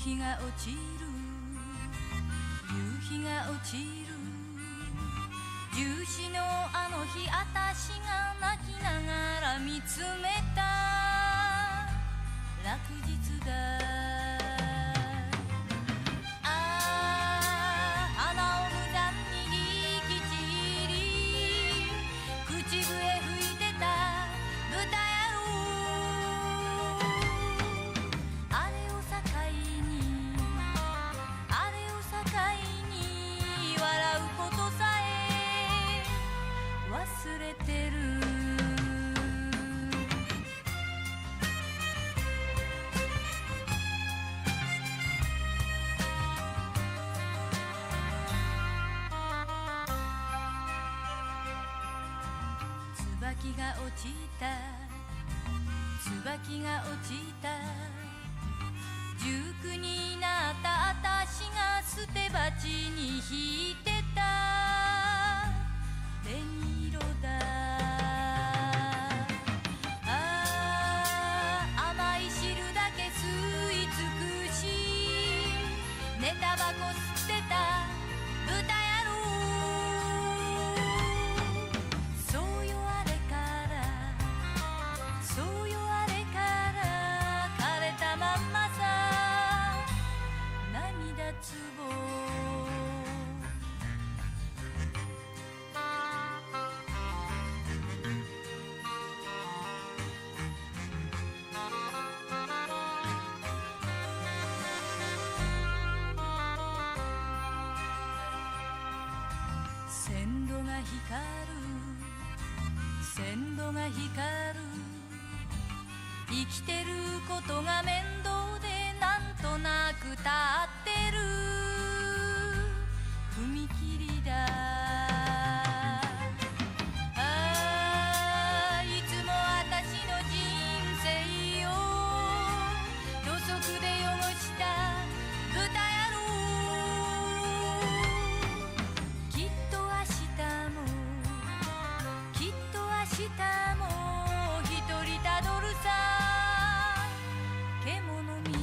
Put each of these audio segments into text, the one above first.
日が落ちる夕日が落ちる十四のあの日あたしが泣きながら見つめた落日だああ花を無残に力ちり口笛吹いてた豚野郎あれを境にあれを境に笑うことさえ忘れてる椿が落ちた椿が落ちた19になったあたしが捨て鉢に引いてた紅色だああ甘い汁だけ吸い尽くし寝タバコ吸ってた豚野郎そうよあれからそうよあれから枯れたまんまさ涙つぼ線路が光る線路が光る生きてることが面倒でなんとなく立ってる踏切だあいつも私の人生を土足で汚した豚野郎きっと明日もきっと明日も一人たどるさ獣道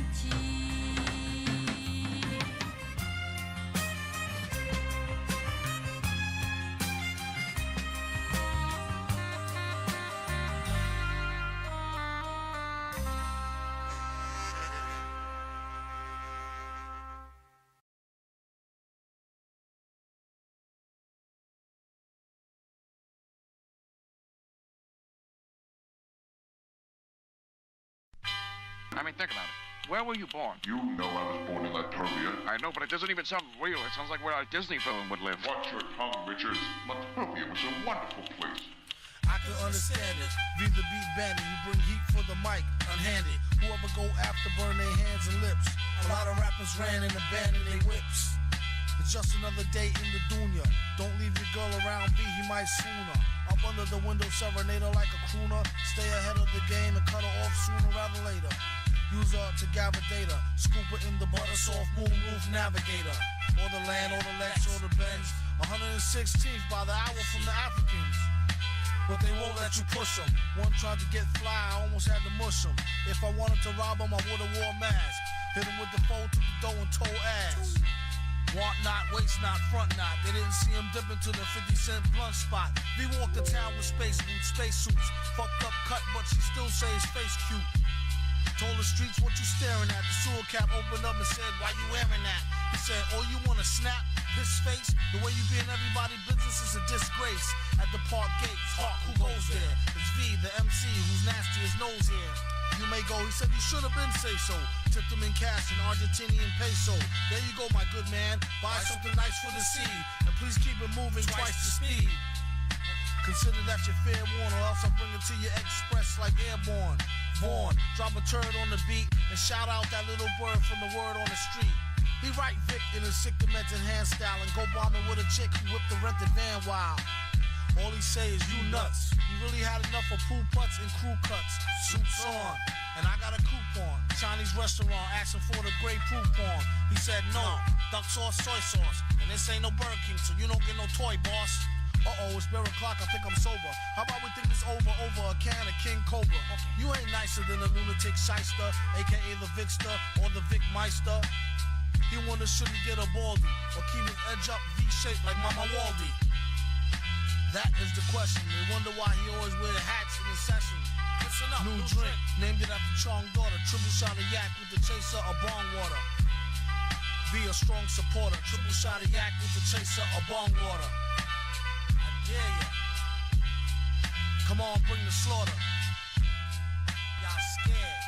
I mean, think about it. Where were you born? You know I was born in Latoria. I know, but it doesn't even sound real. It sounds like where a Disney villain would live. Watch your tongue, Richards. Latoria was a wonderful place. I can understand it. Be the beat bandit who bring heat for the mic, unhanded. Whoever go after burn their hands and lips. A lot of rappers ran and abandoned their whips. It's just another day in the dunya. Don't leave your girl around B, he might swoon her. Up under the window, serenade her like a crooner. Stay ahead of the game and cut her off sooner rather later. Use her to gavadate her. Scoop her in the butter soft moonroof navigator. Or the land, or the Lex, or the Benz. 116th by the hour from the Africans. But they won't let you push them. One tried to get fly, I almost had to mush him. If I wanted to rob him, I would've wore a mask. Hit him with the fold, took the dough and told ass. Want not, waste not, front not. They didn't see him dip into the 50-cent blunt spot. V walked the town with spacesuits. Fucked up cut, but she still say his face cute. Told the streets what you staring at. The sewer cap opened up and said, why you wearing that? He said, oh, you wanna snap? Piss face? The way you be in everybody's business is a disgrace. At the park gates, Hawk, who goes there? It's V, the MC, who's nasty as nose hair. You may go, he said you should have been say so. Tipped him in cash in Argentinian peso. There you go, my good man. Buy something nice for the seed. And please keep it moving twice the speed. Consider that your fair warning, or else I'll bring it to you express like airborne. Vaughn, drop a turd on the beat and shout out that little word from the word on the street. He write Vic in his sick demented hand style and go bombing with a chick who whipped the rented van wild. All he say is you nuts. He really had enough of poo putts and crew cuts. Suits on, and I got a coupon. Chinese restaurant asking for the Grey Poupon. He said no, duck sauce, soy sauce, and this ain't no Burger King, so you don't get no toy, boss. Uh-oh, it's beer o'clock, I think I'm sober. How about we think this over a can of King Cobra? You ain't nicer than a lunatic shyster, a.k.a. the Vicster or the Vic Meister. He wonder should he get a baldy or keep his edge up V-shaped like Mama Waldy. That is the question. They wonder why he always wear hats in his session. New drink, named it after Chong daughter. Triple shot of yak with the chaser of bong water. Be a strong supporter. Triple shot of yak with the chaser of bong water. I dare ya. Come on, bring the slaughter. Y'all scared.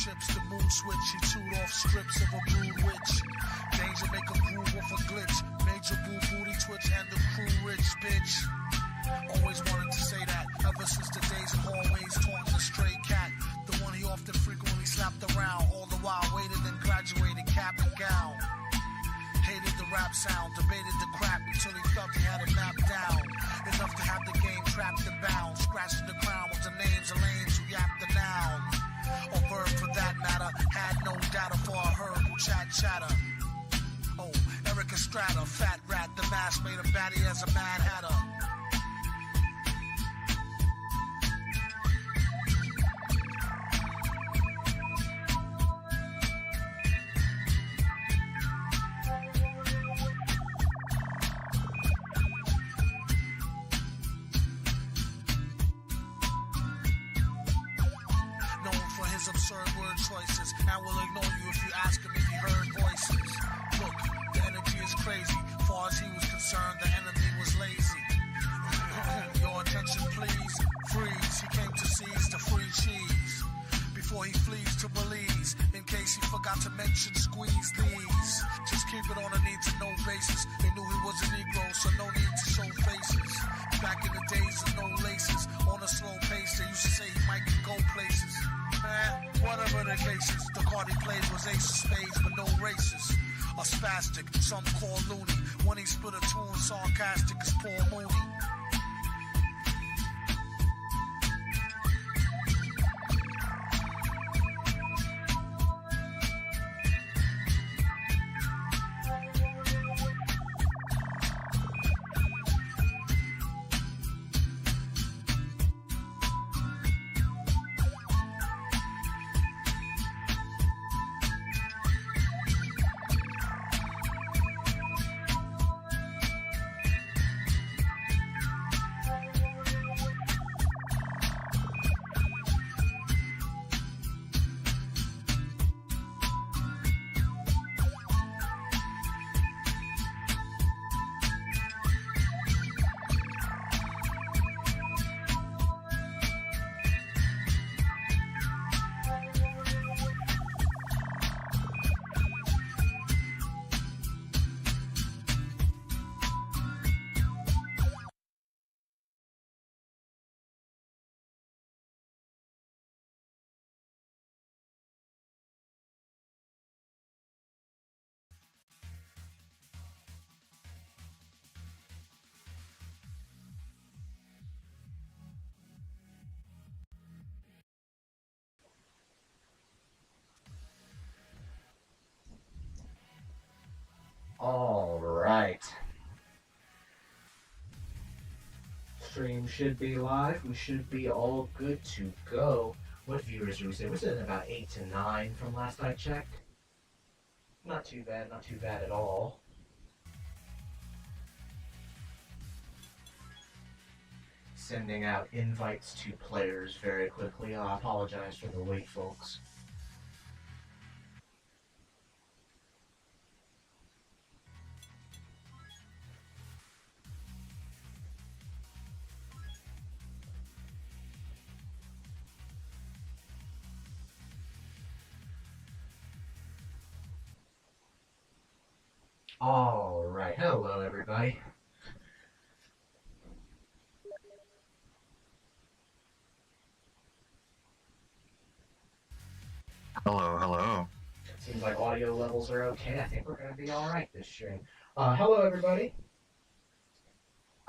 chips, the mood switch. He chewed off strips of a brood witch. Danger make a groove off a glitch. Major boo booty twitch and the crew rich bitch. Always wanted to say that ever since the days of hallways taunting a stray cat. The one he often frequently slapped around. All the while waited and graduated cap and gown. Hated the rap sound, debated the crap until he felt he had it mapped down. Enough to have the game trapped and bound. Scratching the crown with the names of lanes who yapped the noun. Or verb for that matter. Had no data for a herb who chatter. Oh, Eric Estrada, fat rat, the mask made a baddie as a Mad Hatter. Absurd word choices, and will ignore you if you ask him if he heard voices. Look, the energy is crazy. Far as he was concerned, the enemy was lazy. Your attention, please. Freeze. He came to seize the free cheese before he flees to Belize. In case he forgot to mention, squeeze these. Just keep it on a need-to-know basis. They knew he was a Negro, so no need to show faces. Back in the days of no laces, on a slow pace, they used to say he might go places. Whatever the cases, the card he played was ace of spades, but no races. A spastic, some call loony. When he split a tune, sarcastic as Paul Mooney. All right. Stream should be live. We should be all good to go. What viewers do we say? We're sitting at about 8 to 9 from last I checked. Not too bad, not too bad at all. Sending out invites to players very quickly. I apologize for the wait, folks. All right, hello everybody. Hello, hello. Seems like audio levels are okay. I think we're gonna be all right this stream. Hello everybody.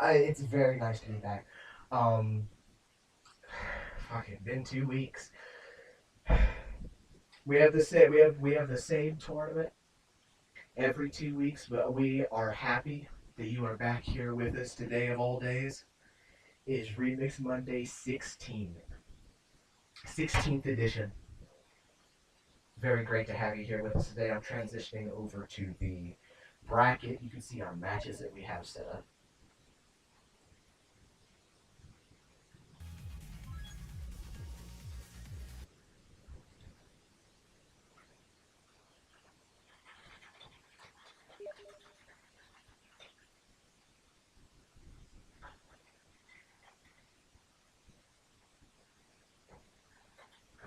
It's very nice to be back. Fucking been 2 weeks. We have the same tournament every 2 weeks, but we are happy that you are back here with us today of all days. It is Remix Monday 16th edition. Very great to have you here with us today. I'm transitioning over to the bracket. You can see our matches that we have set up.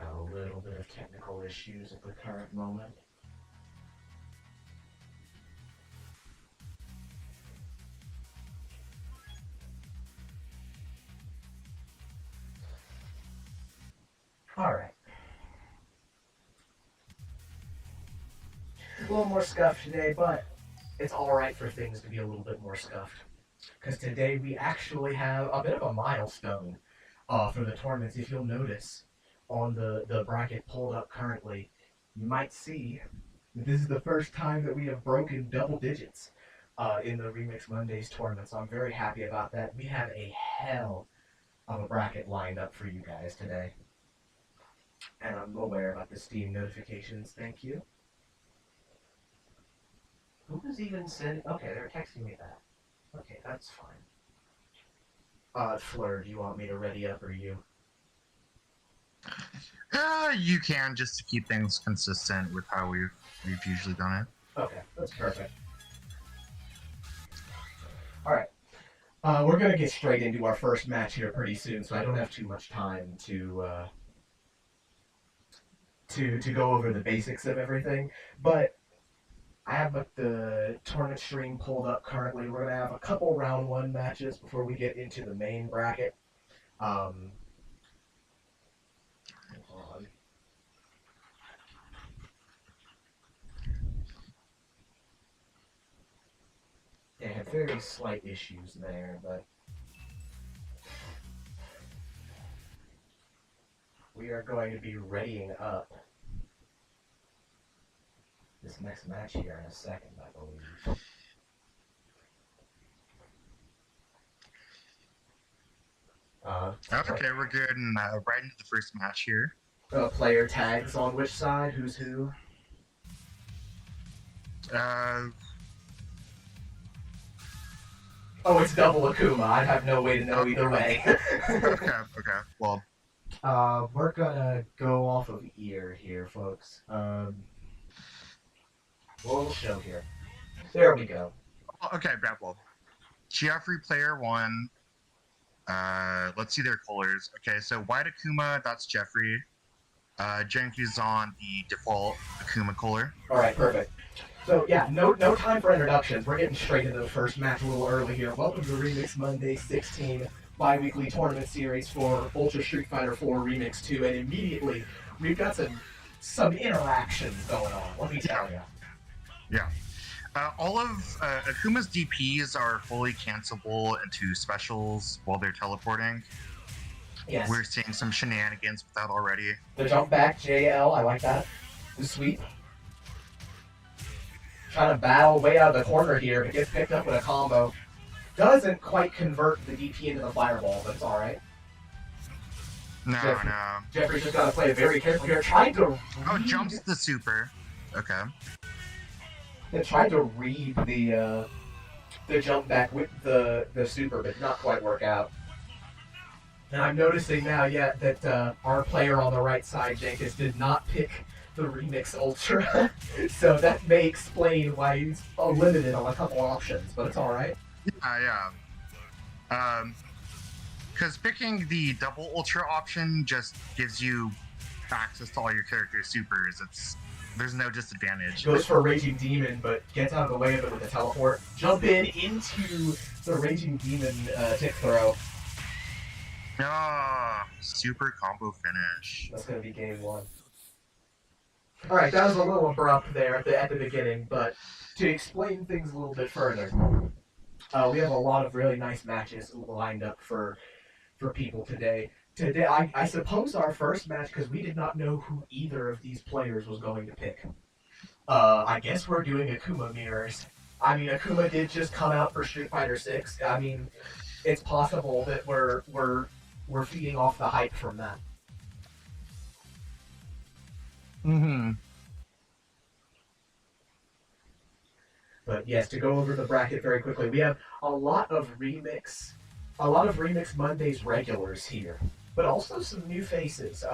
A little bit of technical issues at the current moment. Alright. A little more scuffed today, but it's alright for things to be a little bit more scuffed. Because today we actually have a bit of a milestone for the tournaments. If you'll notice on the bracket pulled up currently, you might see that this is the first time that we have broken double digits in the Remix Mondays tournament. So I'm very happy about that. We have a hell of a bracket lined up for you guys today. And I'm aware about the Steam notifications. Thank you. Who was even sending? Okay, they're texting me that. Okay, that's fine. Fleur, do you want me to ready up or you? You can, just to keep things consistent with how we've usually done it. Okay, that's perfect. Alright. We're gonna get straight into our first match here pretty soon, so I don't have too much time to go over the basics of everything. But I have the tournament stream pulled up currently. We're gonna have a couple round one matches before we get into the main bracket. Hold on. They have very slight issues there, but we are going to be readying up this next match here in a second, I believe. Okay, we're good, and right into the first match here. Player tags on which side? Who's who? Oh, it's double Akuma. I have no way to know either way. Okay. Well, we're gonna go off of ear here, folks. We'll show here. There we go. okay, well, Geoffrey player 1. Let's see their colors. Okay, so white Akuma, that's Geoffrey. Jenku's on the default Akuma color. Alright, perfect. So yeah, no time for introductions. We're getting straight into the first match a little early here. Welcome to Remix Monday 16 bi-weekly tournament series for Ultra Street Fighter 4 Remix 2, and immediately we've got some interactions going on, let me tell you. Yeah. All of Akuma's DPs are fully cancelable into specials while they're teleporting. Yes. We're seeing some shenanigans with that already. The jump back JL, I like that. The sweep. Trying to battle way out of the corner here, but gets picked up with a combo. Doesn't quite convert the DP into the fireball, but it's alright. No. Geoffrey just gotta play it very carefully here. Trying to read... jumps the super. Okay. They tried to read the jump back with the super, but not quite work out. And I'm noticing now, that our player on the right side, Jenkins, did not pick the Remix Ultra. So that may explain why he's limited on a couple options, but it's alright. Yeah. Because picking the double Ultra option just gives you access to all your character's supers. There's no disadvantage. Goes for Raging Demon, but gets out of the way of it with a teleport. Jump in into the Raging Demon tick throw. Super combo finish. That's going to be game one. Alright, that was a little abrupt there at the beginning, but to explain things a little bit further, we have a lot of really nice matches lined up for people today. Today, I suppose our first match, because we did not know who either of these players was going to pick. I guess we're doing Akuma mirrors. I mean, Akuma did just come out for Street Fighter 6. I mean, it's possible that we're feeding off the hype from that. Mm-hmm. But yes, to go over the bracket very quickly, we have a lot of Remix Mondays regulars here, but also some new faces.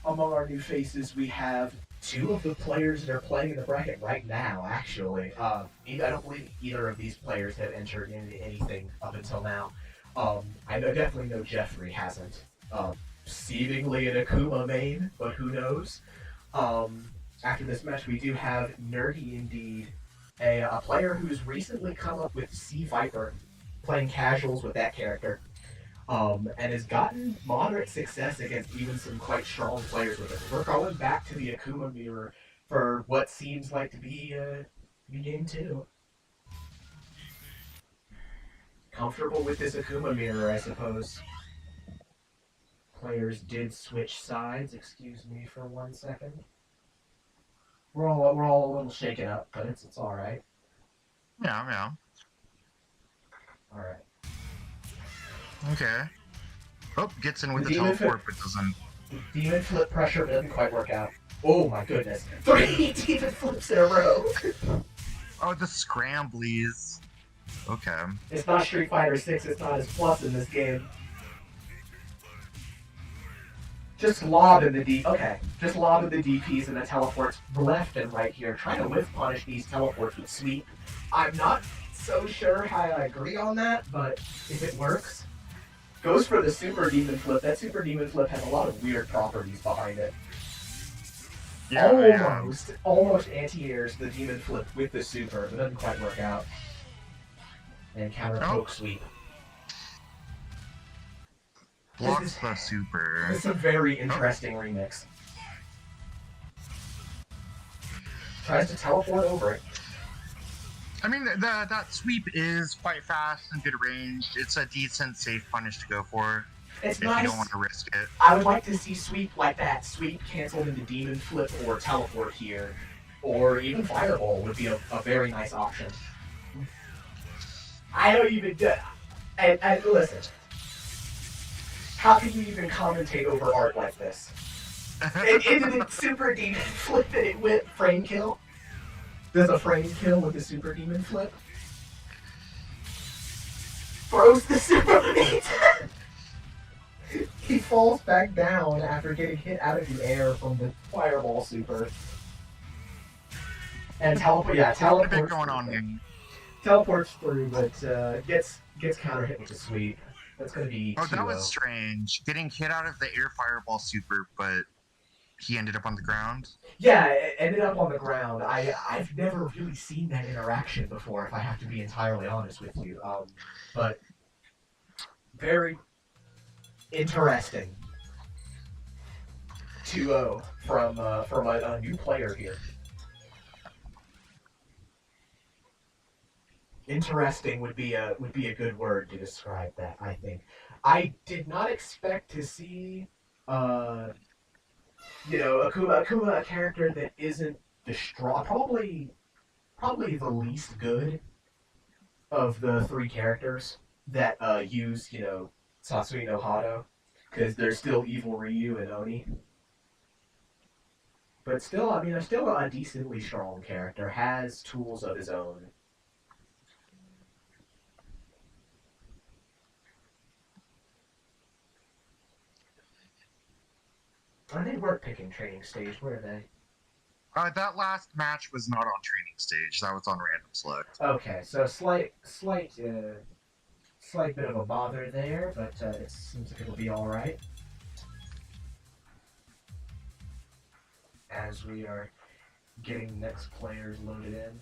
Among our new faces, we have two of the players that are playing in the bracket right now, actually. I don't believe either of these players have entered into anything up until now. I definitely know Geoffrey hasn't. seemingly an Akuma main, but who knows? After this match, we do have NerdyIndeed, a player who's recently come up with Sea Viper, playing casuals with that character, and has gotten moderate success against even some quite strong players with it. We're going back to the Akuma mirror for what seems like to be game 2. Comfortable with this Akuma mirror, I suppose. Players did switch sides. Excuse me for 1 second. We're all a little shaken up, but it's all right. Yeah. All right. Okay. Oh, gets in with The the demon teleport, but doesn't. The demon flip pressure doesn't quite work out. Oh my goodness! 3 demon flips in a row. Oh, the scramblies. Okay. It's not Street Fighter 6. It's not as plus in this game. Just lobbing the Just lobbing the DPs and the teleports left and right here. Trying to whiff punish these teleports with sweep. I'm not so sure how I agree on that, but if it works, goes for the super demon flip. That super demon flip has a lot of weird properties behind it. Yeah, almost anti-airs the demon flip with the super, but doesn't quite work out. And counter poke sweep. Blocks the super. This is a very interesting remix. Tries to teleport over it. I mean, that sweep is quite fast and good range. It's a decent, safe punish to go for. It's if nice. you don't want to risk it. I would like to see sweep like that. Sweep canceled into demon flip or teleport here. Or even fireball would be a very nice option. I don't even do. And listen, how can you even commentate over art like this? Into the super demon flip that it went frame kill. Does a frame kill with the super demon flip? Throws the super. He falls back down after getting hit out of the air from the fireball super. And teleports. Going on here. Teleports through, but gets counter hit with the sweep. That's gonna be. Oh, that was strange. Getting hit out of the air fireball super, but he ended up on the ground. Yeah, it ended up on the ground. I've never really seen that interaction before, if I have to be entirely honest with you. But very interesting. 2-0 from a new player here. Interesting would be a good word to describe that, I think. I did not expect to see Akuma, a character that isn't the strong, probably the least good of the 3 characters that use, Satsui no Hado, because there's still Evil Ryu and Oni. But still, still a decently strong character, has tools of his own. They weren't picking training stage, were they? That last match was not on training stage. That was on random select. Okay, so slight bit of a bother there, but it seems like it'll be all right. As we are getting next players loaded in.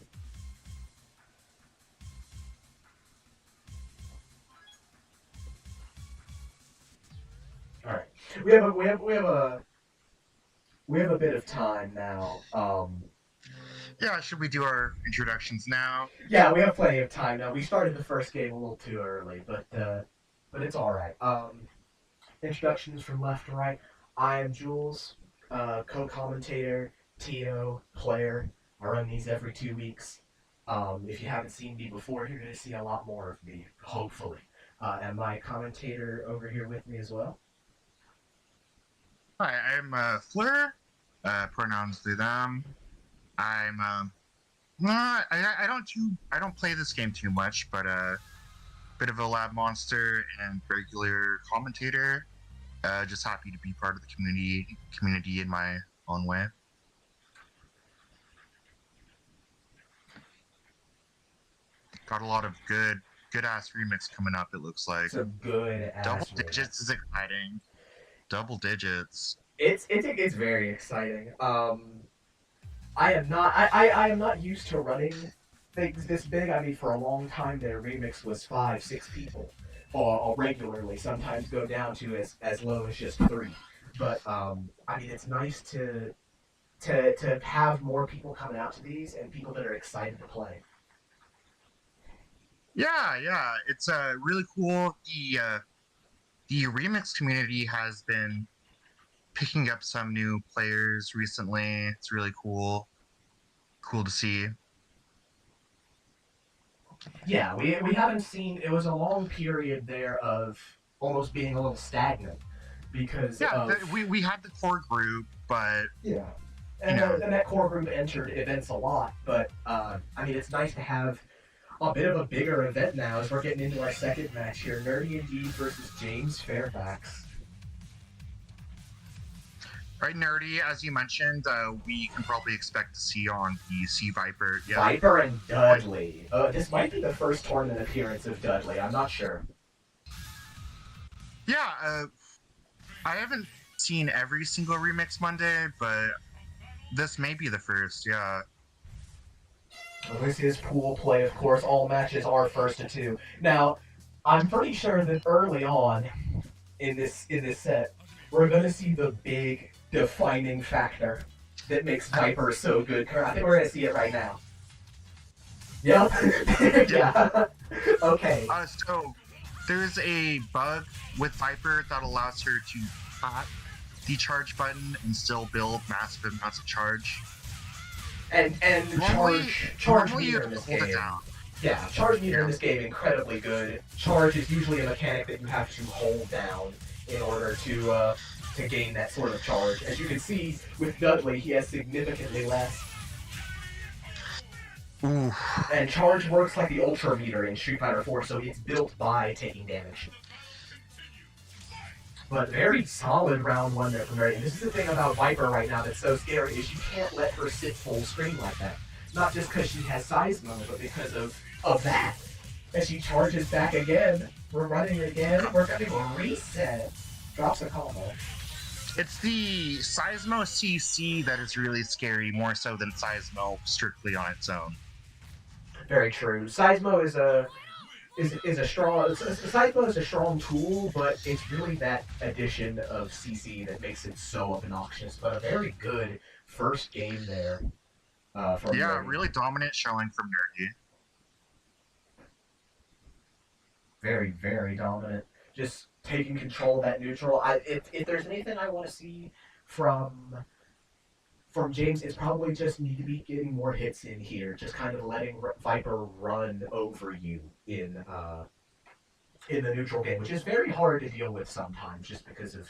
All right, we have a bit of time now. Yeah, should we do our introductions now? Yeah, we have plenty of time now. We started the first game a little too early, but it's all right. Introductions from left to right. I am Jules, co-commentator, TO, player. I run these every 2 weeks. If you haven't seen me before, you're going to see a lot more of me, hopefully. And my commentator over here with me as well. Hi, I'm Fleur. Pronouns they them. I'm I don't play this game too much, but bit of a lab monster and regular commentator. Just happy to be part of the community in my own way. Got a lot of good ass remix coming up. It looks like It's a good ass double remix. digits is exciting. double digits. It's very exciting. I am not used to running things this big. I mean, for a long time, their remix was 5-6 people, or regularly. Sometimes go down to as low as just 3. But I mean, it's nice to have more people coming out to these and people that are excited to play. Yeah, it's really cool. The remix community has been picking up some new players recently. It's really cool to see. Yeah, we haven't seen. It was a long period there of almost being a little stagnant because we had the core group, but yeah, and that core group entered events a lot. But I mean, it's nice to have a bit of a bigger event now as we're getting into our second match here: NerdyIndeed versus James Fairfax. Right, Nerdy, as you mentioned, we can probably expect to see on the Sea Viper. Yeah. Viper and Dudley. This might be the first tournament appearance of Dudley. I'm not sure. Yeah, I haven't seen every single Remix Monday, but this may be the first, yeah. Well, this is pool play, of course. All matches are 1st to 2. Now, I'm pretty sure that early on in this set, we're going to see the big defining factor that makes Viper so good. I think we're going to see it right now. Yep. Yeah. Okay. So, there's a bug with Viper that allows her to tap the charge button and still build massive amounts of charge. And charge meter in this game. Yeah, charge meter in this game incredibly good. Charge is usually a mechanic that you have to hold down in order to gain that sort of charge. As you can see with Dudley, he has significantly less. Ooh. And charge works like the ultra meter in Street Fighter 4, so it's built by taking damage. But very solid round 1 there from Nerdy. This is the thing about Viper right now that's so scary, is you can't let her sit full screen like that. Not just because she has size mode, but because of that. As she charges back again, we're running again, we're gonna go reset. Drops a combo. It's the Seismo CC that is really scary, more so than Seismo strictly on its own. Very true. Seismo is a strong tool, but it's really that addition of CC that makes it so obnoxious. But a very good first game there. From Nerdy. Really dominant showing from Nerdy. Very, very dominant. Just taking control of that neutral. If there's anything I want to see from James, it's probably just need to be getting more hits in here. Just kind of letting Viper run over you in the neutral game, which is very hard to deal with sometimes, just because of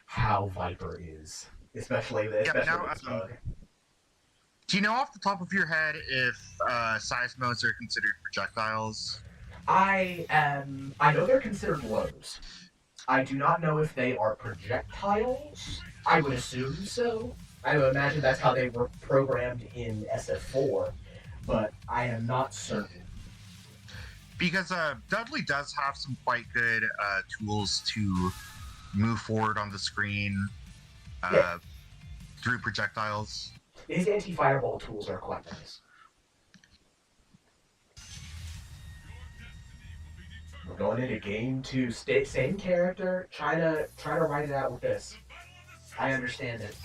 how Viper is, especially with this bug. Do you know off the top of your head if seismos are considered projectiles? I know they're considered lows. I do not know if they are projectiles. I would assume so. I would imagine that's how they were programmed in SF4, but I am not certain. Because Dudley does have some quite good tools to move forward on the screen through projectiles. His anti-fireball tools are quite nice. We're going into game 2. Same character. Try to write it out with this. I understand it.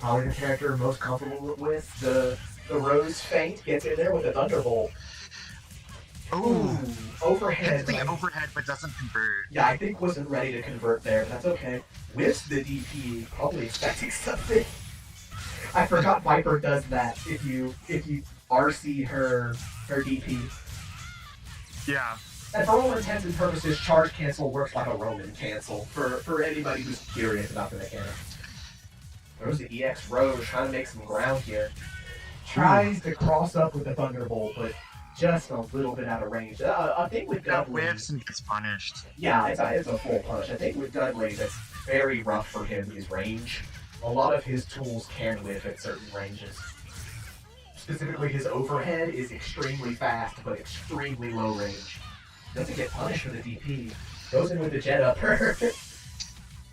Probably the character I'm most comfortable with. The Rose Feint gets in there with a Thunderbolt. Ooh. Overhead. Hits the overhead but doesn't convert. Yeah, I think wasn't ready to convert there, but that's okay. Whiffs the DP, probably expecting something. I forgot Viper does that if you RC her DP. Yeah. And for all intents and purposes, charge cancel works like a Roman cancel for anybody who's curious about the mechanic. There's the EX Rose trying to make some ground here. Tries to cross up with the Thunderbolt, but just a little bit out of range. I think with Dudley... whiffs and gets punished. Yeah, it's a full punish. I think with Dudley, that's very rough for him, is range. A lot of his tools can whiff at certain ranges. Specifically, his overhead is extremely fast, but extremely low range. Doesn't get punished for the DP. Goes in with the jet upper.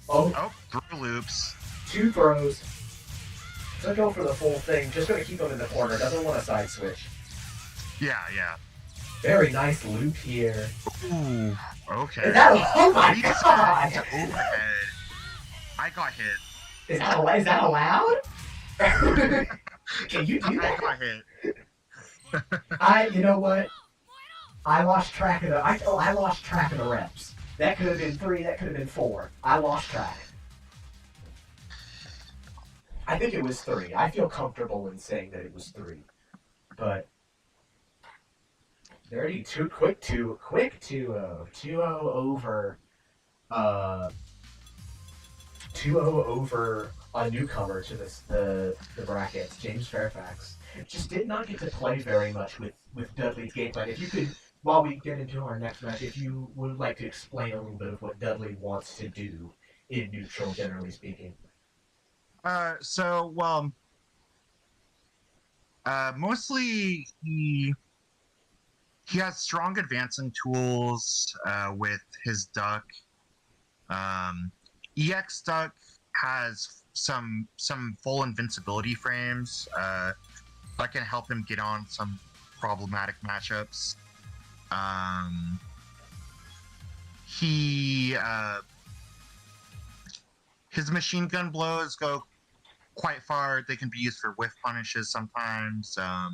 Oh, through loops. 2 throws. Doesn't go for the full thing, just gonna keep him in the corner, doesn't want to side switch. Yeah. Very nice loop here. Ooh, okay. Is that oh my Reset god! to overhead. I got hit. Is that allowed? Can you do I that? got hit. You know what? I lost track of I lost track of the reps. That could have been 3, that could have been 4. I lost track. I think it was 3. I feel comfortable in saying that it was 3. But Nerdy quick 2-0. 2-0 over 2-0 over a newcomer to the brackets, James Fairfax. Just did not get to play very much with Dudley's game plan. If you could, while we get into our next match, if you would like to explain a little bit of what Dudley wants to do in neutral, generally speaking. Mostly he has strong advancing tools with his duck. EX duck has some full invincibility frames that can help him get on some problematic matchups. His machine gun blows go quite far. They can be used for whiff punishes sometimes. I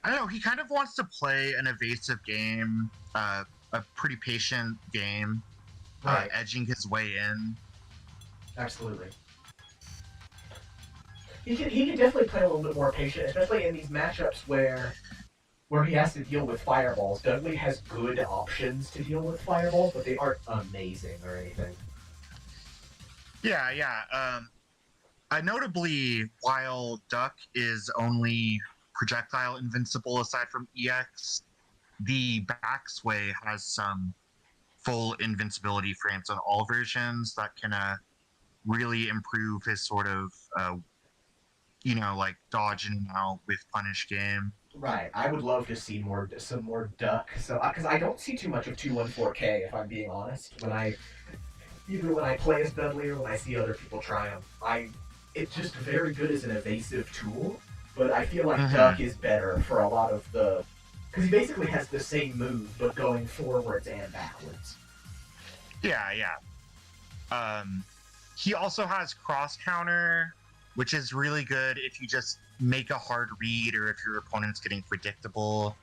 don't know. He kind of wants to play an evasive game, a pretty patient game, Right. Edging his way in. Absolutely. He can definitely play a little bit more patient, especially in these matchups where he has to deal with fireballs. Dudley has good options to deal with fireballs, but they aren't amazing or anything. Yeah. Notably, while Duck is only projectile invincible aside from EX, the Baxway has some full invincibility frames on all versions that can really improve his sort of, like dodge in and out with punish game. Right. I would love to see some more Duck. So because I don't see too much of 214K, if I'm being honest. Either when I play as Dudley or when I see other people try him, it's just very good as an evasive tool. But I feel like Duck is better for a lot of the, because he basically has the same move but going forwards and backwards. Yeah. He also has cross counter, which is really good if you just make a hard read or if your opponent's getting predictable.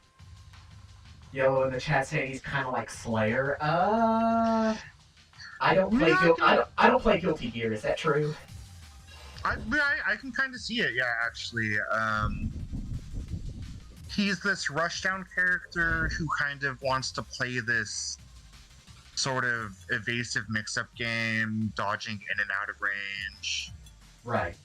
Yellow in the chat saying he's kind of like Slayer. I don't play Guilty Gear. Is that true? I can kind of see it. Yeah, actually. He's this rushdown character who kind of wants to play this sort of evasive mix-up game, dodging in and out of range. Right.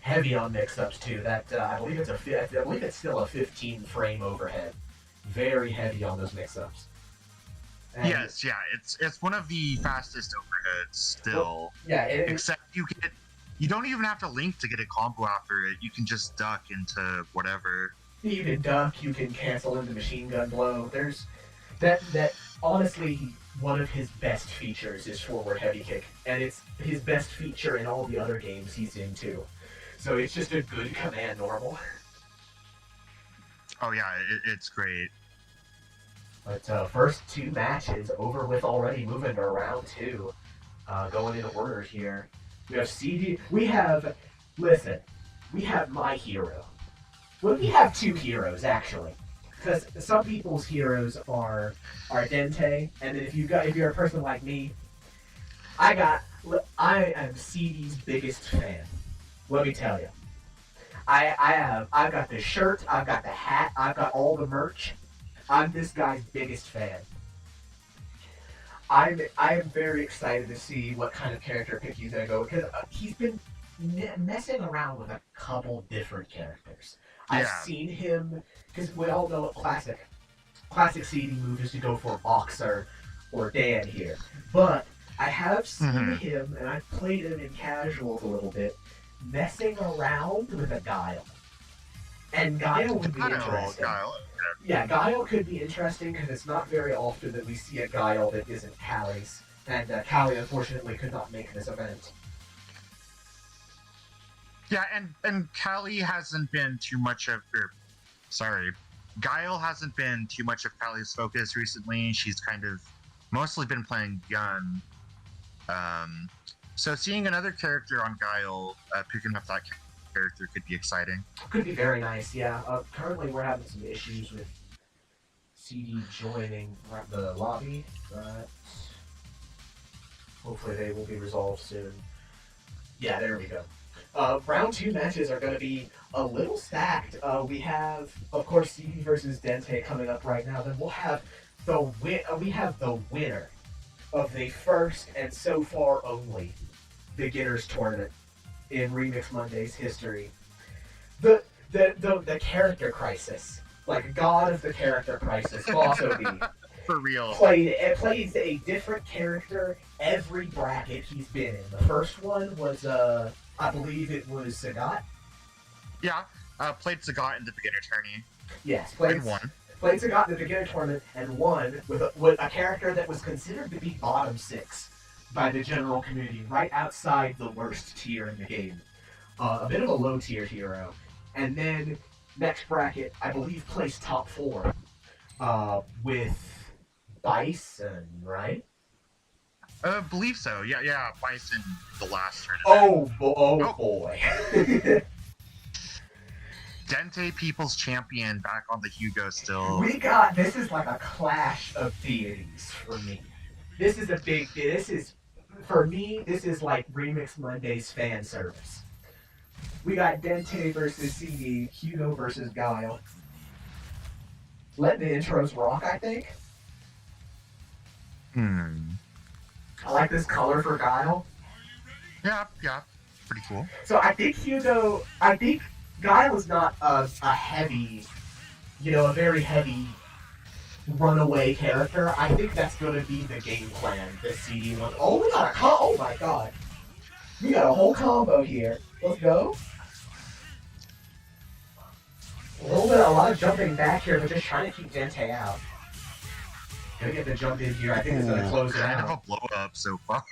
Heavy on mix-ups too. That I believe it's still a 15 frame overhead. Very heavy on those mix-ups. And yes, yeah, it's one of the fastest overheads still. Well, yeah, except you don't even have to link to get a combo after it. You can just duck into whatever. You can duck. You can cancel into machine gun blow. There's that. Honestly, one of his best features is forward heavy kick, and it's his best feature in all the other games he's in too. So it's just a good command normal. Oh yeah, it's great. But first 2 matches over with already, moving to round 2. Going in order here. We have CD. We have my hero. Well, we have 2 heroes actually, because some people's heroes are Dentay, and then if you're a person like me, I am CD's biggest fan. Let me tell you, I've got the shirt, I've got the hat, I've got all the merch. I'm this guy's biggest fan. I'm very excited to see what kind of character pick he's gonna go, because he's been messing around with a couple different characters. Yeah. I've seen him, because we all know classic CD move is to go for Boxer or Dan here, but I have seen him, and I've played him in casuals a little bit, messing around with a Guile. And Guile would be Guile, interesting. Guile. Yeah, Guile could be interesting because it's not very often that we see a Guile that isn't Callie's. And Callie, unfortunately, could not make this event. Yeah, and Callie hasn't been too much of... sorry. Guile hasn't been too much of Callie's focus recently. She's kind of mostly been playing Gun. So seeing another character on Guile picking up that character could be exciting. Could be very nice, yeah. Currently, we're having some issues with CD joining the lobby, but hopefully they will be resolved soon. Yeah, there we go. Round 2 matches are going to be a little stacked. We have, of course, CD versus Dentay coming up right now. Then we'll have the winner of the first and so far only beginners tournament in Remix Monday's history. The character crisis, like god of the character crisis, Bossobee. For real. Plays a different character every bracket he's been in. The first one was I believe it was Sagat. Yeah, played Sagat in the beginner tourney. Yes, And won. Played Sagat in the beginner tournament and won with a character that was considered to be bottom 6 by the general community, right outside the worst tier in the game. A bit of a low tier hero. And then next bracket, I believe placed top 4 with Bison, right? I believe so. Yeah, Bison the last tournament. Oh boy. Dentay People's Champion back on the Hugo still. This is like a clash of deities for me. This is like Remix Monday's fan service. We got Dentay versus CD, Hugo versus Guile. Let the intros rock, I think. I like this color for Guile. Yeah, pretty cool. So I think Guile is not a heavy, a very heavy runaway character. I think that's going to be the game plan this CD one. Oh, we got oh my god. We got a whole combo here. Let's go. A lot of jumping back here, but just trying to keep Dentay out. Gonna get the jump in here. I think it's gonna close it Kind out. of a blow up so far.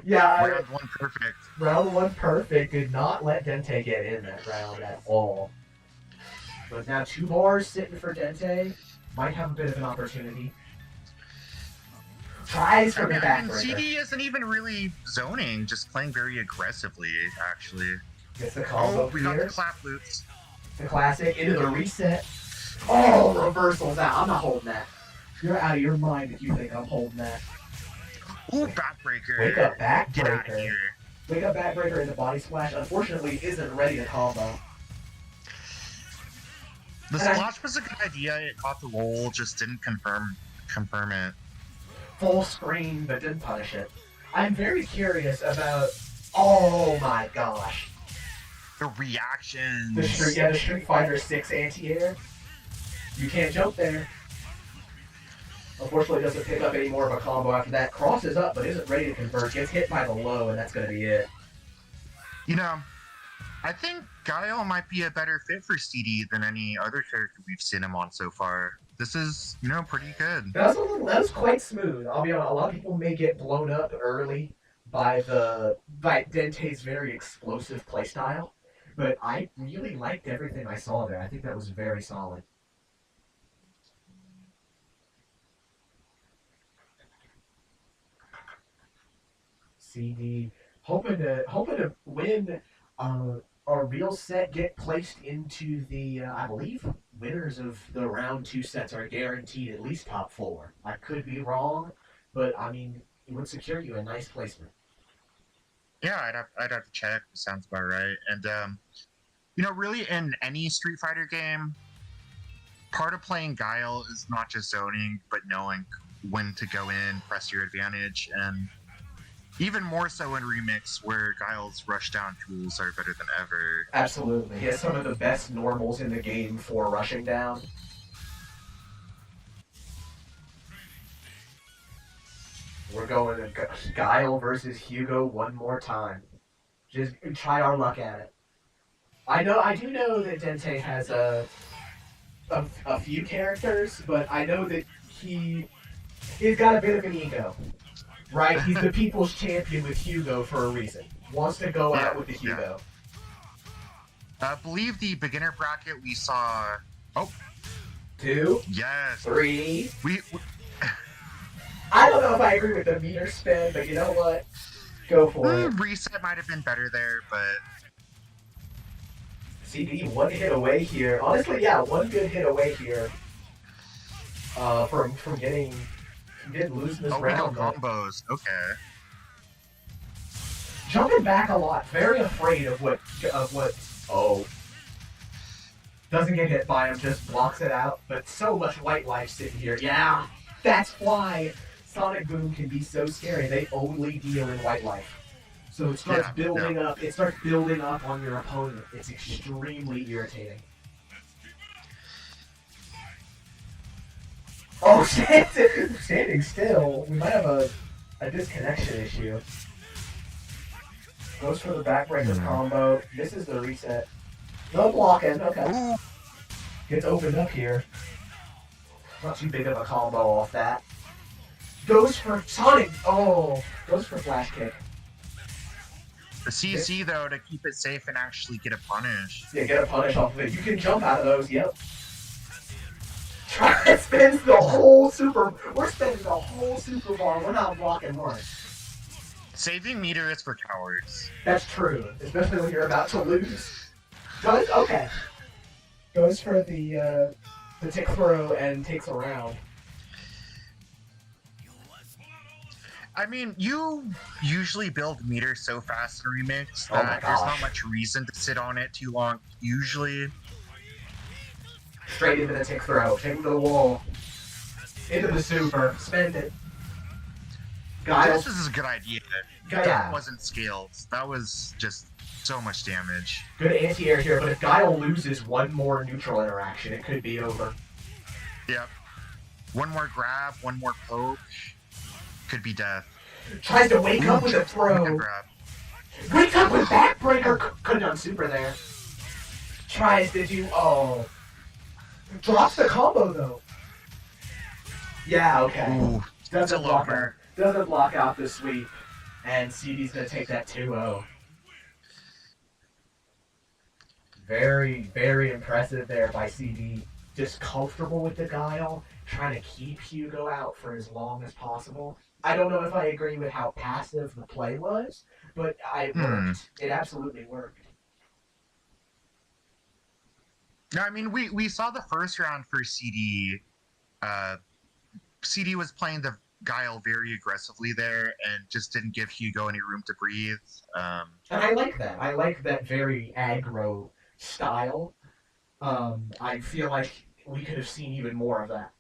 Yeah, Round 1 perfect. Round 1 perfect. Did not let Dentay get in that round at all. But now 2 bars sitting for Dentay. Might have a bit of an opportunity. Tries for the backbreaker. CD isn't even really zoning, just playing very aggressively, actually. Gets the combo we here. got the clap loops. The classic into the reset. Oh, reversals out. I'm not holding that. You're out of your mind if you think I'm holding that. Ooh, backbreaker. Wake up, Get out of backbreaker. here. Wake up, backbreaker into body splash. Unfortunately, isn't ready to combo. The splash was a good idea. It caught the roll, just didn't confirm it. Full screen, but didn't punish it. I'm very curious about. Oh my gosh. The reactions. The Street Fighter 6 anti-air. You can't jump there. Unfortunately, doesn't pick up any more of a combo after that. Crosses up, but isn't ready to convert. Gets hit by the low, and that's going to be it. I think Guile might be a better fit for CD than any other character we've seen him on so far. This is, pretty good. That was quite smooth. I'll be honest, a lot of people may get blown up early by Dentay's very explosive playstyle, but I really liked everything I saw there. I think that was very solid. CD hoping to win a real set, get placed into the I believe winners of the round 2 sets are guaranteed at least top 4. I could be wrong, but I mean it would secure you a nice placement. Yeah, I'd have to check. Sounds about right. And really in any Street Fighter game, part of playing Guile is not just zoning, but knowing when to go in, press your advantage, and even more so in Remix, where Guile's rushdown tools are better than ever. Absolutely. He has some of the best normals in the game for rushing down. We're going to Guile versus Hugo one more time. Just try our luck at it. I do know that Dentay has a few characters, but I know that he's got a bit of an ego, right? He's the people's champion with Hugo for a reason. Wants to go out with the Hugo. I believe the beginner bracket we saw. Oh, 2, yes, 3. we I don't know if I agree with the meter spin, but you know what? Go for it. Reset might have been better there, but CD, one hit away here. Honestly, yeah, one good hit away here. From getting losing this we round. go combos. Okay. Jumping back a lot, very afraid of what. Oh. Doesn't get hit by him, just blocks it out. But so much white life sitting here. Yeah, that's why Sonic Boom can be so scary. They only deal in white life. So it starts building up. It starts building up on your opponent. It's extremely irritating. Oh, standing still. We might have a disconnection issue. Goes for the backbreaker combo. This is the reset. No blocking. Okay. Ooh. Gets opened up here. Not too big of a combo off that. Goes for Sonic. Oh, goes for flash kick. The CC though to keep it safe and actually get a punish. Yeah, get a punish off of it. You can jump out of those. Yep. Try to spin the whole super. We're spinning the whole super bar. We're not blocking one. Saving meter is for cowards. That's true, especially when you're about to lose. Okay. Goes for the tick throw and takes a round. I mean, you usually build meter so fast in Remix that there's not much reason to sit on it too long, usually. Straight into the tick throw, take him to the wall. Into the super, spend it. This is a good idea. Guile. That wasn't scaled. That was just so much damage. Good anti-air here, but if Guile loses one more neutral interaction, it could be over. Yep. One more grab, one more poke. Could be death. Tries to wake up with a throw. Wake up with backbreaker. Could have done super there. Tries to do. Oh. Drops the combo though. Yeah, okay. Ooh, Doesn't block out the sweep. And CD's gonna take that 2-0. Very, very impressive there by CD. Just comfortable with the Guile, trying to keep Hugo out for as long as possible. I don't know if I agree with how passive the play was, but it worked. It absolutely worked. No, I mean, we saw the first round for CD. CD was playing the Guile very aggressively there and just didn't give Hugo any room to breathe. And I like that. I like that very aggro style. I feel like we could have seen even more of that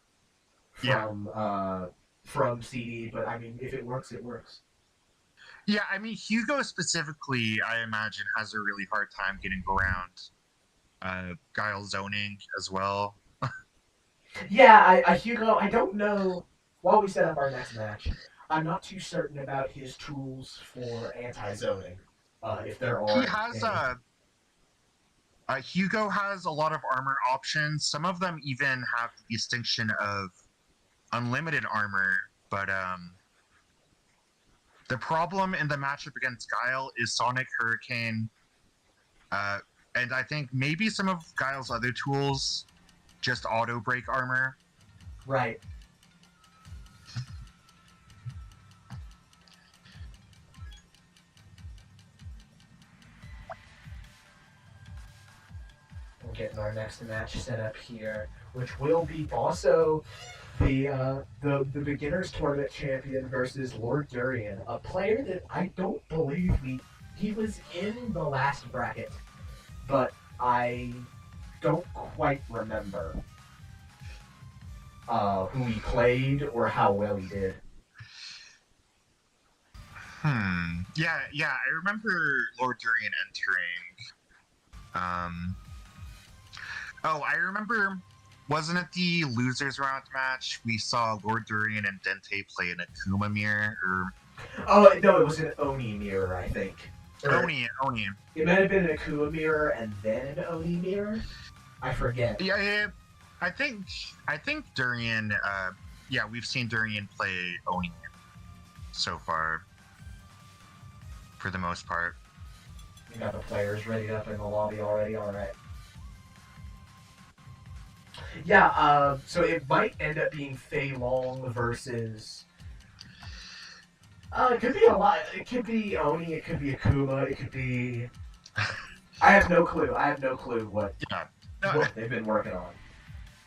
from CD, but I mean, if it works, it works. Yeah, I mean, Hugo specifically, I imagine, has a really hard time getting around Guile zoning as well. Yeah, Hugo, I don't know. While we set up our next match, I'm not too certain about his tools for anti-zoning. If there are. He has Hugo has a lot of armor options. Some of them even have the distinction of unlimited armor, but the problem in the matchup against Guile is Sonic Hurricane, and I think maybe some of Guile's other tools just auto break armor. Right. We're getting our next match set up here, which will be also the beginners tournament champion versus Lord Durian, a player that I don't believe he was in the last bracket, but I don't quite remember who he played or how well he did. Yeah, I remember Lord Durian entering. I remember, wasn't it the losers round match? We saw Lord Durian and Dentay play an Akuma mirror, or... Oh, no, it was an Oni mirror, I think. Oni. It might have been an Akuma mirror and then an Oni mirror. I forget. Yeah, I think Durian. Yeah, we've seen Durian play Oni so far, for the most part. You got the players ready up in the lobby already. All right. Yeah. So it might end up being Fei Long versus. It could be a lot. It could be Oni. It could be Akuma. It could be. I have no clue. What they've been working on.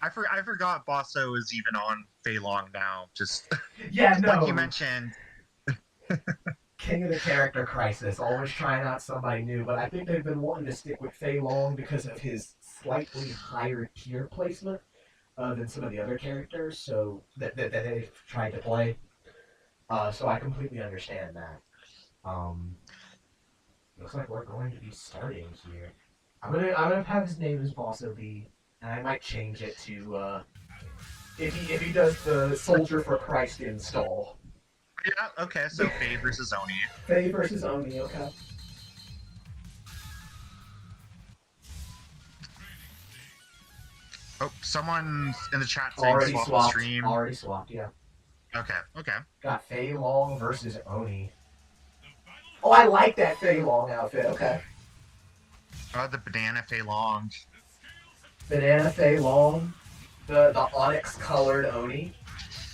I forgot Bosso is even on Fei Long now. Just yeah, no. like you mentioned. King of the Character Crisis, always trying out somebody new, but I think they've been wanting to stick with Fei Long because of his slightly higher tier placement than some of the other characters, so that they've tried to play. So I completely understand that. Looks like we're going to be starting here. I'm gonna have his name as Bossobee, and I might change it to if he does the Soldier for Christ install. Yeah, okay, so Fei versus Oni. Fei versus Oni, okay. Oh, someone in the chat saying swap the stream. Already swapped, yeah. Okay. Got Fei Long versus Oni. Oh, I like that Fei Long outfit, okay. The banana Fei Long. Banana Fei Long. The onyx colored Oni.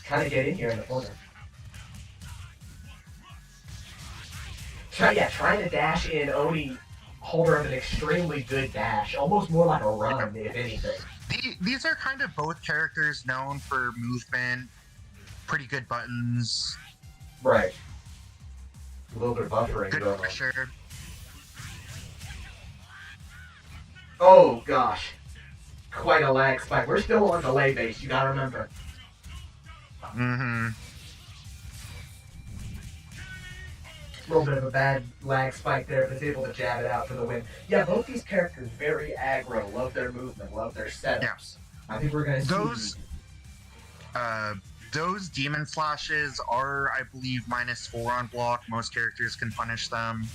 Trying to get in here in the corner. Trying to dash in Oni. Holder of an extremely good dash. Almost more like a run, if anything. These are kind of both characters known for movement, pretty good buttons. Right. A little bit of buffering good going pressure. on. Oh, gosh. Quite a lag spike. We're still on delay base, you gotta remember. Mm-hmm. A little bit of a bad lag spike there, but is able to jab it out for the win. Yeah, both these characters very aggro, love their movement, love their setups. Yeah. I think we're gonna see those demon slashes are, I believe, -4 on block. Most characters can punish them.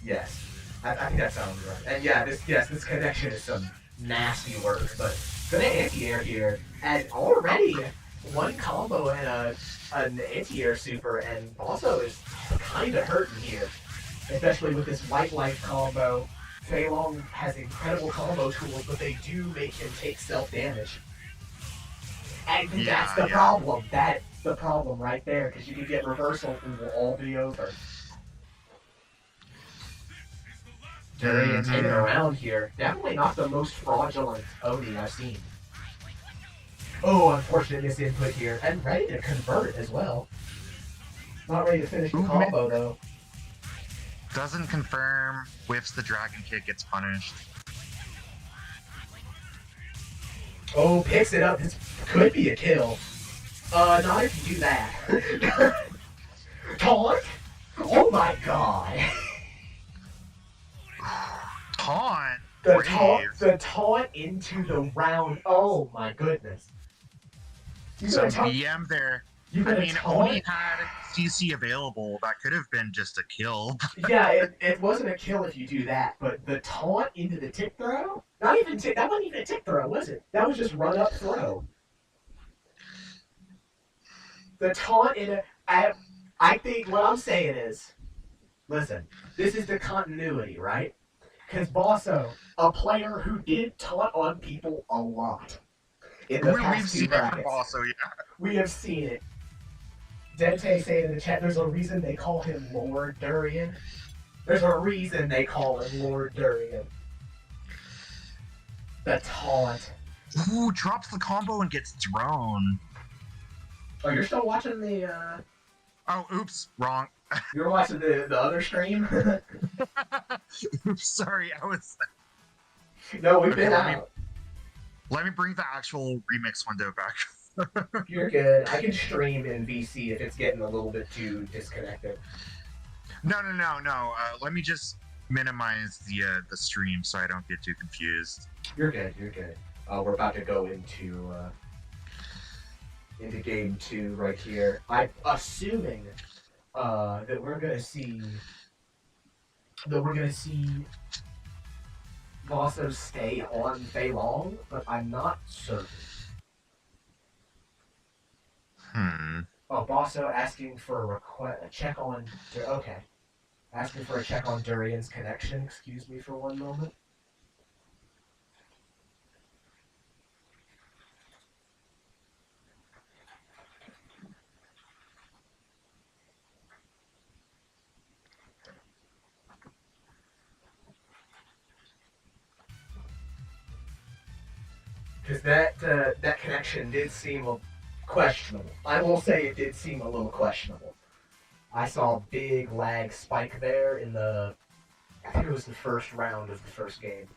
Yes, I think that sounds right. And yeah, this connection is some nasty work, but gonna anti-air here, and already one combo and an anti-air super, and Bosso is kind of hurting here, especially with this white life combo. Fei Long has incredible combo tools, but they do make him take self-damage. And that's the problem. That's the problem right there, because you can get reversal and will all be over. Durian taking around here. Definitely not the most fraudulent Oni I've seen. Oh, unfortunate misinput here. And ready to convert as well. Not ready to finish the combo, though. Doesn't confirm. Whiffs the dragon kick, gets punished. Oh, picks it up. This could be a kill. Not if you do that. Taunt? Oh my god. Taunt? The taunt into the round. Oh my goodness. So BM there. I mean, Oni had CC available. That could have been just a kill. Yeah, it wasn't a kill if you do that, but the taunt into the tick throw? That wasn't even a tick throw, was it? That was just run up throw. The taunt in I think what I'm saying is, listen, this is the continuity, right? Because Bosso, a player who did taunt on people a lot in the past two brackets. Bosso, yeah. We have seen it. Dentay saying in the chat, there's a reason they call him Lord Durian. There's a reason they call him Lord Durian. The taunt. Ooh, drops the combo and gets thrown. Oh, you're still watching the, Oh, oops, wrong. You were watching the other stream? Oops, sorry, I was... No, we've been out. Let me bring the actual remix window back. You're good. I can stream in VC if it's getting a little bit too disconnected. No. Let me just minimize the stream so I don't get too confused. You're good. We're about to go into game 2 right here. I'm assuming that we're gonna see that we're gonna see Bosso stay on Fei Long, but I'm not certain. Oh, Bosso asking for a check on. Okay, asking for a check on Durian's connection. Excuse me for one moment. Because that connection did seem questionable. I will say it did seem a little questionable. I saw a big lag spike there in I think it was the first round of the first game.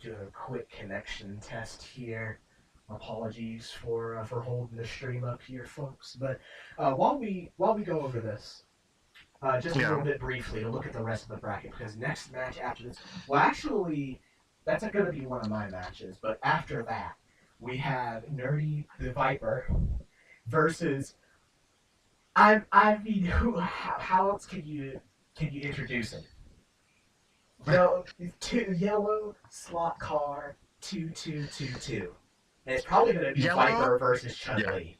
Doing a quick connection test here. Apologies for holding the stream up here, folks. But while we go over this, just a little bit briefly to look at the rest of the bracket, because next match after this, well, actually, that's going to be one of my matches. But after that, we have Nerdy the Viper versus. I mean, how else can you introduce him? No, Yellowslotcar 2222. And it's probably going to be Viper versus Chun-Li.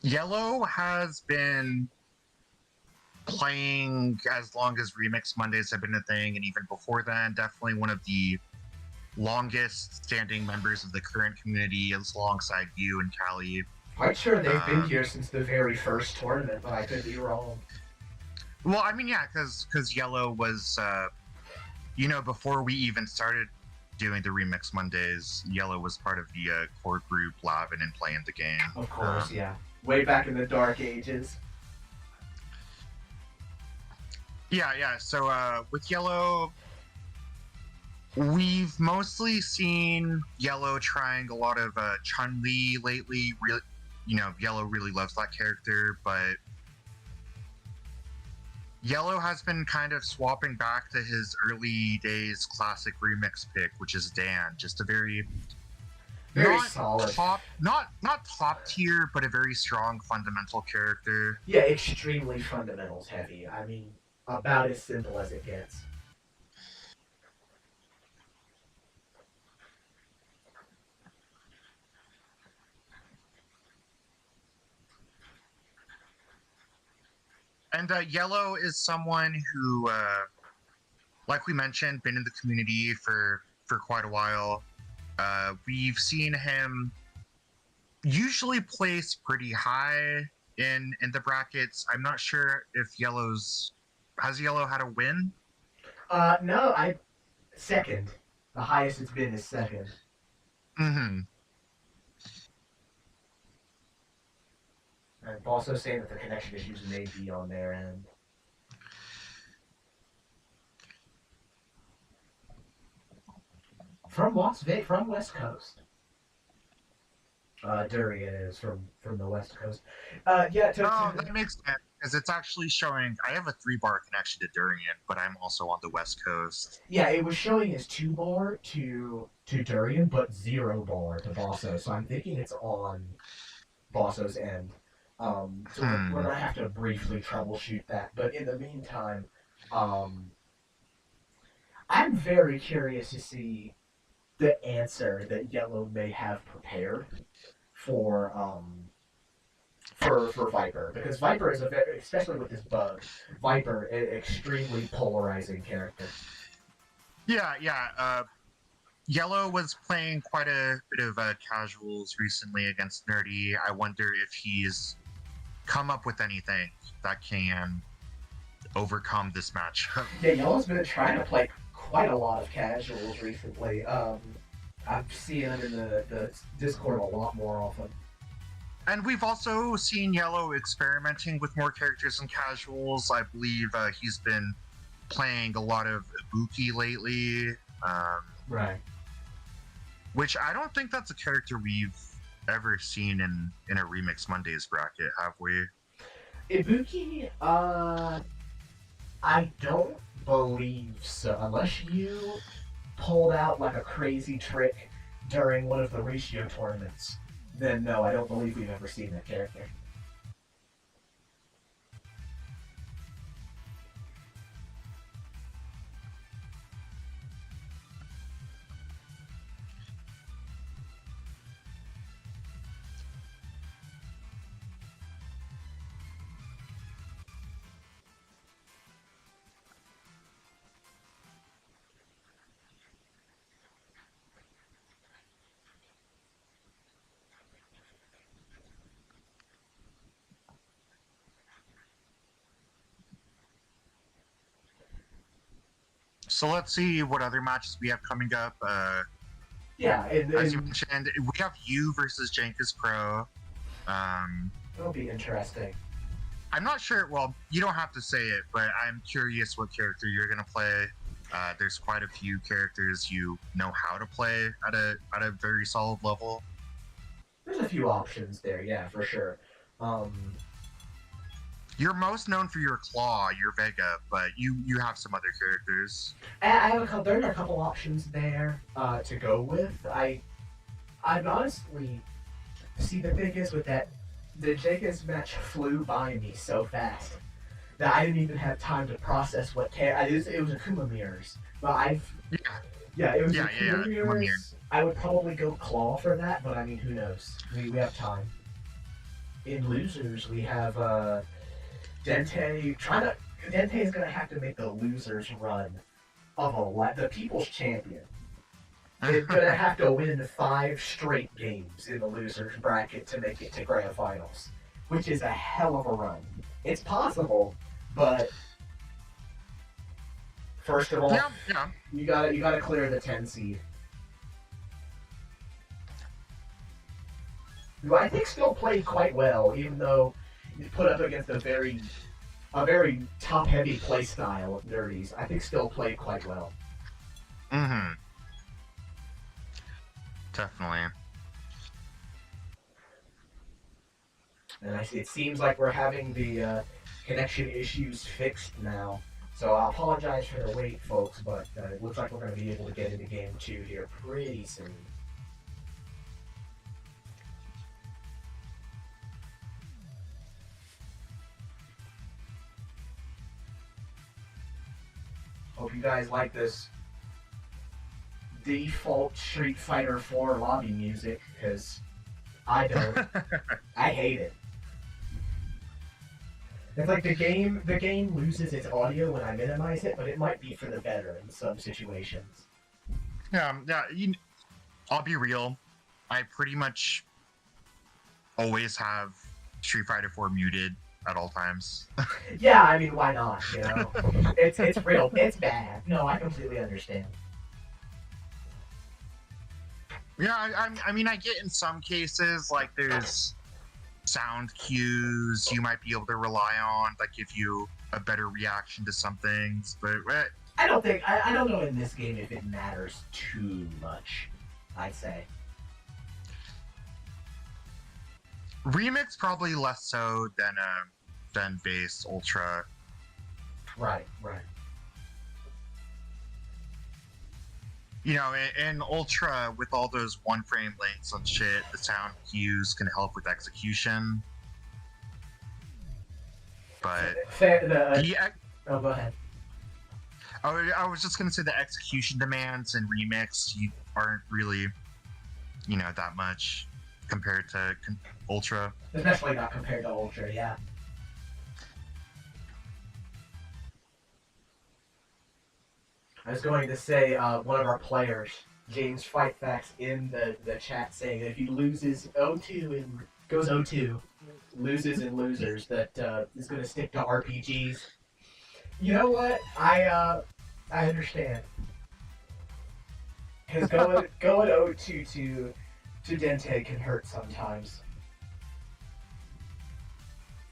Yellow has been playing as long as Remix Mondays have been a thing, and even before then, definitely one of the longest standing members of the current community, alongside you and Callie. Quite sure they've been here since the very first tournament, but I could be wrong. Well, I mean, yeah, because Yellow was, before we even started doing the Remix Mondays, Yellow was part of the core group Lavin and playing the game. Of course, yeah. Way back in the dark ages. Yeah. So with Yellow, we've mostly seen Yellow trying a lot of Chun-Li lately. Really, Yellow really loves that character, but Yellow has been kind of swapping back to his early days classic remix pick, which is Dan. Just a very solid, not top tier, but a very strong fundamental character. Yeah, extremely fundamentals heavy. I mean, about as simple as it gets. And Yellow is someone who, like we mentioned, been in the community for quite a while. We've seen him usually place pretty high in the brackets. I'm not sure if has Yellow had a win? No, second. The highest it's been is second. Mm-hmm. And also saying that the connection issues may be on their end. From West Coast. Durian is from the West Coast. That makes sense, because it's actually showing I have a 3-bar connection to Durian, but I'm also on the West Coast. Yeah, it was showing as 2-bar to Durian, but 0-bar to Bosso. So I'm thinking it's on Bosso's end. So we're gonna have to briefly troubleshoot that. But in the meantime, I'm very curious to see the answer that Yellow may have prepared for Viper, because Viper is especially with this bug, Viper an extremely polarizing character. Yeah. Yellow was playing quite a bit of casuals recently against Nerdy. I wonder if he's come up with anything that can overcome this match. Yeah, Yellow's been trying to play quite a lot of casuals recently. I'm seeing him in the Discord a lot more often. And we've also seen Yellow experimenting with more characters and casuals. I believe he's been playing a lot of Ibuki lately. Right. Which I don't think that's a character we've ever seen in a Remix Mondays bracket, have we? Ibuki, I don't believe so. Unless you pulled out like a crazy trick during one of the ratio tournaments, then no, I don't believe we've ever seen that character. So let's see what other matches we have coming up. Yeah, as you mentioned, we have you versus jankespro. It'll be interesting. I'm not sure. Well, you don't have to say it, but I'm curious what character you're gonna play. There's quite a few characters you know how to play at a very solid level. There's a few options there, yeah, for sure. You're most known for your Claw, your Vega, but you have some other characters. I have there are a couple options there to go with. I honestly see the thing is with that, the Jenkins match flew by me so fast that I didn't even have time to process what it was Akuma mirrors, but it was Akuma mirrors. I would probably go Claw for that, but I mean, who knows? We have time. In losers, we have Dentay. Dentay is gonna have to make the losers run of the People's Champion. It's gonna have to win 5 straight games in the losers bracket to make it to grand finals, which is a hell of a run. It's possible, but first of all, you gotta clear the 10 seed. Who I think still played quite well, even though you put up against a very top-heavy play style of Nerdies. I think still played quite well. Mm-hmm. Definitely. And it seems like we're having the connection issues fixed now. So I apologize for the wait, folks, but it looks like we're going to be able to get into Game 2 here pretty soon. Hope you guys like this default Street Fighter 4 lobby music, because I don't. I hate it. It's like the game loses its audio when I minimize it, but it might be for the better in some situations. Yeah. I'll be real. I pretty much always have Street Fighter 4 muted at all times. Yeah, I mean, why not? You know, it's real. It's bad. No, I completely understand. Yeah, I mean, I get in some cases, like, there's sound cues you might be able to rely on that give you a better reaction to some things, but I don't know in this game if it matters too much, I'd say. Remix probably less so than base ultra. Right. You know, in ultra with all those one frame lengths and shit, the sound cues can help with execution. But oh, go ahead. I was just gonna say the execution demands in remix aren't really, that much compared to ultra. Especially not compared to ultra, yeah. I was going to say, one of our players, jamesfairfax, in the chat saying that if he loses 0-2 and goes 0-2, loses and losers, that is going to stick to RPGs. You know what? I understand. Because going 0-2 to Dentay can hurt sometimes.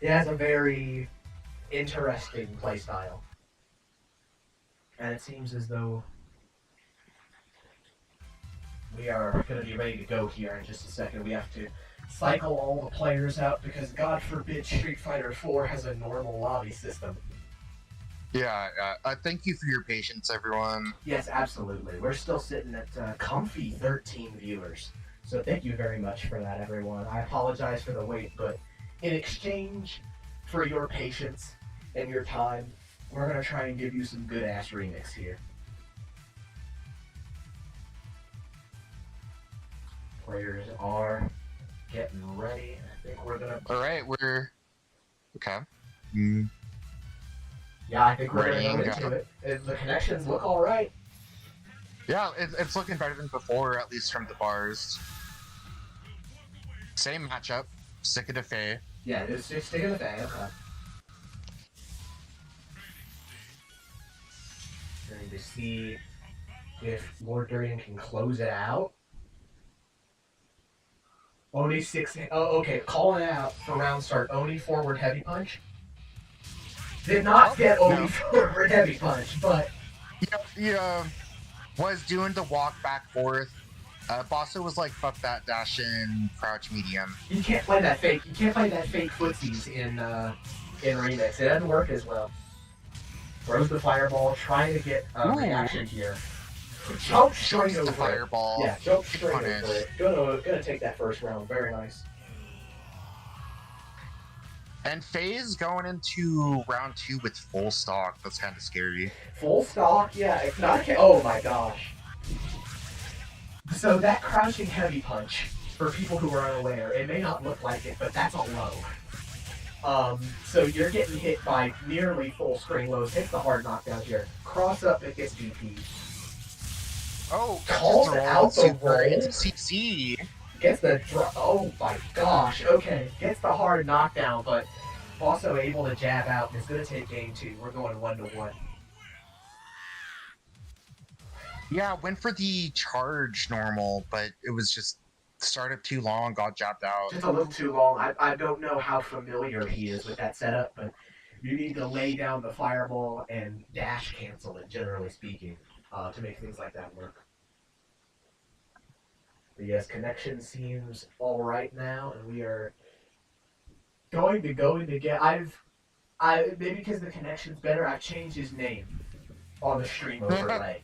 It has a very interesting playstyle. And it seems as though we are going to be ready to go here in just a second. We have to cycle all the players out because God forbid Street Fighter 4 has a normal lobby system. Yeah, thank you for your patience, everyone. Yes, absolutely. We're still sitting at comfy 13 viewers. So thank you very much for that, everyone. I apologize for the wait, but in exchange for your patience and your time, we're going to try and give you some good-ass remix here. Players are getting ready. I think we're going to... Alright, we're... Okay. Yeah, I think we're Ready, going to go into it. The connections look alright. Yeah, it's looking better than before, at least from the bars. Same matchup. Stick it to Faye. Yeah, it's just sticking the fan. Okay. Trying to see if Lord Durian can close it out. Oni 6. Oh, okay. Calling it out for round start. Oni forward heavy punch. Did not get Oni forward heavy punch, but. He was doing the walk back forth. Bosso was like, fuck that, dash in, crouch medium. You can't play that fake. You can't play that fake footsies in Remix. It doesn't work as well. Throws the fireball, trying to get reaction here. Jump straight over the fireball. Yeah, jump straight over it. Gonna take that first round. Very nice. And Faye's going into round 2 with full stock. That's kind of scary. Full stock? Yeah, it's not a... Oh my gosh. So that crouching heavy punch, for people who are unaware, it may not look like it, but that's a low. So you're getting hit by nearly full string lows. Hits the hard knockdown here. Cross up, it gets DP. Oh, Calls out the roll. Into CC. Gets the oh my gosh, okay. Gets the hard knockdown, but also able to jab out. And it's going to take game 2. We're going 1-1. Yeah, went for the charge normal, but it was just started too long, got jabbed out. Just a little too long. I don't know how familiar he is with that setup, but you need to lay down the fireball and dash cancel it, generally speaking, to make things like that work. But yes, connection seems all right now, and we are going to get. Maybe because the connection's better, I've changed his name on the stream overlay.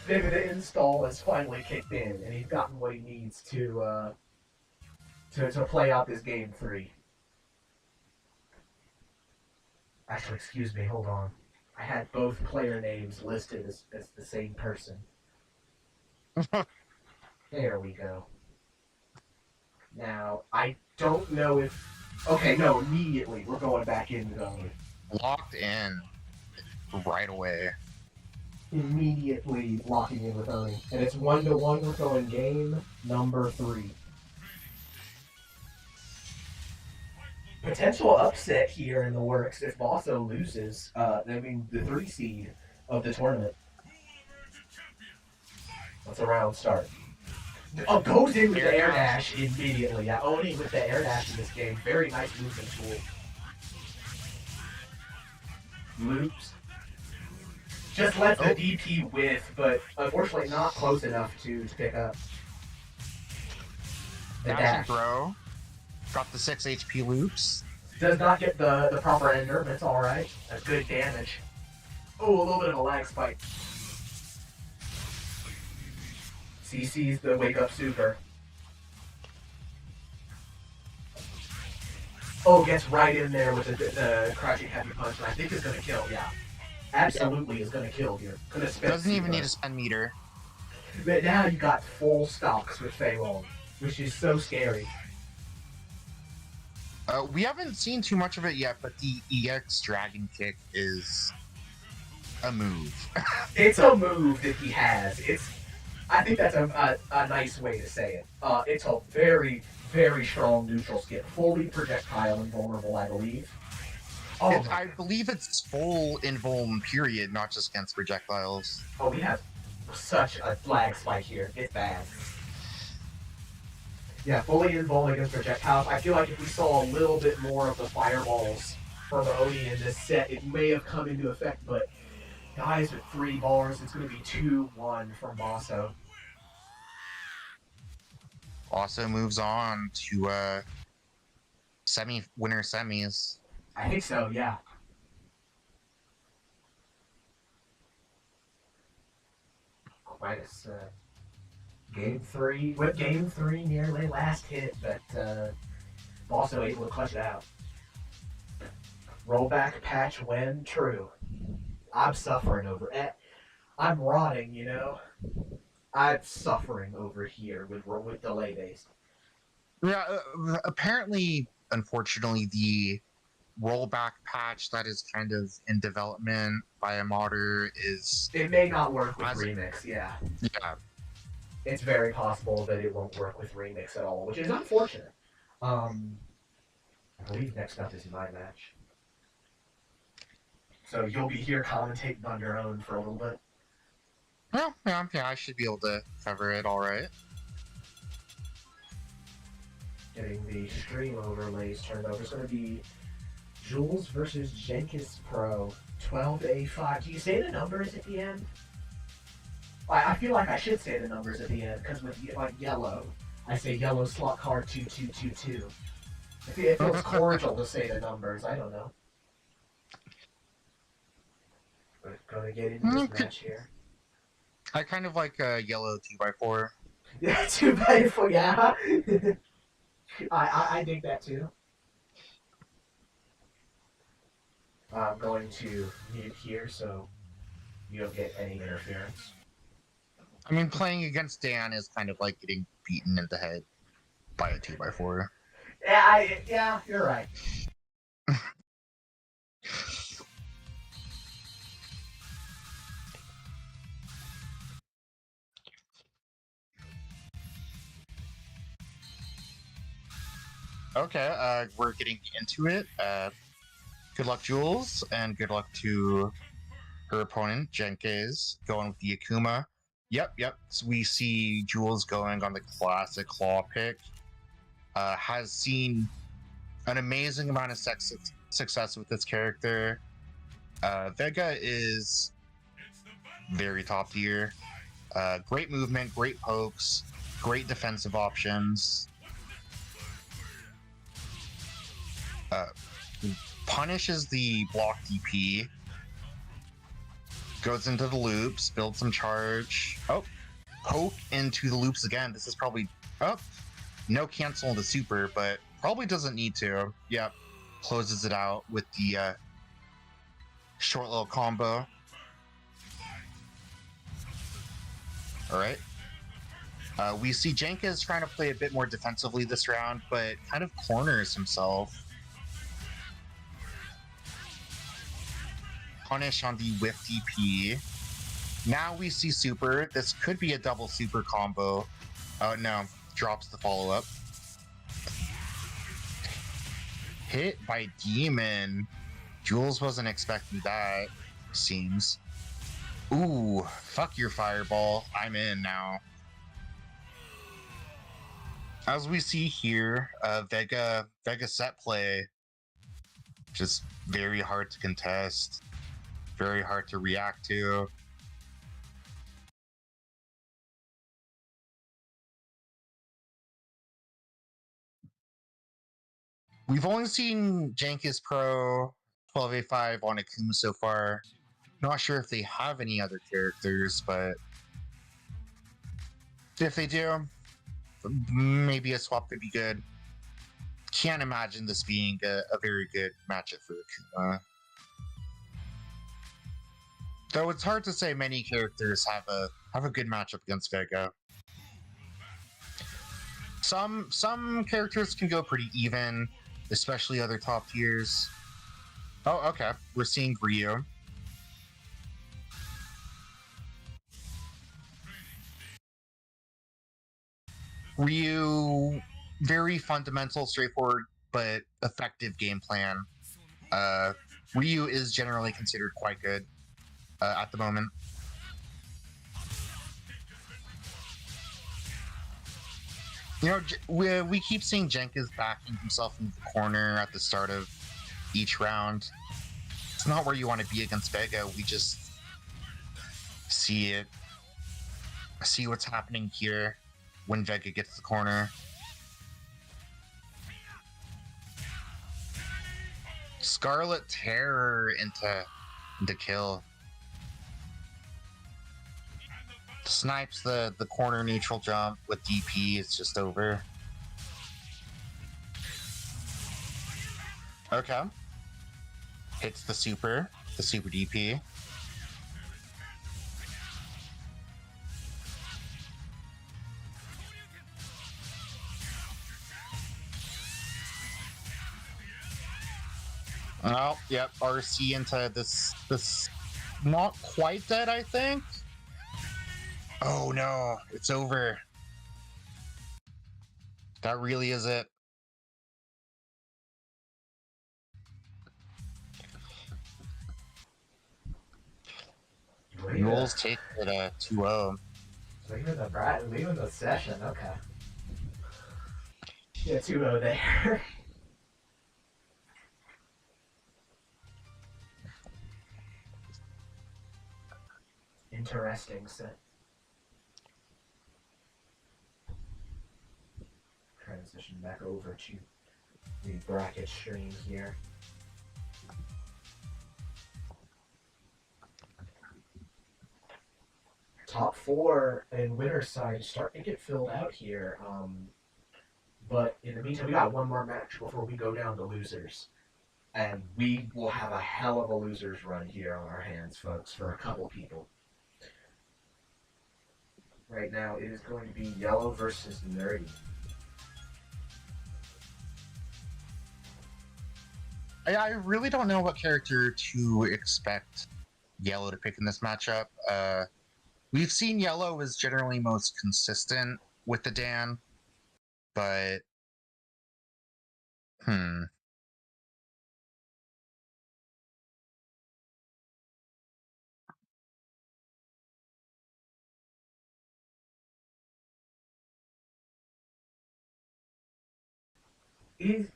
Maybe the install has finally kicked in, and he's gotten what he needs to play out this game 3. Actually, excuse me, hold on. I had both player names listed as the same person. There we go. Now, I don't know if... Okay, no, immediately we're going back into going. Locked in right away. Immediately locking in with Oni. And it's 1-1, we're going game number 3. Potential upset here in the works if Bosso loses, the 3 seed of the tournament. That's a round start. Oh, goes in with the air dash immediately. Yeah, Oni with the air dash in this game. Very nice movement tool. Loops. Just lets the DP whiff, but unfortunately not close enough to pick up the dash. Bro. Got the 6 HP loops. Does not get the proper ender, but it's alright. That's good damage. Oh, a little bit of a lag spike. CC's the wake up super. Oh, gets right in there with the crouching heavy punch, and I think it's gonna kill, yeah. Absolutely is gonna kill here. Doesn't even need a spend meter. But now you got full stocks with Fei Long, which is so scary. We haven't seen too much of it yet, but the EX Dragon Kick is a move. It's a move that he has. I think that's a nice way to say it. It's a very, very strong neutral skip. Fully projectile invulnerable, I believe. I believe it's full invuln period, not just against projectiles. Oh, we have such a lag spike here. It's bad. Yeah, fully invuln against projectiles. I feel like if we saw a little bit more of the fireballs from Oni in this set, it may have come into effect, but guys with 3 bars, it's going to be 2-1 from Bosso. Also moves on to winner semis. I think so, yeah. Quite a game 3. With game 3 nearly last hit, but Bosso able to clutch it out. Rollback patch when true. I'm suffering over it. I'm rotting, you know. I'm suffering over here with delay based. Yeah, apparently, unfortunately, the rollback patch that is kind of in development by a modder is... It may not work with Remix, yeah. Yeah. It's very possible that it won't work with Remix at all, which is unfortunate. I believe next up is my match. So you'll be here commentating on your own for a little bit. Well, yeah, I should be able to cover it all right. Getting the stream overlays turned over. It's going to be Jules versus jankespro, 12A5. Do you say the numbers at the end? I feel like I should say the numbers at the end, because with like yellow, I say Yellowslotcar 2222. It feels cordial to say the numbers. I don't know. We're going to get into this match here. I kind of like a yellow 2x4. Yeah, 2x4, yeah. I dig that too. I'm going to mute here so you don't get any interference. I mean, playing against Dan is kind of like getting beaten in the head by a 2x4. Yeah, you're right. Okay, we're getting into it. Good luck, Jules, and good luck to her opponent, Jenkins, going with the Akuma. Yep. So we see Jules going on the classic claw pick. Has seen an amazing amount of success with this character. Vega is very top tier. Great movement, great pokes, great defensive options. Punishes the block DP. Goes into the loops, builds some charge. Oh, poke into the loops again. This is probably... Oh, no cancel on the super, but probably doesn't need to. Yep. Closes it out with the short little combo. Alright. We see Jenkins trying to play a bit more defensively this round, but kind of corners himself. Punish on the whiff DP. Now we see super. This could be a double super combo. Oh no, drops the follow-up. Hit by Demon. Jules wasn't expecting that, seems. Ooh, fuck your fireball. I'm in now. As we see here, Vega set play. Just very hard to contest. Very hard to react to. We've only seen jankespro 12A5 on Akuma so far. Not sure if they have any other characters, but if they do, maybe a swap could be good. Can't imagine this being a very good matchup for Akuma. Though it's hard to say many characters have a good matchup against Vega. Some characters can go pretty even, especially other top tiers. Oh, okay. We're seeing Ryu. Ryu, very fundamental, straightforward, but effective game plan. Ryu is generally considered quite good at the moment. You know, we keep seeing Jenkins backing himself into the corner at the start of each round. It's not where you want to be against Vega. We just see it. See what's happening here when Vega gets the corner. Scarlet Terror into kill. Snipes the corner neutral jump with DP. It's just over. Okay. Hits the super DP. Oh, yep, RC into this not quite dead, I think. Oh no, it's over. That really is it. Jules take it 2-0. Leaving the session, okay. Yeah, 2-0 there. Interesting set. Transition back over to the bracket stream here. Top 4 in winner's side is starting to get filled out here. But in the meantime, we got one more match before we go down to losers. And we will have a hell of a losers run here on our hands, folks, for a couple people. Right now, it is going to be Yellow versus Nerdy. I really don't know what character to expect Yellow to pick in this matchup. We've seen Yellow is generally most consistent with the Dan, but He's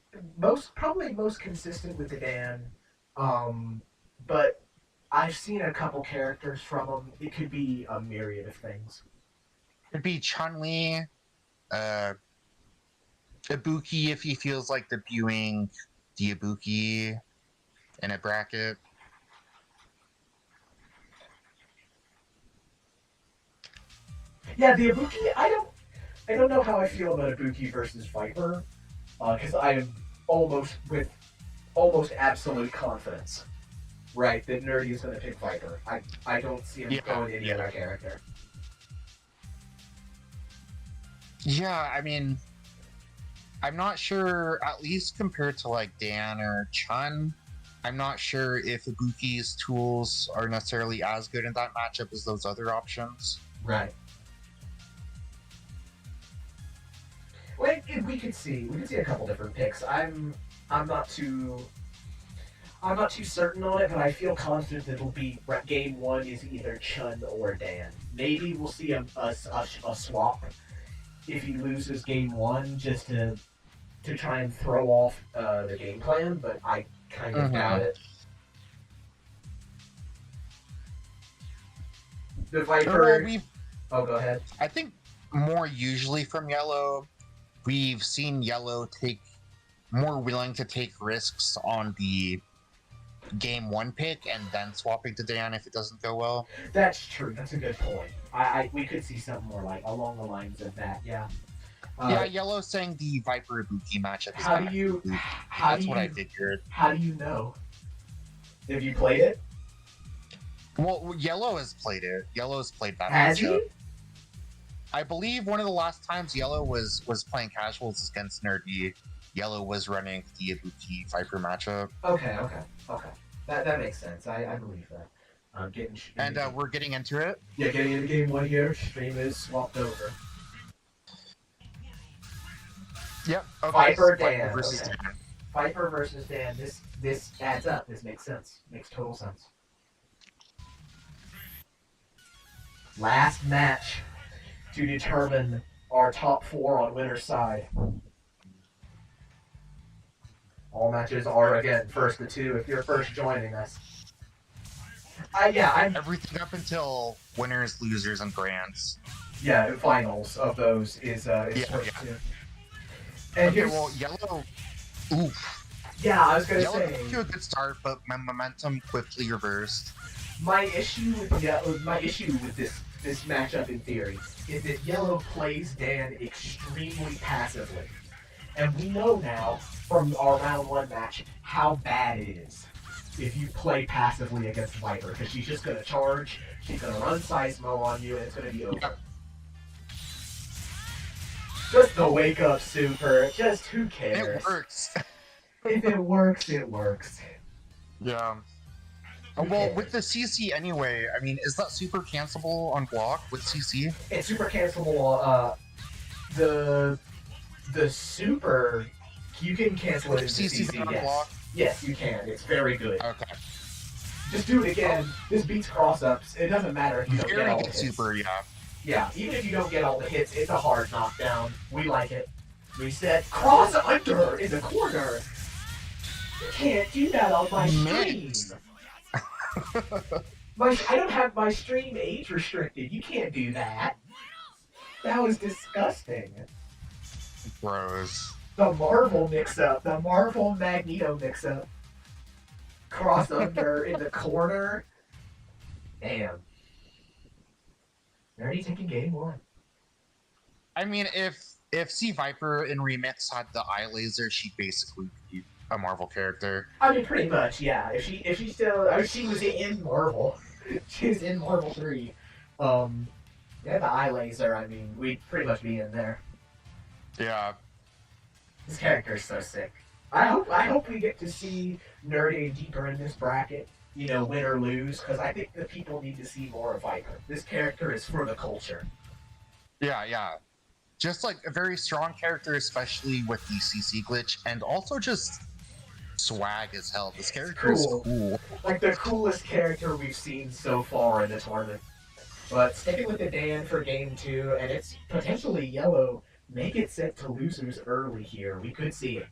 probably most consistent with the Dan, but I've seen a couple characters from him. It could be a myriad of things. It'd be Chun-Li, Ibuki if he feels like debuting the Ibuki in a bracket. Yeah, the Ibuki. I don't know how I feel about Ibuki versus Viper, because I am almost absolute confidence, right, that Nerdy is going to pick Viper. I don't see him going any other character. Yeah, I mean, I'm not sure, at least compared to like Dan or Chun, I'm not sure if Ibuki's tools are necessarily as good in that matchup as those other options. Right. Well, we could see a couple different picks. I'm not too certain on it, but I feel confident that it'll be game 1 is either Chun or Dan. Maybe we'll see a swap if he loses game 1 just to try and throw off the game plan, but I kind of doubt it. The Viper. Go ahead. I think more usually from Yellow, we've seen Yellow more willing to take risks on the game 1 pick and then swapping to Dan if it doesn't go well. That's true. That's a good point. We could see something more like along the lines of that. Yeah. Yellow saying the Viper Ibuki matchup. That's what I figured. How do you know? Have you played it? Well, Yellow has played it. Yellow's played that Has matchup. he? I believe one of the last times Yellow was playing casuals against Nerdy, Yellow was running the Ibuki Viper matchup. Okay. That makes sense. I believe that. We're getting into it. Yeah, getting into game 1 here. Stream is swapped over. Yep. Okay. Viper Dan. Versus Dan. Viper versus Dan. This adds up. This makes sense. Makes total sense. Last match to determine our top 4 on winner's side. All matches are, again, first to 2 if you're first joining us. I'm Everything up until winners, losers, and grands. Yeah, finals of those is first to 2. And Okay, well, Yellow... Oof. Yeah, I was gonna Yellow say... got to a good start, but my momentum quickly reversed. My issue with this matchup in theory is that Yellow plays Dan extremely passively. And we know now from our round 1 match how bad it is if you play passively against Viper, because she's just gonna charge, she's gonna run Seismo on you, and it's gonna be over. Yep. Just the wake up super, just who cares? It works. If it works, it works. Yeah. Well, with the CC anyway, I mean, is that super cancelable on block with CC? It's super cancelable. The super, you can cancel it in CC CC. on Yes. block? Yes, you can. It's very good. Okay. Just do it again. This beats cross-ups. It doesn't matter if you don't get Very all the good hits. super, yeah. Yeah, even if you don't get all the hits, it's a hard knockdown. We like it. We said cross under in the corner. You can't do that on my stream. I don't have my stream age restricted. You can't do that. That was disgusting. Gross. The Marvel mix-up. The Marvel Magneto mix-up. Cross under in the corner. Damn. Nerdy taking game 1. I mean, if C Viper in Remix had the eye laser, she'd basically be a Marvel character. I mean, pretty much, yeah. If she still, she was in Marvel. She was in Marvel 3. Yeah, the eye laser. I mean, we'd pretty much be in there. Yeah. This character is so sick. I hope we get to see Nerdy deeper in this bracket. You know, win or lose, because I think the people need to see more of Viper. This character is for the culture. Yeah. Just like a very strong character, especially with the CC glitch, and also just swag as hell. This character is cool. Like the coolest character we've seen so far in the tournament. But sticking with the Dan for game 2, and it's potentially Yellow, make it set to losers early here. We could see it.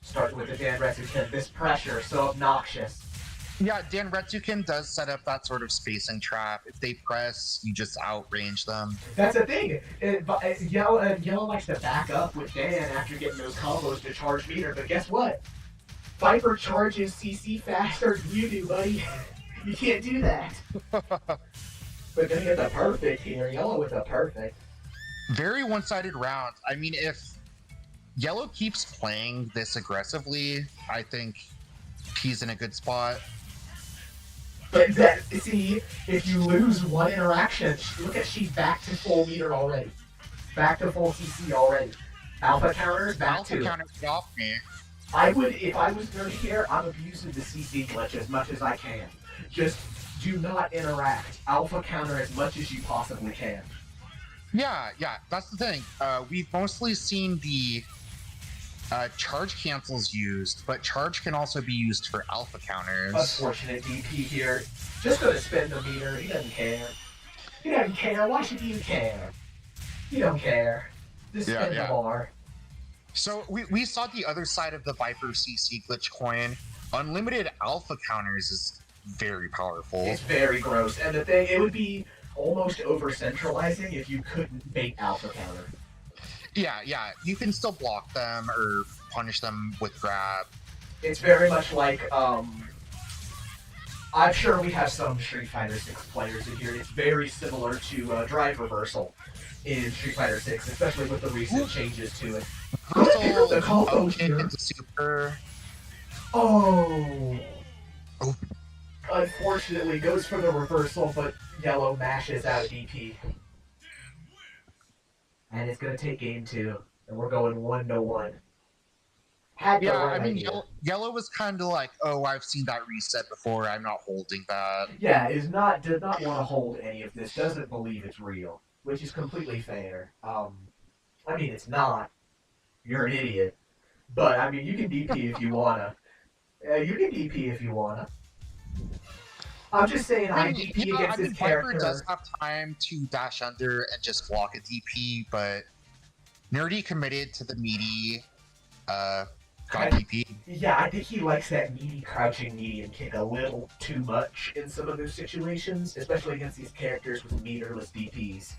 Starting with the Dan Retsuken, this pressure so obnoxious. Yeah, Dan Retsuken does set up that sort of spacing trap. If they press, you just outrange them. That's the thing. Yellow likes to back up with Dan after getting those combos to charge meter, but guess what? Viper charges CC faster than you do, buddy. You can't do that. But gonna get the perfect here. Yellow with the perfect. Very one-sided round. I mean, if Yellow keeps playing this aggressively, I think he's in a good spot. But see, if you lose one interaction, look at she's back to full meter already. Back to full CC already. Alpha counters back to. Alpha counters get off me. I would, if I was Nerdy here, I'm abusing the CC glitch as much as I can. Just do not interact. Alpha counter as much as you possibly can. Yeah, that's the thing. We've mostly seen the charge cancels used, but charge can also be used for alpha counters. Unfortunate DP here. Just gonna spin the meter. He doesn't care. He doesn't care. Why should you care? You don't care. Just spin the bar. So we saw the other side of the Viper CC glitch coin. Unlimited alpha counters is very powerful. It's very gross. And the thing, it would be almost over-centralizing if you couldn't bait alpha counter. Yeah, you can still block them or punish them with grab. It's very much like, I'm sure we have some Street Fighter 6 players in here. It's very similar to drive reversal in Street Fighter 6, especially with the recent changes to it. Reversal, the combo here. into super. Oh. Unfortunately, goes for the reversal, but Yellow mashes out DP. And it's going to take game 2, and we're going 1-1. I mean, Yellow was kind of like, oh, I've seen that reset before, I'm not holding that. Yeah, did not want to hold any of this, doesn't believe it's real, which is completely fair. I mean, it's not. You're an idiot. But, I mean, you can DP if you wanna. You can DP if you wanna. I'm just saying I mean, IDP against his Viper character. does have time to dash under and just block a DP, but Nerdy committed to the meaty got DP. Yeah, I think he likes that meaty crouching medium kick a little too much in some of those situations, especially against these characters with meterless DPs.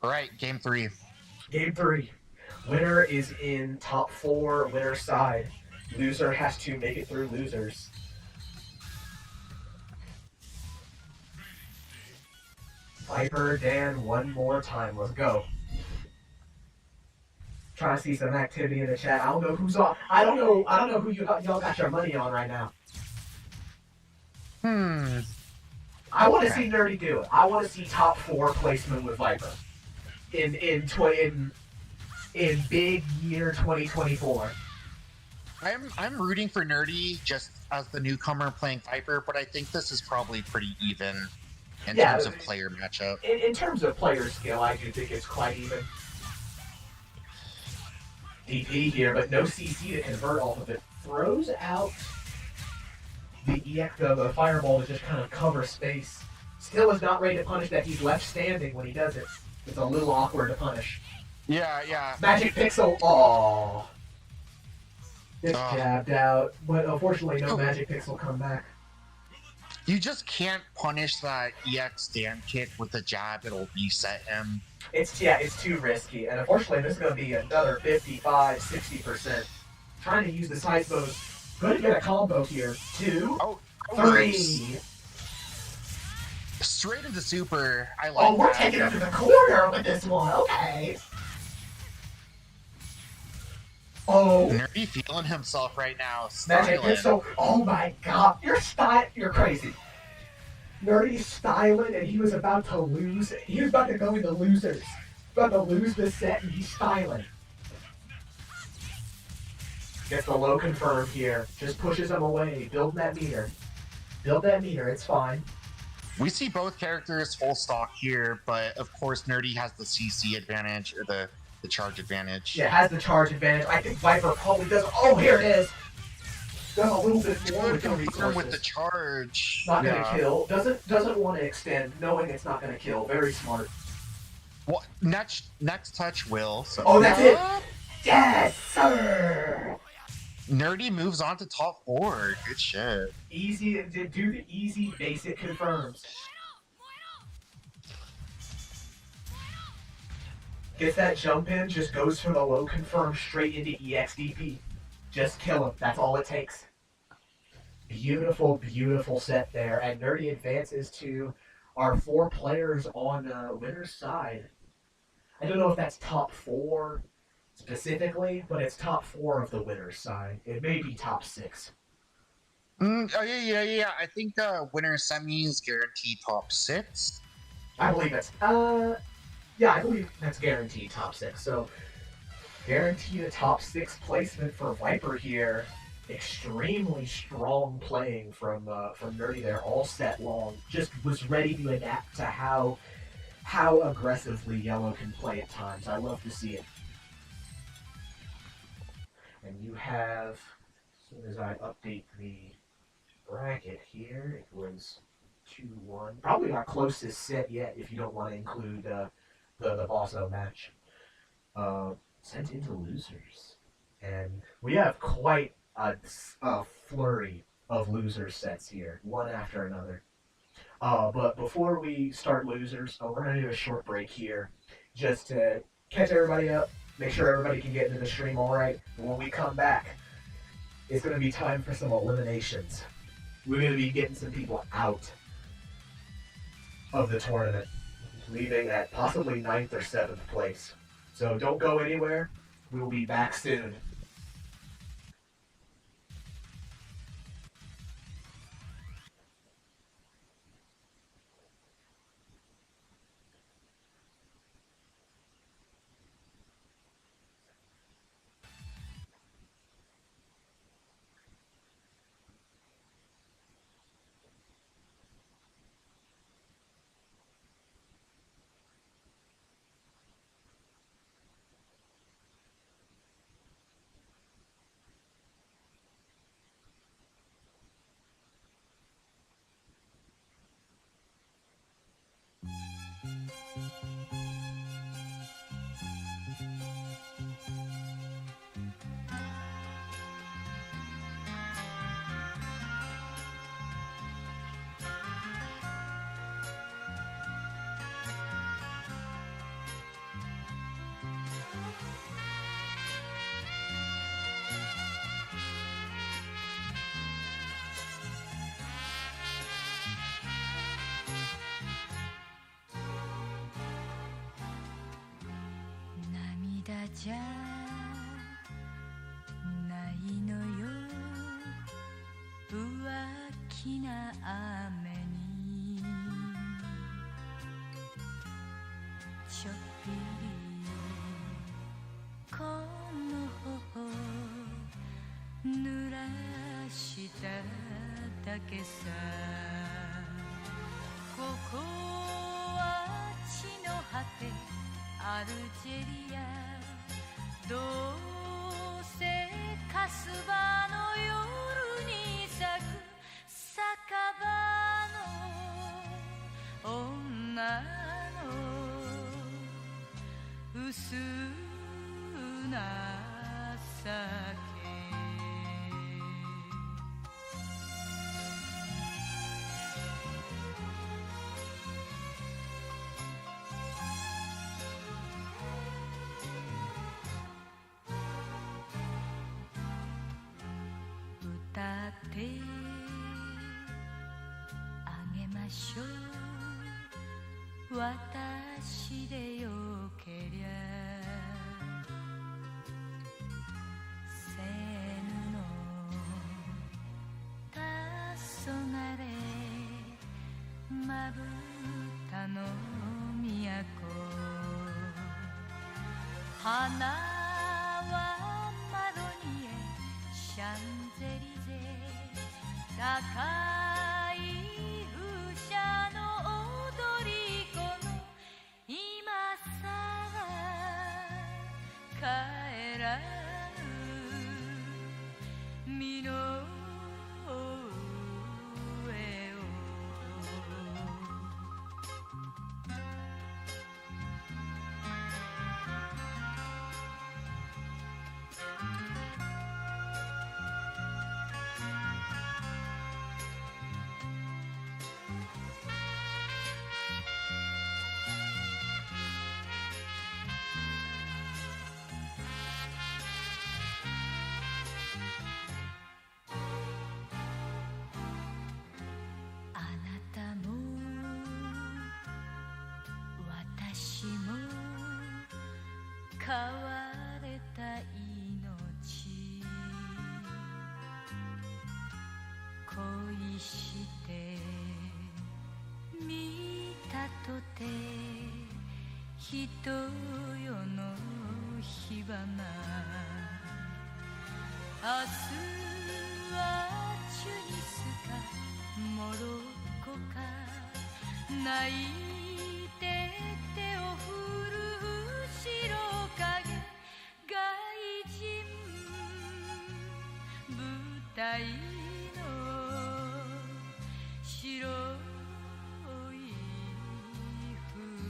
All right, game 3. Game 3. Winner is in top 4, winner's side. Loser has to make it through losers. Viper, Dan, one more time. Let's go. Trying to see some activity in the chat. I don't know who's on. I don't know who y'all got your money on right now. I want to see Nerdy do it. I want to see top 4 placement with Viper in big year 2024. I'm rooting for Nerdy just as the newcomer playing Viper, but I think this is probably pretty even in terms of player matchup. In terms of player skill, I do think it's quite even. DP here, but no CC to convert off of it. Throws out the EX, the fireball to just kind of cover space. Still is not ready to punish that he's left standing when he does it. It's a little awkward to punish. Yeah. Magic Pixel, aww. It's jabbed out, but unfortunately no Magic Pixel come back. You just can't punish that EX stand kick with a jab, it'll reset him. It's too risky, and unfortunately this is going to be another 55-60%. Trying to use the side mode. Going to get a combo here. 2, 3. Straight into super. I like that. Oh, we're taking him to the corner with this one. Okay. Oh. Nerdy feeling himself right now. Magic Pixel. Oh my god. You're crazy. Nerdy's styling, and he was about to lose. He was about to go into losers. About to lose this set, and he's styling. Gets the low confirm here. Just pushes him away. Build that meter. It's fine. We see both characters full stock here, but of course Nerdy has the CC advantage, or the charge advantage. Yeah, has the charge advantage. I think Viper probably does. Oh, here it is. Does a little bit more with the resources. With the charge. Not gonna kill. Doesn't want to extend, knowing it's not gonna kill. Very smart. Well, next touch will. So. Oh, that's it. Yes, sir. Nerdy moves on to top 4. Good shit. Easy. Do the easy basic confirms. Gets that jump in, just goes for the low confirm straight into EXDP. Just kill him. That's all it takes. Beautiful, beautiful set there. And Nerdy advances to our 4 players on winner's side. I don't know if that's top 4 specifically, but it's top 4 of the winner's side. It may be top 6. Yeah. I think winner's semis guaranteed top 6. I believe it's I believe that's guaranteed top 6. So guaranteed a top 6 placement for Viper here. Extremely strong playing from Nerdy there all set long. Just was ready to adapt to how aggressively Yellow can play at times. I love to see it. And you have, as soon as I update the bracket here, it was 2-1. Probably our closest set yet if you don't want to include the Bossobee match. Sent into losers. And we have quite a flurry of loser sets here, one after another. But before we start losers, we're going to do a short break here just to catch everybody up, make sure everybody can get into the stream all right. And when we come back, it's going to be time for some eliminations. We're going to be getting some people out of the tournament, leaving at possibly 9th or 7th place. So don't go anywhere. We will be back soon. じゃないのよ浮気な雨にちょっぴりこの頬濡らしただけさここは地の果てアルジェリアどうせカスバの夜に咲く酒場の女の薄な酒歌ってあげましょう私でよけりゃせぬの黄昏まぶたの都花はマロニエシャンゼリゼ高い風車の踊り子の今さら帰らぬ身の上をあなたも私も飼われた命恋して見たとて人よの火花明日はチュニスかモロッコか泣いて手を振る後ろ影外人舞台の白い服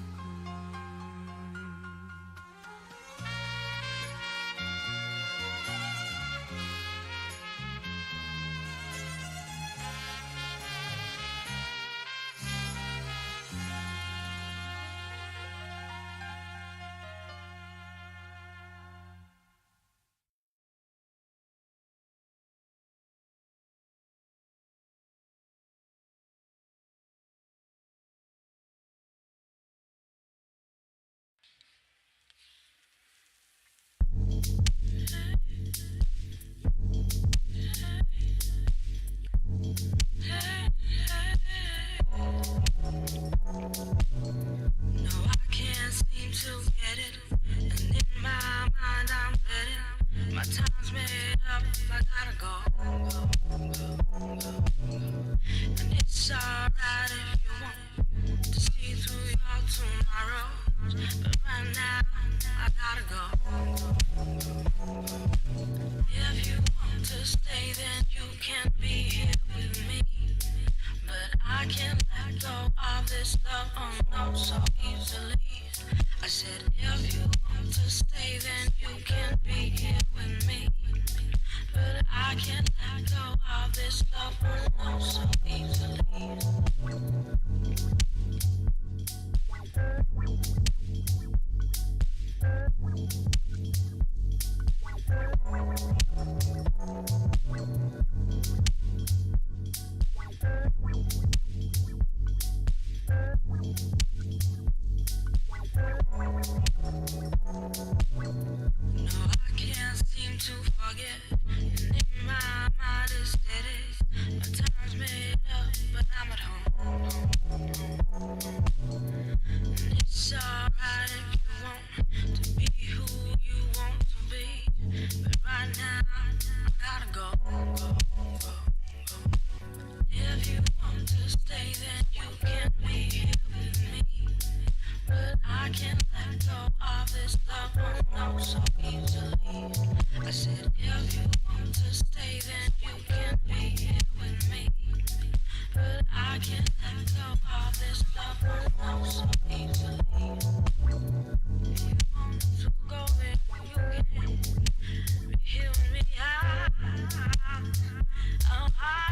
can't let go of this love I know so easily. I said if you want to stay then you can be here with me. But I can't let go of this love I know so easily. If you want to go then you can be here with me. I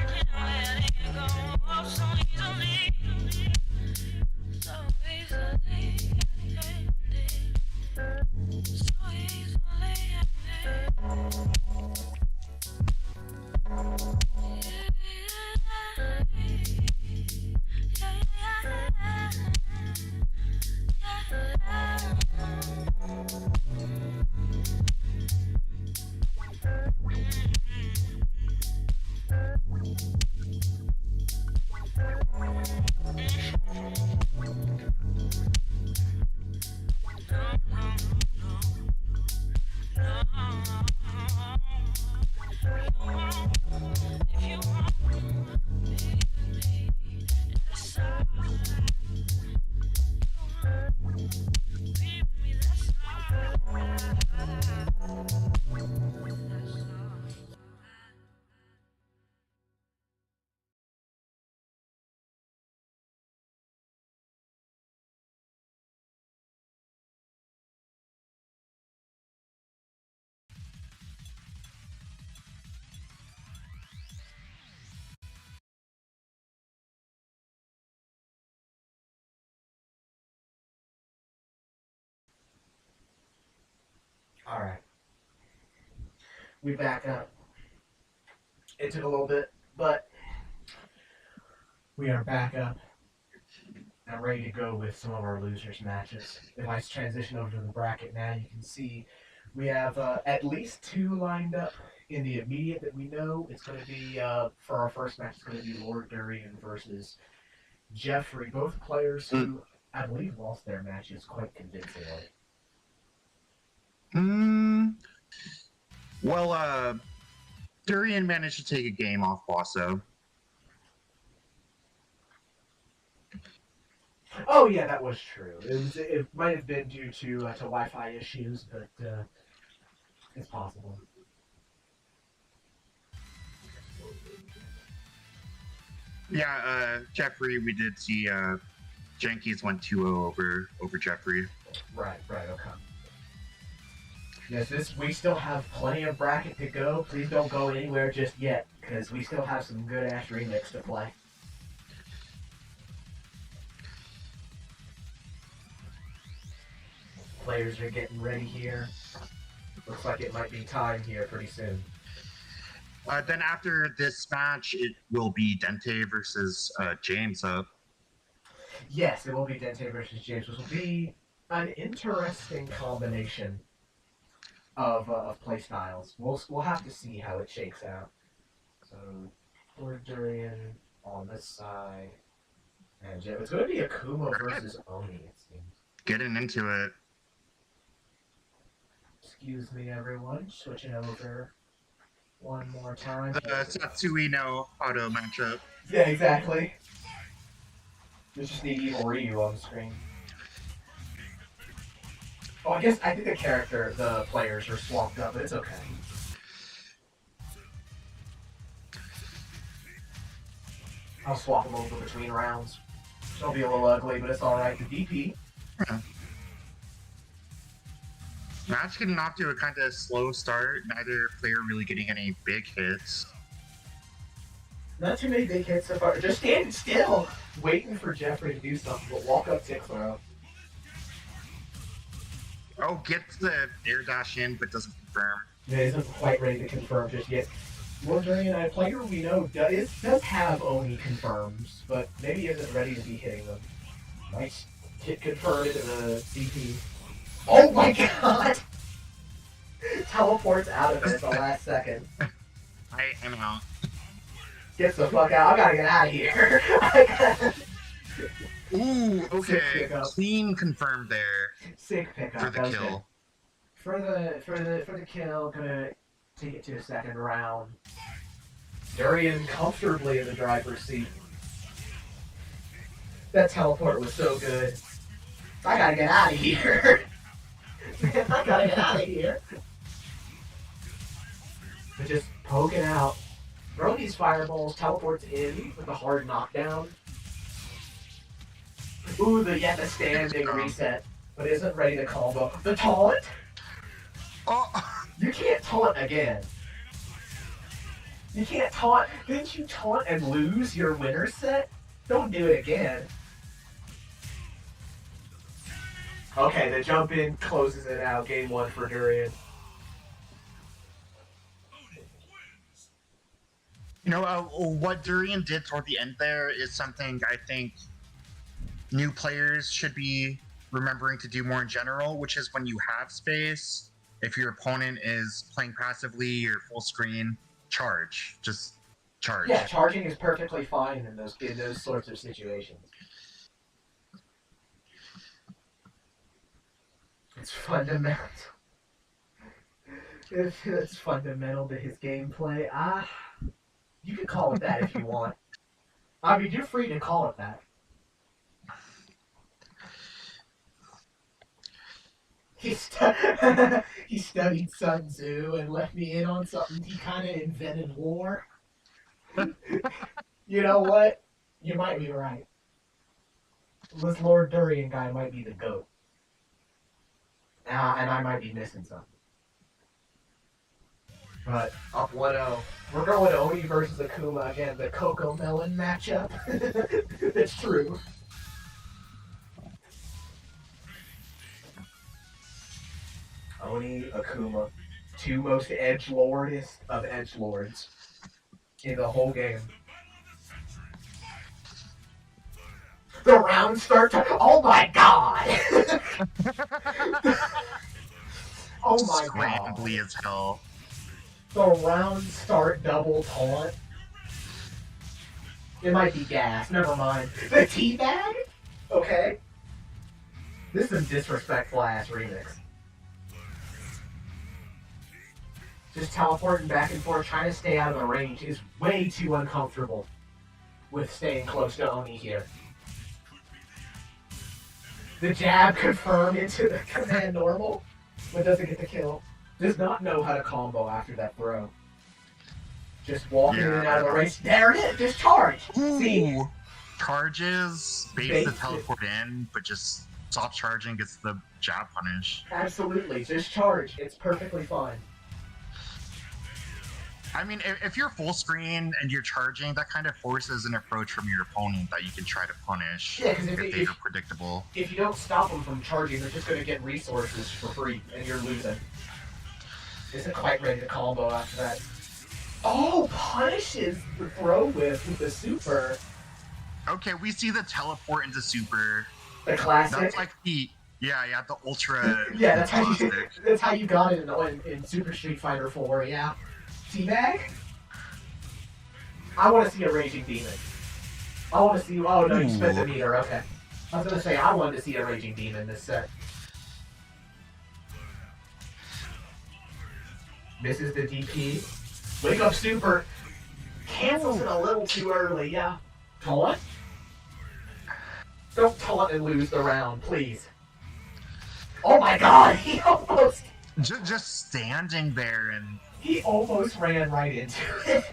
can't let it go so easily. So easily, so easily. Alright. We back up. It took a little bit, but we are back up. I'm ready to go with some of our losers matches. If I transition over to the bracket now, you can see we have at least 2 lined up in the immediate that we know. It's going to be, for our first match, it's going to be Lord Durian versus Geoffrey. Both players who, I believe, lost their matches quite convincingly. Well, Durian managed to take a game off Bosso. Oh yeah, that was true. It might have been due to Wi-Fi issues, but it's possible. Yeah, Geoffrey, we did see Jenkins went 2-0 over Geoffrey. Right, okay. Yes, we still have plenty of bracket to go. Please don't go anywhere just yet, because we still have some good ass remix to play. Players are getting ready here. Looks like it might be time here pretty soon. Then after this match, it will be Dentay versus James up. Yes, it will be Dentay versus James, which will be an interesting combination of play styles. We'll have to see how it shakes out. So, Lord Durian on this side, and Jim. It's going to be Akuma versus Oni, it seems. Getting into it. Excuse me, everyone. Switching over one more time. The Satsui no auto matchup. Yeah, exactly. There's just the evil Ryu on the screen. Oh, I think the players are swapped up, but it's okay. I'll swap them over between rounds. It'll be a little ugly, but it's alright. The DP. Yeah. Match getting off to a kind of slow start. Neither player really getting any big hits. Not too many big hits so far. Just standing still, waiting for Geoffrey to do something, but walk up tick throw. Oh, gets the air dash in, but doesn't confirm. Yeah, isn't quite ready to confirm just yet. Lord Durian, a player we know does have Oni confirms, but maybe isn't ready to be hitting them. Nice hit confirmed into the CP. Oh my god! Teleports out of it at the last second. I am out. Gets the fuck out. I gotta get out of here. Ooh, okay. Pickup. Clean confirmed there. Sick pickup. For the kill. For the kill, gonna take it to a second round. Durian comfortably in the driver's seat. That teleport was so good. I gotta get out of here. Man, I gotta get out of here. But just poking out. Throw these fireballs, teleports in with a hard knockdown. Ooh, the standing reset, but isn't ready to combo. The taunt? Oh! You can't taunt again. You can't taunt. Didn't you taunt and lose your winner set? Don't do it again. Okay, the jump in closes it out. Game 1 for Durian. You know, what Durian did toward the end there is something I think new players should be remembering to do more in general, which is when you have space, if your opponent is playing passively or full screen, charge. Just charge. Yeah, charging is perfectly fine in those sorts of situations. It's fundamental. It's fundamental to his gameplay. You can call it that if you want. I mean, you're free to call it that. He studied Sun Tzu and left me in on something. He kind of invented war. You know what? You might be right. This Lord Durian guy might be the GOAT. And I might be missing something. But up 1-0. We're going to Oni versus Akuma again, the Coco Melon matchup. It's true. Oni, Akuma, two most edgelordest of edgelords in the whole game. The round starts. Oh my god! Oh my god! Scrambly as hell. The round start double taunt. It might be gas. Never mind. The teabag? Okay. This is some disrespectful ass remix. Just teleporting back and forth, trying to stay out of the range is way too uncomfortable with staying close to Oni here. The jab confirmed into the command normal, but doesn't get the kill. Does not know how to combo after that throw. Just walking in and out of the range. There it is! Just charge! Ooh. See? Charges, baits the teleport in, but just stops charging, gets the jab punish. Absolutely, just charge. It's perfectly fine. I mean, if you're full screen and you're charging, that kind of forces an approach from your opponent that you can try to punish if they're predictable. If you don't stop them from charging, they're just going to get resources for free, and you're losing. Isn't quite ready to combo after that. Oh, punishes the throw with the super. Okay, we see the teleport into super. The classic. That's like the the ultra. Yeah, that's how you got it in Super Street Fighter 4. Yeah. Teabag? I want to see a Raging Demon. I want to see... Oh, no, you spent the meter. Okay. I was going to say, I wanted to see a Raging Demon this set. Misses the DP. Wake up super. Cancels it a little too early, yeah. Taunt? Don't taunt and lose the round, please. Oh my god, he almost... Just standing there and... He almost ran right into it.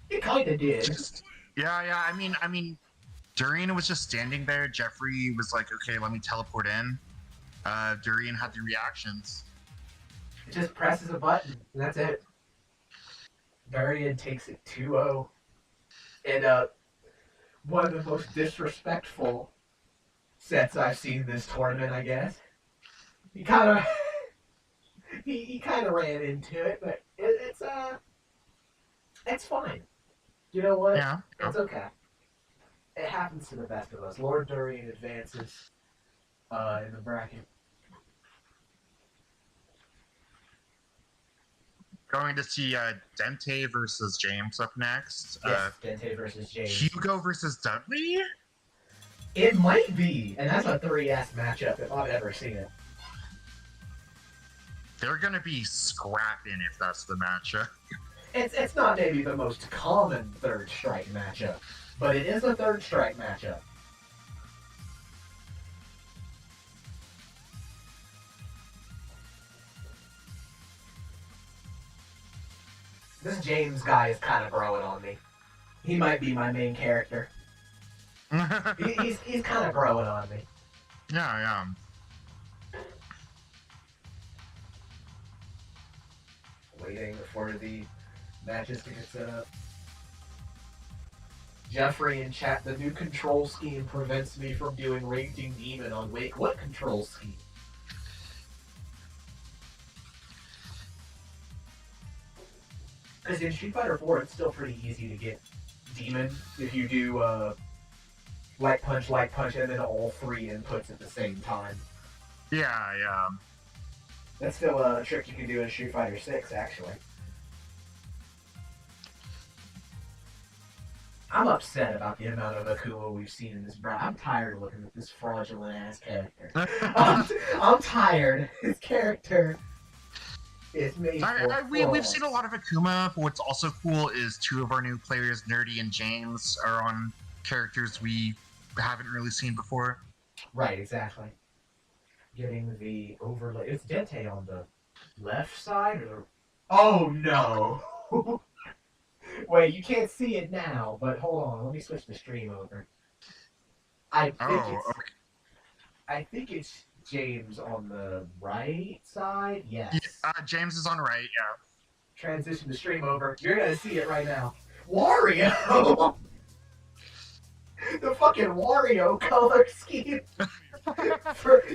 He kind of did. I mean, Durian was just standing there. Geoffrey was like, okay, let me teleport in. Durian had the reactions. It just presses a button, and that's it. Durian takes it 2-0. And one of the most disrespectful sets I've seen this tournament, I guess. He kind of... He kind of ran into it, but it's fine. You know what? Yeah. It's okay. It happens to the best of us. Lord Durian advances in the bracket. Going to see Dentay versus James up next. Yes, Dentay versus James. Hugo versus Dudley? It might be, and that's a 3S matchup if I've ever seen it. They're gonna be scrapping if that's the matchup. It's not maybe the most common third strike matchup, but it is a third strike matchup. This James guy is kind of growing on me. He might be my main character. He's kind of growing on me. Yeah. Waiting for the matches to get set up. Geoffrey in chat, the new control scheme prevents me from doing Raging Demon on Wake. What control scheme? Because in Street Fighter 4, it's still pretty easy to get Demon if you do light punch, and then all 3 inputs at the same time. Yeah. That's still a trick you can do in Street Fighter 6, actually. I'm upset about the amount of Akuma we've seen in this bro. I'm tired of looking at this fraudulent ass character. I'm tired. His character is made for we've seen a lot of Akuma, but what's also cool is 2 of our new players, Nerdy and James, are on characters we haven't really seen before. Right, exactly. Getting the overlay. It's Dentay on the left side, or... Oh, no! Wait, you can't see it now, but hold on. Let me switch the stream over. I think it's James on the right side? Yes. James is on right, yeah. Transition the stream over. You're gonna see it right now. Wario! The fucking Wario color scheme.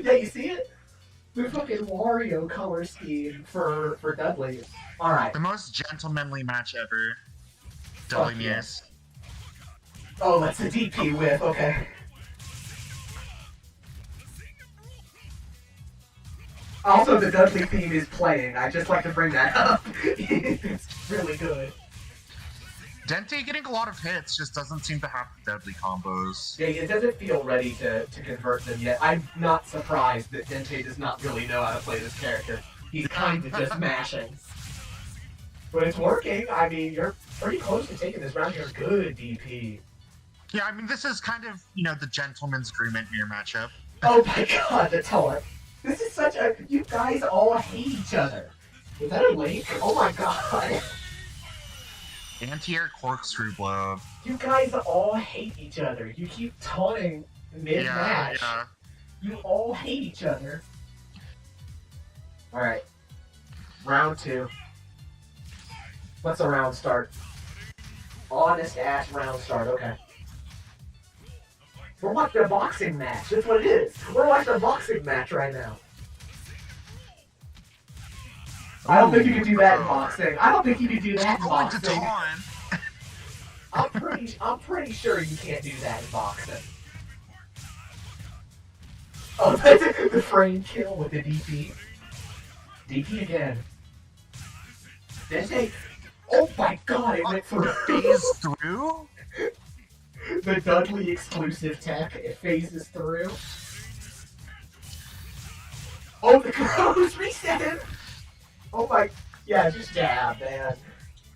Yeah, you see it? The fucking Wario color scheme for Dudley. Alright. The most gentlemanly match ever. Dudley Muse. Oh, that's a DP whip, okay. Also, the Dudley theme is playing. I just like to bring that up. It's really good. Dentay getting a lot of hits just doesn't seem to have the deadly combos. Yeah, it doesn't feel ready to convert them yet. I'm not surprised that Dentay does not really know how to play this character. He's kind of just mashing. But it's working. I mean, you're pretty close to taking this round. You're good, DP. Yeah, I mean, this is kind of, the gentleman's agreement in your matchup. Oh my god, the taunt. This is such a... You guys all hate each other. Is that a link? Oh my god. Anti-air corkscrew blow. You guys all hate each other. You keep taunting mid-match. Yeah. You all hate each other. Alright. Round 2. What's a round start? Honest-ass round start, okay. We're watching a boxing match. That's what it is. We're watching a boxing match right now. I don't think you can do that in boxing. I don't think you can do that in boxing. I'm pretty sure you can't do that in boxing. Oh, the frame kill with the DP. DP again. Dentay. Oh my god, it went through. Phase through? The Dudley exclusive tech, it phases through. Oh, the Crows reset! Oh my, yeah, just jab, man.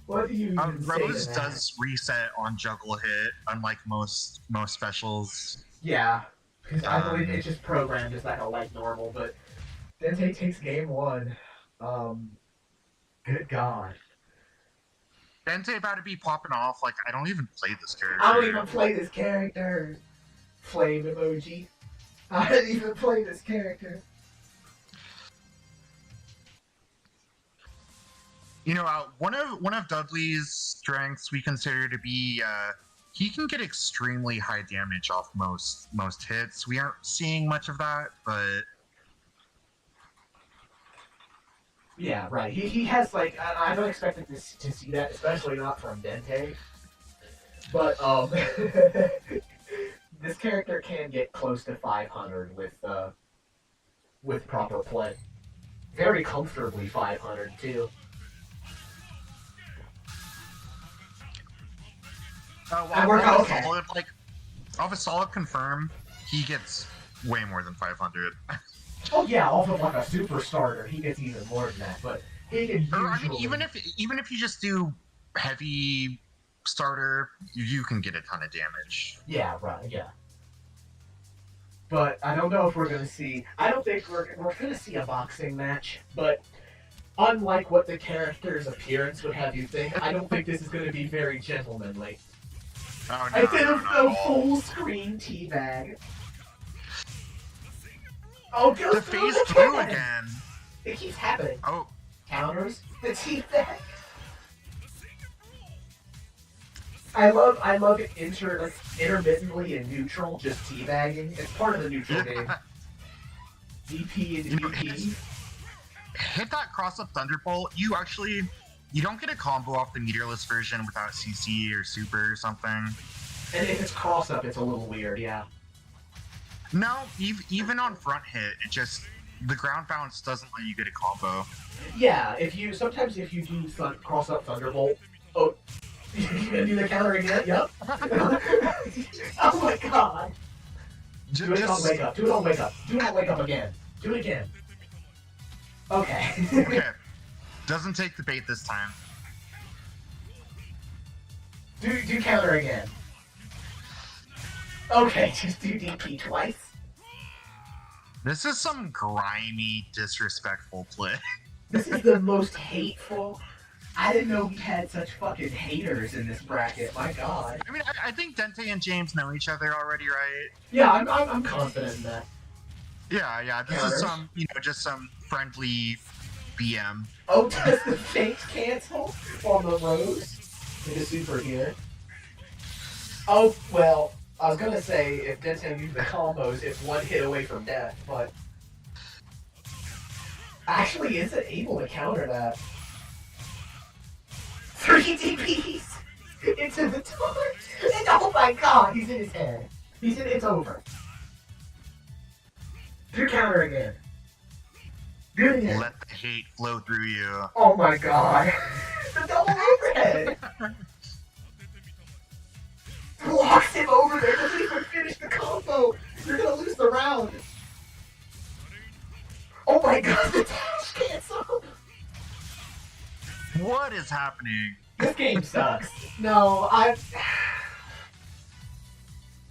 What do you even say Rose to that? does reset on juggle hit, unlike most specials. Yeah, because I believe it's just programmed as like normal, but Dentay takes game 1. Good god. Dentay about to be popping off, like, I don't even play this character. I don't even play this character. Flame emoji. I don't even play this character. One of Dudley's strengths we consider to be he can get extremely high damage off most hits. We aren't seeing much of that, but yeah, right. He has like I don't expect to see that, especially not from Dentay. But this character can get close to 500 with proper play. Very comfortably 500 too. Off a solid confirm, he gets way more than 500. Oh yeah, off of like a super starter, he gets even more than that. But he can usually... I mean, even if you just do heavy starter, you can get a ton of damage. Yeah, right. Yeah. But I don't know if we're gonna see. I don't think we're gonna see a boxing match. But unlike what the character's appearance would have you think, I don't think this is going to be very gentlemanly. Oh, no, I did no, a full screen teabag. Oh, it goes The through phase the through can. again. It keeps happening. Oh, Counters the teabag. I love it intermittently in neutral, just teabagging. It's part of the neutral game. DP and DP. hit that cross-up Thunderbolt. You don't get a combo off the meteorless version without CC or super or something. And if it's cross-up, it's a little weird, yeah. No, even on front hit, the ground bounce doesn't let you get a combo. Yeah, sometimes if you do cross-up Thunderbolt, oh, you gonna do the counter again? Yep. Oh my god. Do it on wake up. Do it on wake up. Do it on wake up again. Do it again. Okay. Okay. Doesn't take the bait this time. Do counter again. Okay, just do DP twice. This is some grimy, disrespectful play. This is the most hateful. I didn't know we had such fucking haters in this bracket. My god. I mean, I think Dentay and James know each other already, right? Yeah, I'm confident in that. Yeah. This is just some friendly BM. Oh, does the fake cancel on the rose? With a super here. Oh, well, I was gonna say if Dentay used the combos, it's one hit away from death, but actually isn't able to counter that. 3 DPs into the torch, and oh my god, he's in his head. It's over. Do counter again. Do it again. Let the hate flow through you. Oh my god. The double overhead. Blocks him over there, doesn't even finish the combo. You're gonna lose the round. Oh my god, the dash cancel. What is happening? This game sucks. No,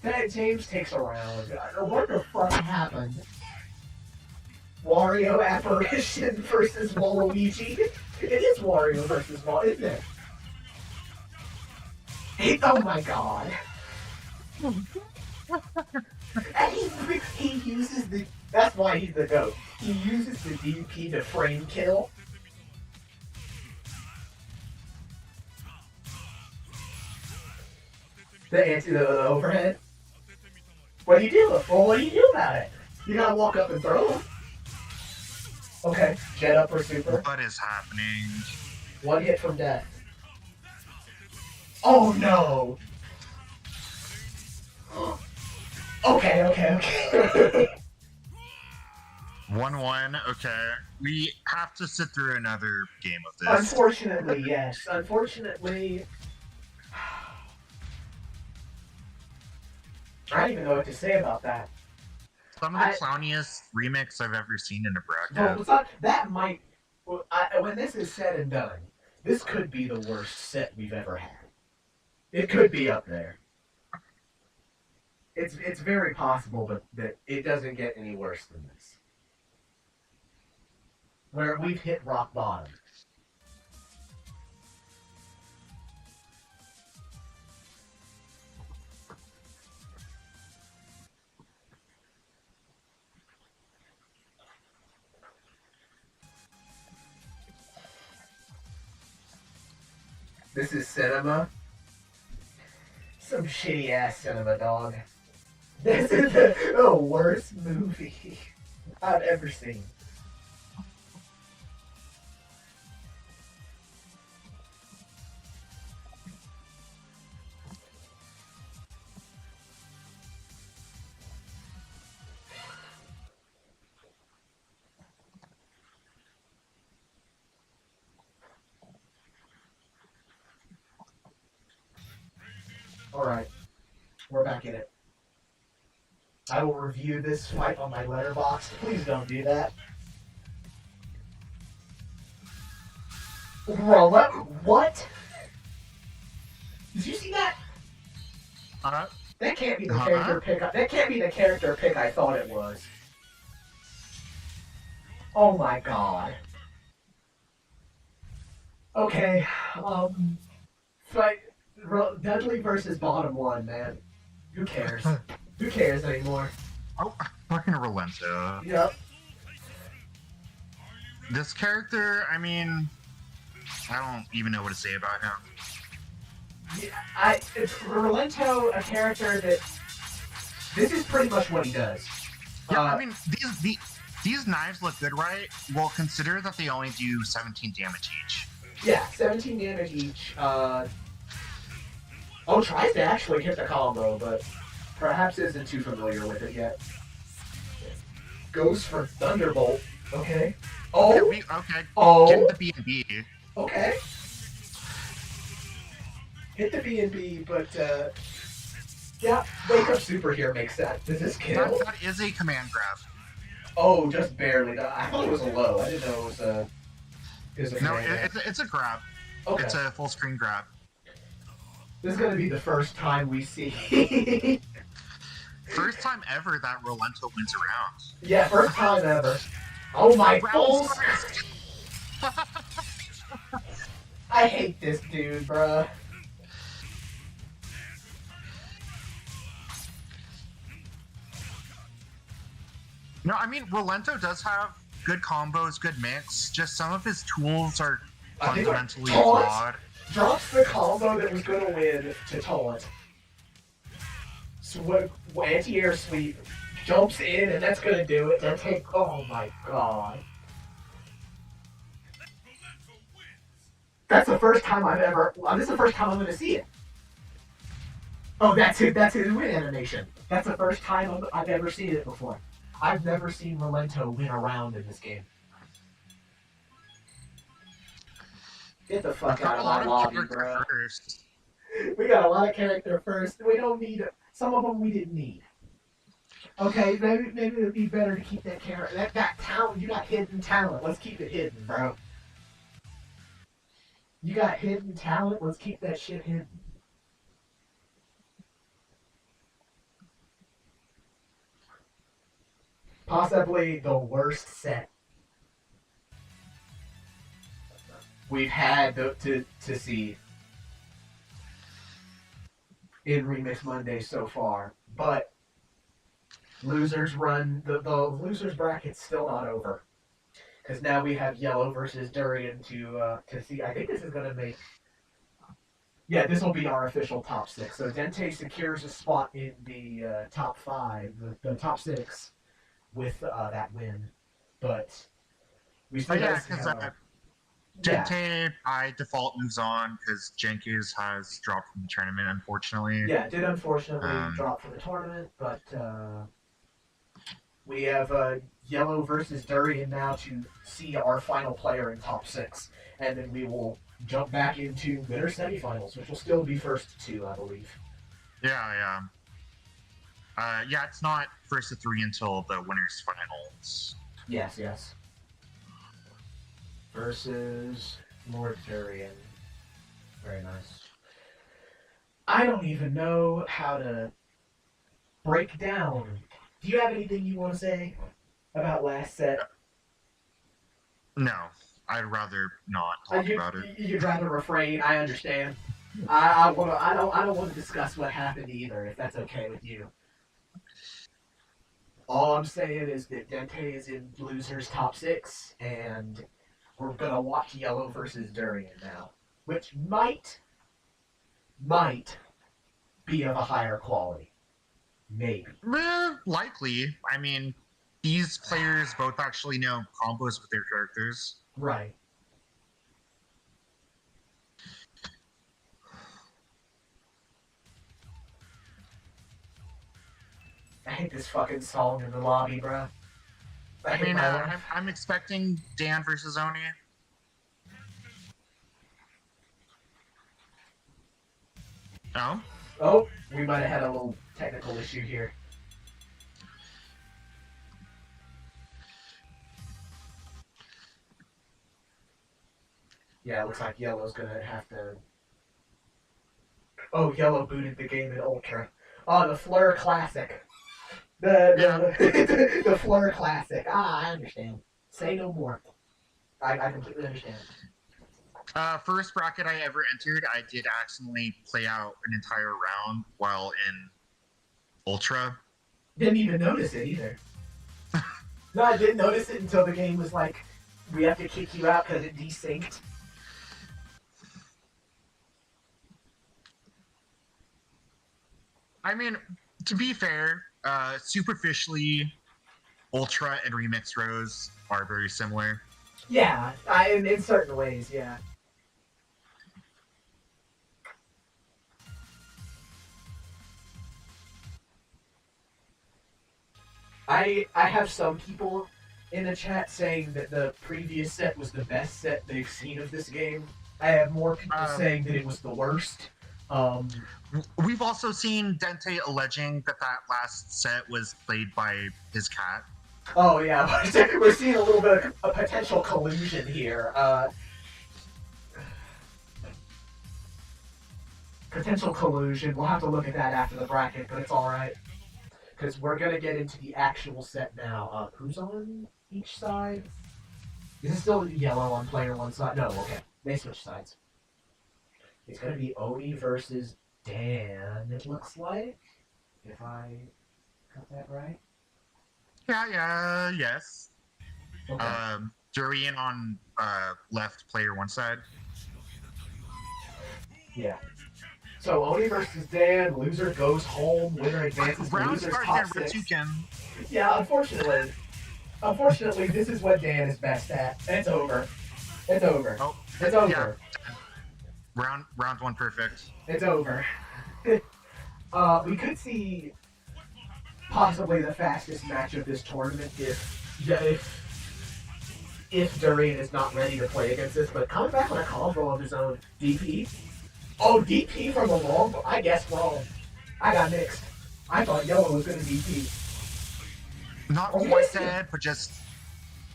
that James takes a round. What the fuck happened? Wario Apparition versus Waluigi? It is Wario versus Waluigi, isn't it? Oh my god. And he uses the... That's why he's the GOAT. He uses the DP to frame kill. The overhead? What do you do? Well, what do you do about it? You gotta walk up and throw him. Okay, jet up or super. What is happening? One hit from death. Oh no! Okay. 1-1, okay. We have to sit through another game of this. Unfortunately, yes. Unfortunately... I don't even know what to say about that. Some of the clowniest remix I've ever seen in a bracket. Well, that might... when this is said and done, this could be the worst set we've ever had. It could be up there. It's very possible that it doesn't get any worse than this. Where we've hit rock bottom. This is cinema. Some shitty ass cinema, dog. This is the worst movie I've ever seen. Alright, we're back in it. I will review this fight on my letterbox. Please don't do that. Bro, what? Did you see that? That can't be the character pick. That can't be the character pick I thought it was. Oh my god. Okay, fight Dudley versus bottom one, man. Who cares? Who cares anymore? Oh, fucking Rolento. Yep. This character, I mean, I don't even know what to say about him. Yeah, it's Rolento, a character that this is pretty much what he does. Yeah, I mean, these knives look good, right? Well, consider that they only do 17 damage each. Yeah, 17 damage each. Tries to actually hit the combo, but perhaps isn't too familiar with it yet. Goes for Thunderbolt. Okay. Oh. Okay. Oh. Get the B&B. Okay. Hit the B&B, but yeah, Wake Up Super here makes that. Does this kill? That is a command grab. Oh, just barely. I thought it was a low. I didn't know it was a. No, it's a grab. Okay. It's a full screen grab. This is gonna be the first time we see. First time ever that Rolento wins a round. Yeah, first time ever. Oh my balls! I hate this dude, bruh. No, I mean, Rolento does have good combos, good mix. Just some of his tools are fundamentally flawed. Drops the combo that was gonna win to taunt. Anti-air sweep. Jumps in, and that's gonna do it. Oh my god. That's the first time I've ever. Well, this is the first time I'm gonna see it. Oh, that's it. That's his win animation. That's the first time I've ever seen it before. I've never seen Rolento win a round in this game. Get the fuck out of my lobby, bro. We got a lot of character first. We don't need it. Some of them we didn't need. Okay, maybe it would be better to keep that character. That talent, you got hidden talent. Let's keep it hidden, bro. You got hidden talent. Let's keep that shit hidden. Possibly the worst set we've had to see in Remix Monday so far, but losers run the losers bracket's still not over because now we have Yellow versus Durian to see. I think this is gonna make this will be our official top 6. So Dentay secures a spot in the top 5, the top 6 with that win, but we still Dentay by default moves on because Jenkins has dropped from the tournament, unfortunately. Yeah, did unfortunately drop from the tournament, but we have Yellow versus Durian now to see our final player in top 6, and then we will jump back into winner semifinals, which will still be first to 2, I believe. Yeah. It's not first to 3 until the winners finals. Yes. Versus Lord Durian. Very nice. I don't even know how to break down. Do you have anything you want to say about last set? No, I'd rather not talk about it. You'd rather refrain. I understand. I don't want to discuss what happened either, if that's okay with you. All I'm saying is that Dentay is in losers top 6, and we're gonna watch Yellow versus Durian now, which might be of a higher quality. Maybe. Likely. I mean, these players both actually know combos with their characters. Right. I hate this fucking song in the lobby, bruh. I'm expecting Dan versus Oni. Oh? Oh, we might have had a little technical issue here. Yeah, it looks like Yellow's gonna have to... Oh, Yellow booted the game in Ultra. Oh, the Fleur Classic. The Fleur Classic. I understand. Say no more. I completely understand. First bracket I ever entered, I did accidentally play out an entire round while in Ultra. Didn't even notice it either. No, I didn't notice it until the game was like, we have to kick you out because it desynced. I mean, to be fair, superficially, Ultra and Remix Rose are very similar. Yeah, in certain ways, yeah. I have some people in the chat saying that the previous set was the best set they've seen of this game. I have more people saying that it was the worst. We've also seen Dentay alleging that last set was played by his cat. Oh yeah, we're seeing a little bit of a potential collusion here. Potential collusion. We'll have to look at that after the bracket, but it's alright. Because we're going to get into the actual set now. Who's on each side? Is it still yellow on player one side? No, okay. They switch sides. It's going to be Oni versus Dan, it looks like. If I got that right. Yes. Okay. Durian on left player one side. Yeah. So Oni versus Dan, loser goes home, winner advances to loser's top 6. Yeah, unfortunately. Unfortunately, this is what Dan is best at. It's over. It's over. Oh, it's over. Yeah. Round one perfect. It's over. We could see possibly the fastest match of this tournament if Durian is not ready to play against this, but coming back on a combo of his own DP. Oh, DP from the long? I guess wrong. I got mixed. I thought yellow was going to DP. Not quite dead, but just...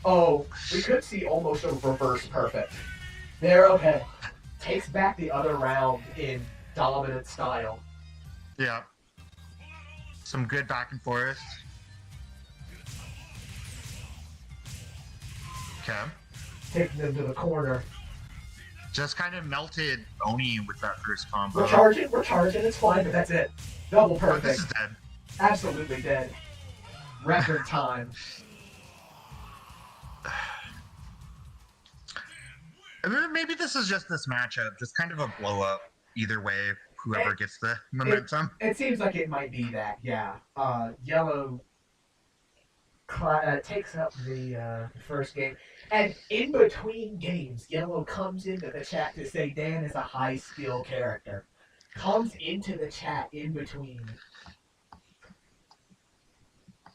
Oh, we could see almost a reverse perfect. There, okay. Takes back the other round in dominant style. Yeah. Some good back and forth. Okay. Taking them to the corner. Just kind of melted Oni with that first combo. We're charging, it's fine, but that's it. Double perfect. Oh, this is dead. Absolutely dead. Record time. Maybe this is just this matchup, just kind of a blow up either way, whoever gets the momentum. It seems like it might be that, yeah. Yellow takes up the first game. And in between games, Yellow comes into the chat to say Dan is a high skill character. Comes into the chat in between.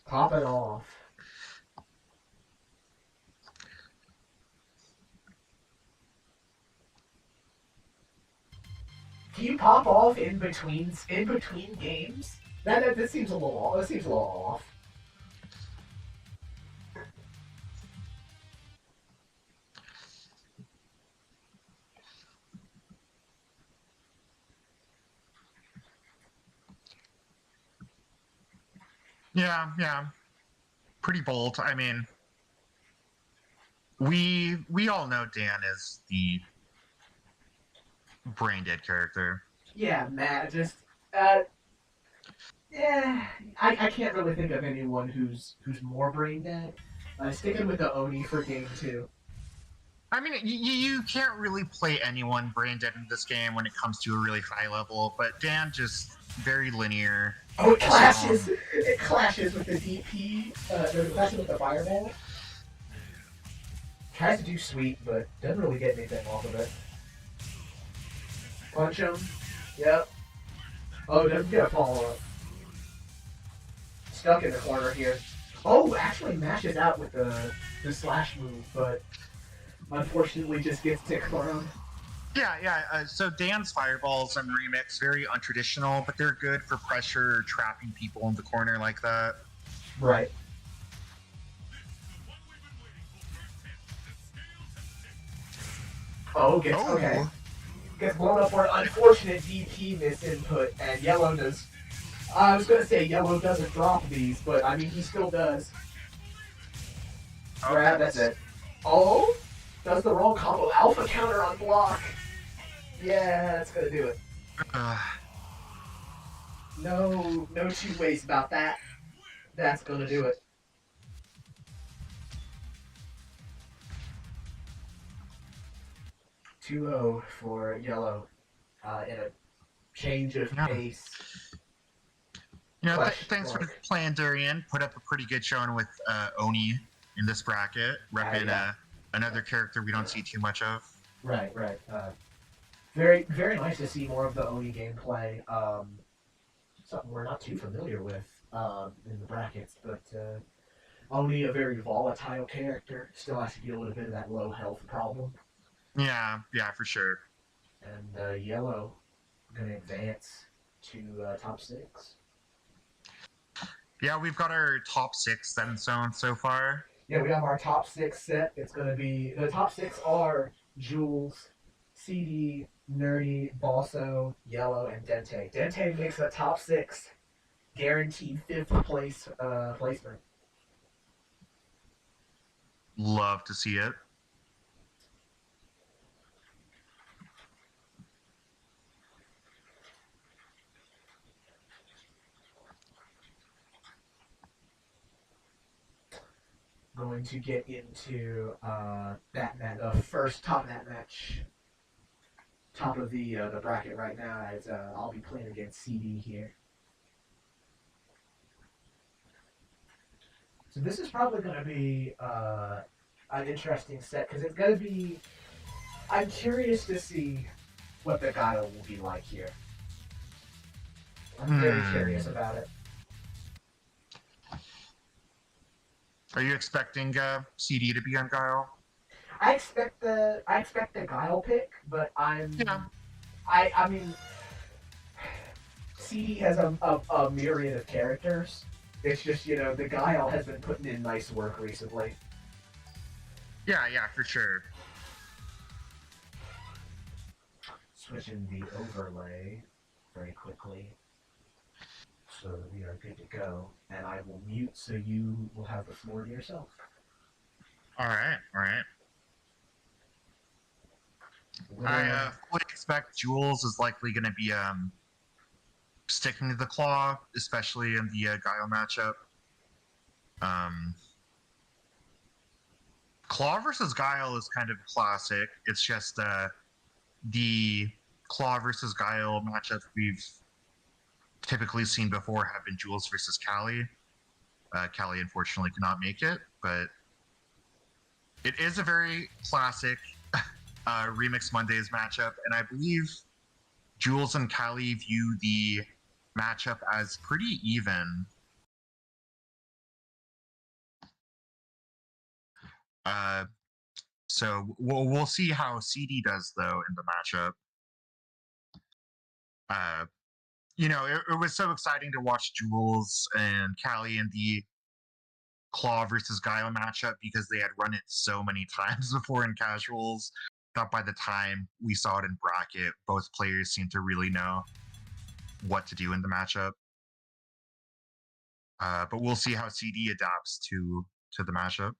Pop it off. Can you pop off in between games? That seems a little off. That seems a little off. Yeah. Pretty bold. I mean, we all know Dan is the brain dead character. Yeah, Matt, just yeah, I can't really think of anyone who's more brain dead. Sticking with the Oni for game 2. I mean, you can't really play anyone brain dead in this game when it comes to a really high level, but Dan just very linear. Oh, it clashes! It clashes with the DP, it clashes with the fireball. Tries to do sweep, but doesn't really get anything off of it. Punch him. Yep. Oh, doesn't get a follow-up. Stuck in the corner here. Oh, actually mashes out with the slash move, but unfortunately just gets tick thrown. Yeah. So Dan's fireballs and remix, very untraditional, but they're good for pressure or trapping people in the corner like that. Right. Oh, okay. Gets blown up for an unfortunate DP misinput, and Yellow does. I was gonna say Yellow doesn't drop these, but I mean he still does. Grab, that's it. Oh, Does the wrong combo. Alpha counter on block. Yeah, that's gonna do it. No two ways about that. That's gonna do it. (2-0) for Yellow in a change of pace. You know, thanks for playing Durian. Put up a pretty good showing with Oni in this bracket, repping another character we don't see too much of. Right. Very, very nice to see more of the Oni gameplay. Something we're not too familiar with in the brackets, but Oni, a very volatile character, still has to deal with a bit of that low health problem. Yeah, for sure. And Yellow going to advance to top 6. Yeah, we've got our top 6 set in stone so far. Yeah, we have our top 6 set. It's going to be... The top 6 are Jules, CD, Nerdy, Bosso, Yellow, and Dentay. Dentay makes a top 6. Guaranteed 5th place placement. Love to see it. Going to get into first top that match, top of the bracket right now, as I'll be playing against CD here. So this is probably going to be an interesting set because it's going to be. I'm curious to see what the Guile will be like here. I'm very curious about it. Are you expecting CD to be on Guile? I expect the Guile pick, but I mean, CD has a myriad of characters. It's just, the Guile has been putting in nice work recently. Yeah, for sure. Switching the overlay very quickly so that we are good to go. And I will mute so you will have the floor to yourself. All right. I fully expect Jules is likely going to be sticking to the claw, especially in the Guile matchup. Claw versus Guile is kind of classic. It's just the Claw versus Guile matchups we've typically seen before have been Jules versus Callie. Callie unfortunately could not make it, but it is a very classic Remix Mondays matchup, and I believe Jules and Callie view the matchup as pretty even. So we'll see how CD does though in the matchup. It was so exciting to watch Jules and Callie in the Claw versus Guile matchup because they had run it so many times before in casuals that by the time we saw it in bracket, both players seemed to really know what to do in the matchup. But we'll see how CD adapts to the matchup.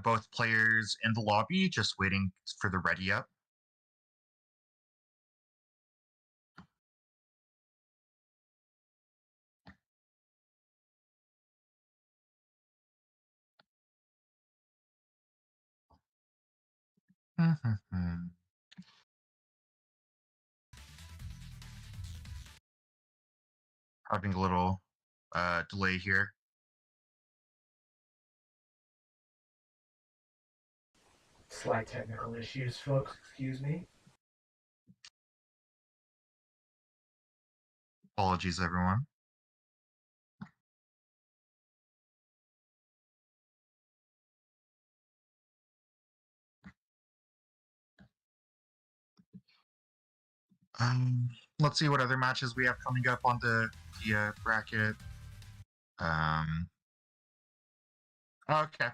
Both players in the lobby, just waiting for the ready up. Having a little delay here. Slight technical issues, folks. Excuse me. Apologies, everyone. Let's see what other matches we have coming up on the bracket. Okay,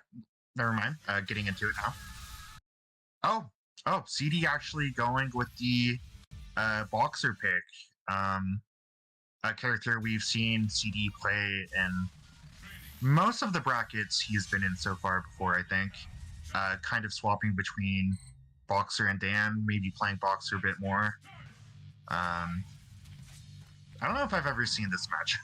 never mind. Getting into it now. Oh, Oh, CD actually going with the boxer pick. A character we've seen CD play in most of the brackets he's been in so far before, I think. Kind of swapping between boxer and Dan, maybe playing boxer a bit more. I don't know if I've ever seen this match.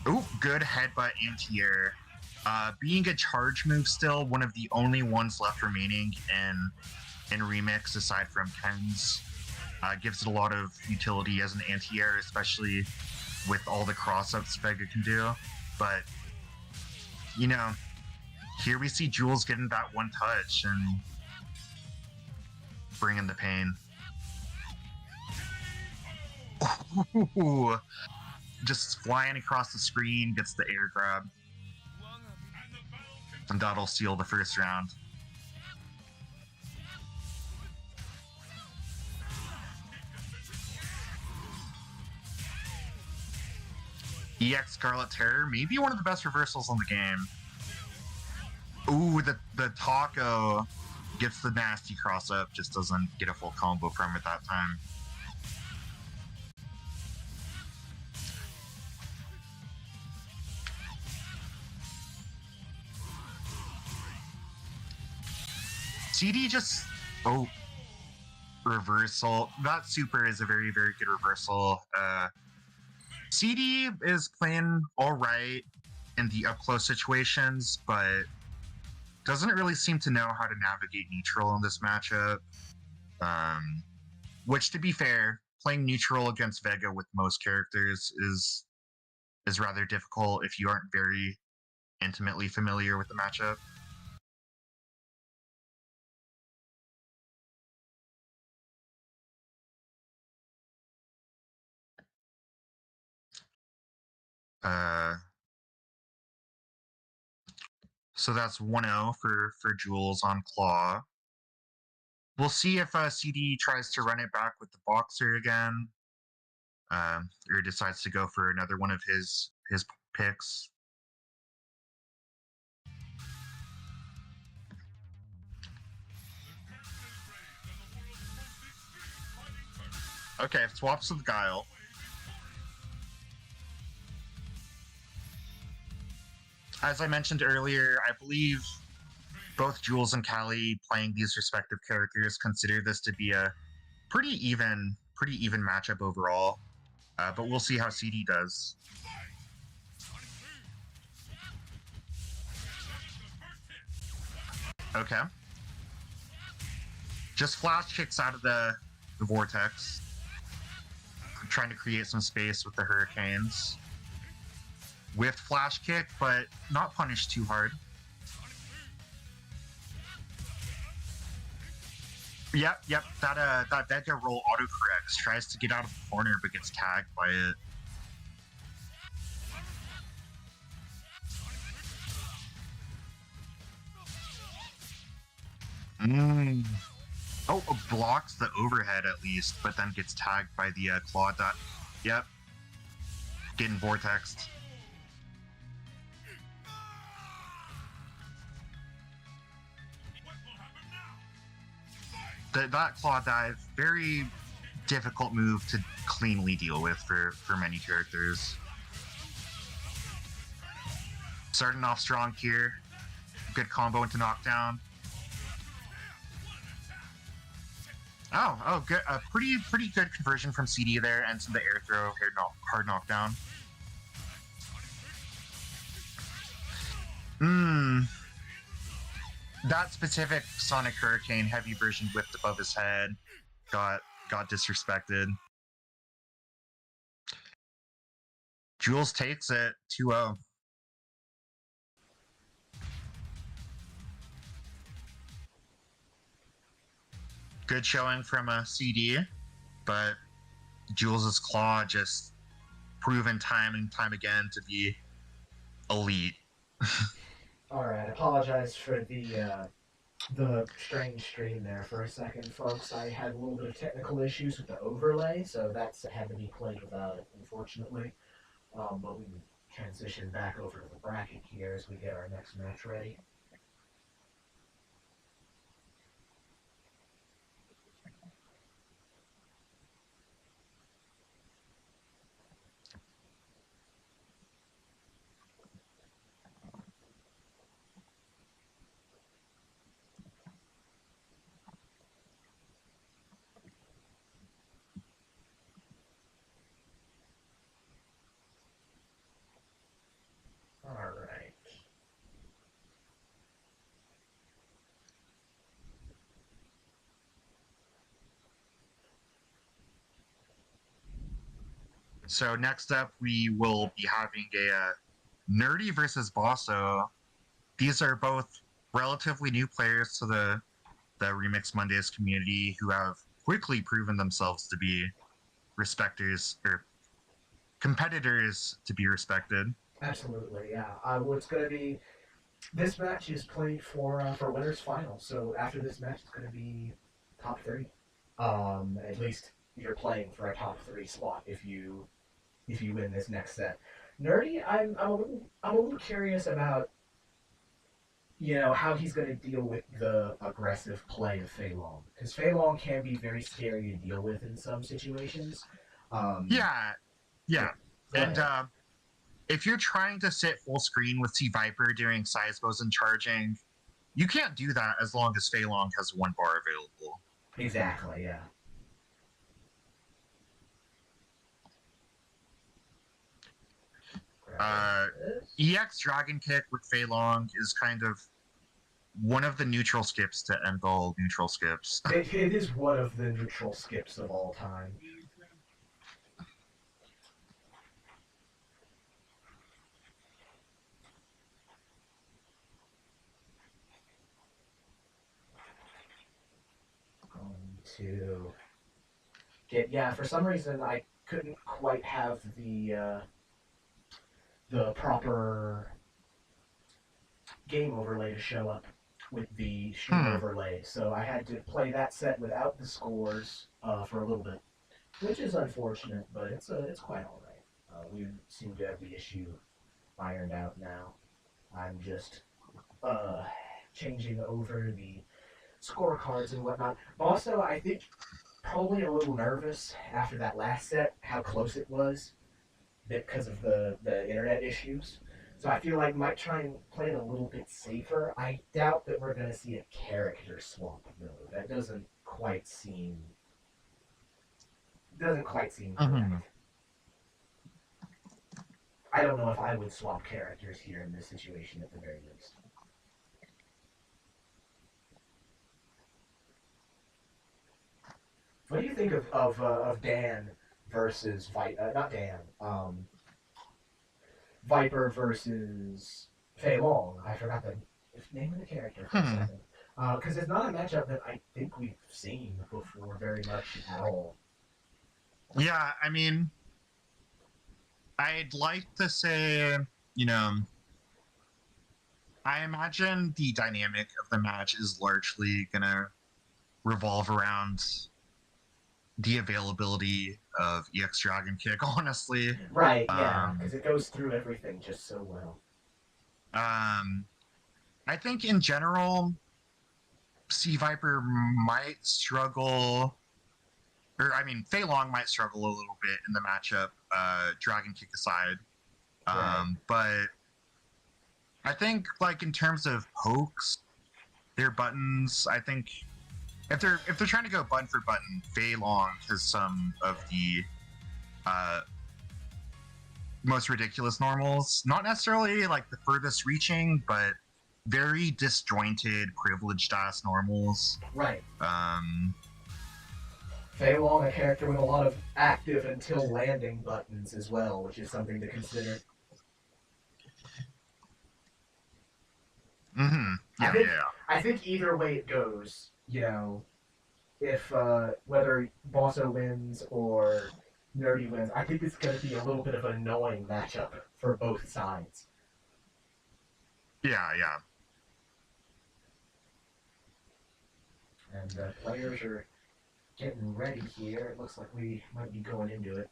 Oh, good headbutt anti-air. Being a charge move still, one of the only ones left remaining in Remix aside from Ken's. Gives it a lot of utility as an anti-air, especially with all the cross-ups Vega can do. But, you know, here we see Jules getting that one touch and bringing the pain. Ooh, just flying across the screen, gets the air grab. And that'll seal the first round. EX Scarlet Terror, maybe one of the best reversals on the game. Ooh, the taco gets the nasty cross up, just doesn't get a full combo from it that time. CD just, oh, reversal. That super is a very, very good reversal. CD is playing all right in the up close situations, but doesn't really seem to know how to navigate neutral in this matchup. Which, to be fair, playing neutral against Vega with most characters is rather difficult if you aren't very intimately familiar with the matchup. So that's 1-0 for Jules on Claw. We'll see if CD tries to run it back with the boxer again, or decides to go for another one of his picks. Okay, swaps with Guile. As I mentioned earlier, I believe both Jules and Callie playing these respective characters consider this to be a pretty even matchup overall. But we'll see how CD does. Okay. Just flash kicks out of the vortex. I'm trying to create some space with the hurricanes. Whiffed flash kick, but not punished too hard. Yep. That Vega roll autocorrects. Tries to get out of the corner, but gets tagged by it. Oh, blocks the overhead at least, but then gets tagged by the claw dot. Yep. Getting vortexed. That claw dive, very difficult move to cleanly deal with for many characters. Starting off strong here. Good combo into knockdown. Oh, good. A pretty good conversion from CD there, and some the air throw, hard knockdown. That specific Sonic Hurricane heavy version whipped above his head, got disrespected. Jules takes it 2-0. Good showing from a CD, but Jules' claw just proven time and time again to be elite. Alright, apologize for the strange stream there for a second, folks. I had a little bit of technical issues with the overlay, so that's had to be played without it, unfortunately. But we can transition back over to the bracket here as we get our next match ready. All right. So next up, we will be having a Nerdy versus Bosso. These are both relatively new players to the Remix Mondays community who have quickly proven themselves to be respecters or competitors to be respected. Absolutely, yeah. What's going to be this match is played for winners final. So after this match, it's going to be top three. At least you're playing for a top three spot if you win this next set. Nerdy, I'm a little curious about how he's going to deal with the aggressive play of Fei Long, because Fei Long can be very scary to deal with in some situations. Yeah. And if you're trying to sit full screen with Sea Viper during size bows and charging, you can't do that as long as Fei Long has one bar available. Exactly, yeah. EX Dragon Kick with Fei Long is kind of one of the neutral skips to end all neutral skips. It is one of the neutral skips of all time. To get for some reason I couldn't quite have the proper game overlay to show up with the stream overlay, so I had to play that set without the scores for a little bit, which is unfortunate, but it's quite all right. We seem to have the issue ironed out now. I'm just changing over the scorecards and whatnot. Also, I think probably a little nervous after that last set, how close it was because of the internet issues. So I feel like might try and play it a little bit safer. I doubt that we're going to see a character swap though. That doesn't quite seem correct. I don't know if I would swap characters here in this situation at the very least. What do you think of Dan versus not Dan, Viper versus Fei Long? I forgot the name of the character for a second. Because it's not a matchup that I think we've seen before very much at all. Yeah, I mean, I'd like to say, I imagine the dynamic of the match is largely going to revolve around the availability of EX Dragon Kick, honestly. Right, yeah, because it goes through everything just so well. I think in general, Sea Viper might struggle, or I mean, Fei Long might struggle a little bit in the matchup, Dragon Kick aside. But I think, like, in terms of pokes, their buttons, I think if they're trying to go button for button, Fei Long has some of the most ridiculous normals. Not necessarily like the furthest reaching, but very disjointed, privileged ass normals. Right. Fei Long, a character with a lot of active until landing buttons as well, which is something to consider. I think either way it goes, if whether Bosso wins or Nerdy wins, I think it's going to be a little bit of an annoying matchup for both sides. Yeah. And players are getting ready here. It looks like we might be going into it.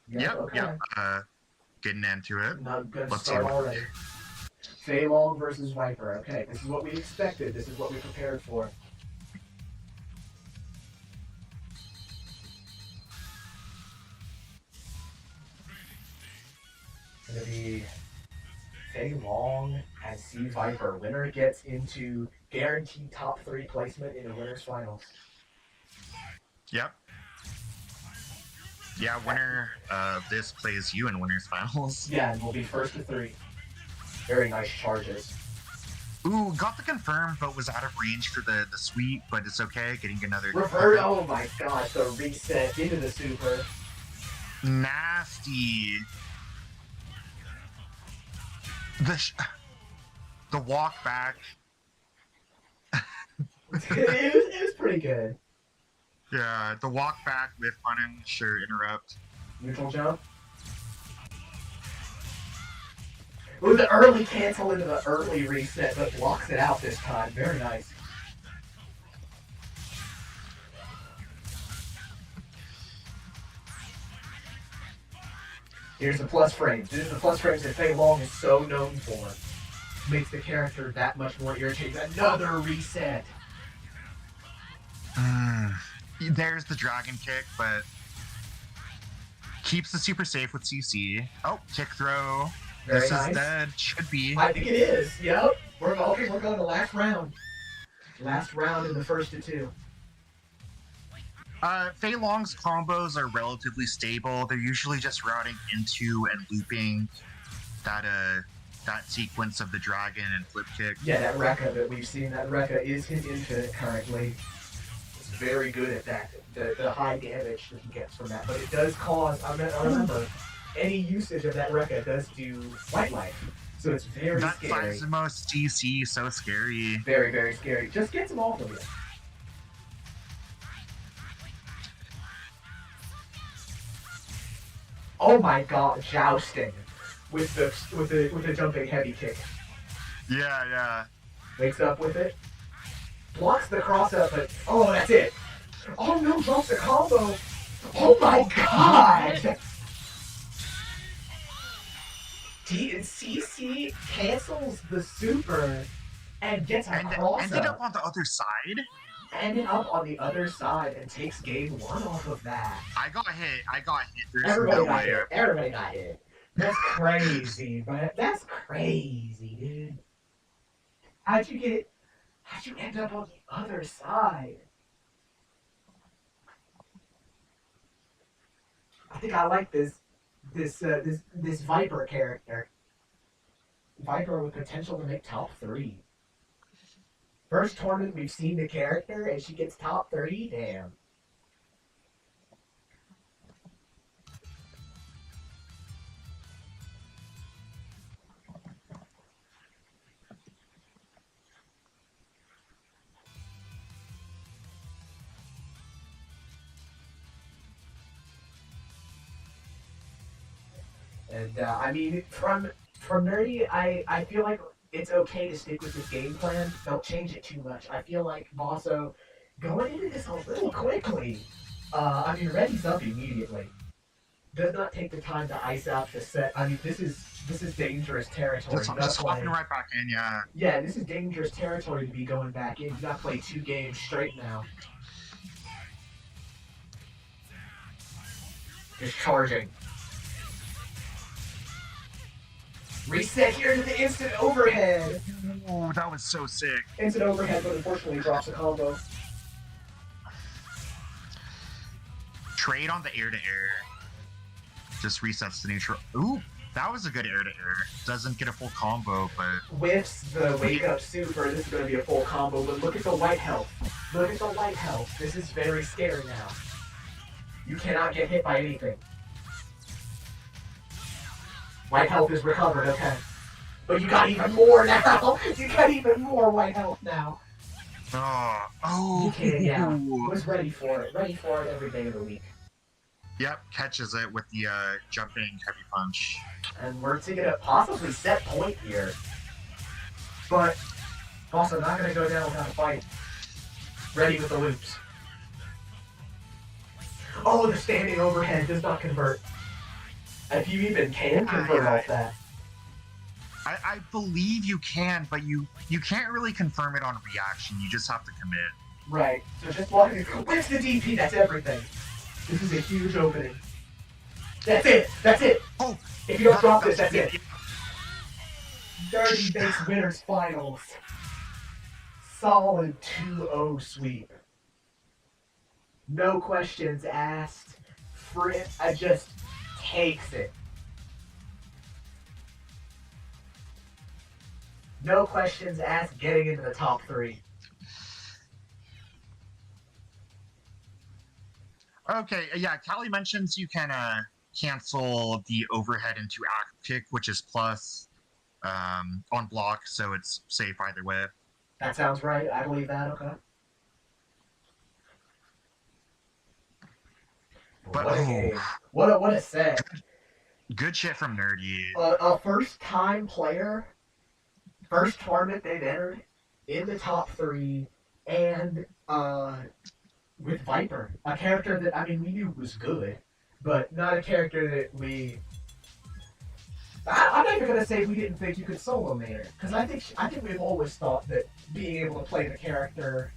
Yep. Okay. Yep. Getting into it. Not good Let's start see. already. Fei Long versus Viper. Okay, this is what we expected. This is what we prepared for. Gonna be Fei Long and C Viper. Winner gets into guaranteed top 3 placement in the winners finals. Yep. Yeah, winner of this plays you in winners finals. Yeah, and we'll be first to 3. Very nice charges. Ooh, got the confirm, but was out of range for the sweep, but it's okay. Getting another. Revert, oh my gosh, the reset into the super. Nasty. The walk back. it was pretty good. Yeah, the walk back with Punisher interrupt. Neutral jump. Ooh, the early cancel into the early reset, but blocks it out this time. Very nice. Here's the plus frames. This is the plus frames that Fei Long is so known for. Makes the character that much more irritating. Another reset. There's the dragon kick, but keeps the super safe with CC. Oh, kick throw. Very this nice. is dead. Should be. I think it is. Yep. We're going to last round. Last round in the first of 2. Fei Long's combos are relatively stable. They're usually just routing into and looping that sequence of the dragon and flip kick. Yeah, that Rekka that we've seen, that Rekka is his infinite currently. It's very good at that, the high damage that he gets from that. But it does cause, I remember, any usage of that Rekka does do white life. So it's very that scary. That most DC, so scary. Very, very scary. Just gets him off of you. Oh my god, jousting with the jumping heavy kick. Yeah. Wakes up with it. Blocks the cross up, but oh, that's it. Oh no, drops the combo. Oh my god! CC cancels the super and gets a cross ended up on the other side. Ended up on the other side and takes game 1 off of that. I got hit. There's Everybody no got way. hit. Everybody got hit. That's crazy, but that's crazy, dude. How'd you end up on the other side? I think I like this Viper character. Viper with potential to make top 3. First tournament we've seen the character and she gets top 3? Damn. And I mean, from Nerdy, I feel like it's okay to stick with this game plan. Don't change it too much. I feel like Bosso going into this a little quickly. I mean, Reddy's up immediately. Does not take the time to ice out the set. I mean, this is dangerous territory. Just hopping right back in, yeah. Yeah, this is dangerous territory to be going back in. You gotta play 2 games straight now. Just charging. Reset here to the instant overhead. Oh, that was so sick. Instant overhead, but unfortunately drops a combo. Trade on the air-to-air. Just resets the neutral. Ooh, that was a good air-to-air. Doesn't get a full combo, but... Whiffs the wake-up super. This is going to be a full combo, but look at the white health. Look at the white health. This is very scary now. You cannot get hit by anything. White health is recovered, okay. But you got even more now! You got even more white health now. Oh. You can, yeah. Was ready for it. Ready for it every day of the week. Yep, catches it with the jumping heavy punch. And we're taking a possibly set point here. But also not going to go down without a fight. Ready with the loops. Oh, the standing overhead does not convert. If you even can confirm yeah. off that. I believe you can, but you can't really confirm it on reaction. You just have to commit. Right. So just walk in. Where's the DP? That's everything. This is a huge opening. That's it. That's it. Oh, if you don't drop this, that's it. it. Dirty Base Winners Finals. Solid 2-0 sweep. No questions asked. Fritz just takes it. No questions asked, getting into the top 3. Okay, yeah, Callie mentions you can cancel the overhead into act pick, which is plus on block, so it's safe either way. That sounds right. I believe that, okay. But what a game. What a set. Good shit from Nerdy. A first-time player, first tournament they've entered in the top 3, and with Viper, a character that, I mean, we knew was good, but not a character that I'm not even gonna say we didn't think you could solo main her, because I think we've always thought that being able to play the character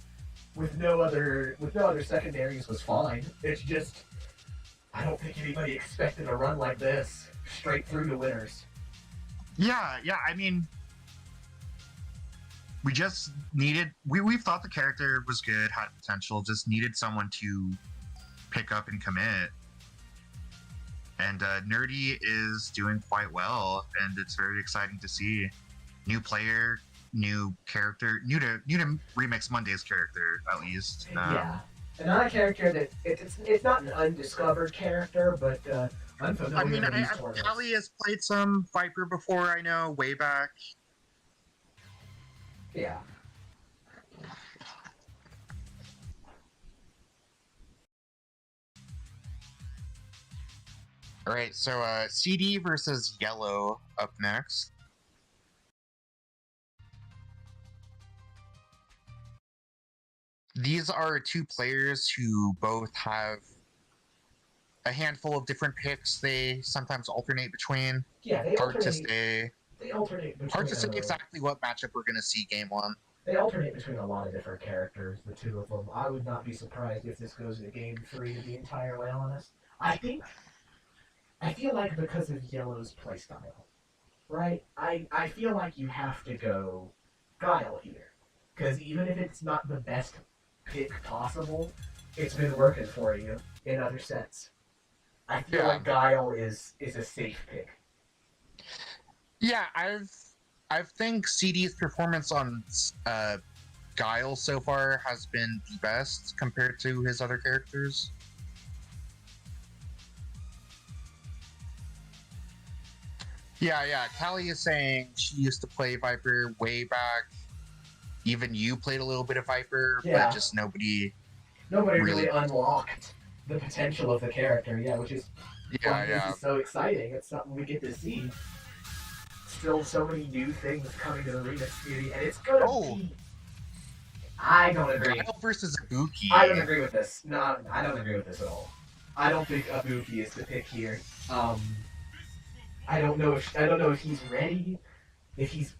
with no other secondaries was fine. It's just I don't think anybody expected a run like this straight through to winners. Yeah, I mean, we just needed we thought the character was good, had potential, just needed someone to pick up and commit. And Nerdy is doing quite well, and it's very exciting to see. New player, new character, new to Remix Monday's character, at least. Yeah, and not a character that it's not an undiscovered character, but unfamiliar. I mean, with these tournaments. Callie has played some Viper before. I know, way back. Yeah. All right, so CD versus Yellow up next. These are two players who both have a handful of different picks they sometimes alternate between. Yeah, they Hard to alternate. say. They alternate between. Hard to say exactly what matchup we're going to see game 1. They alternate between a lot of different characters, the two of them. I would not be surprised if this goes to game 3, to be entirely honest. I feel like because of Yellow's playstyle, right? I feel like you have to go Guile here. Because even if it's not the best pick possible, it's been working for you in other sets. I feel like Guile is a safe pick. Yeah, I think CD's performance on Guile so far has been the best compared to his other characters. Yeah, Callie is saying she used to play Viper way back. Even you played a little bit of Viper, but just nobody really unlocked the potential of the character, which is This is so exciting. It's something we get to see. Still so many new things coming to the Remix community, and it's gonna be... I don't agree. Guile versus Ibuki. I don't agree with this. No, I don't agree with this at all. I don't think Ibuki is the pick here. I don't know if he's ready, if he's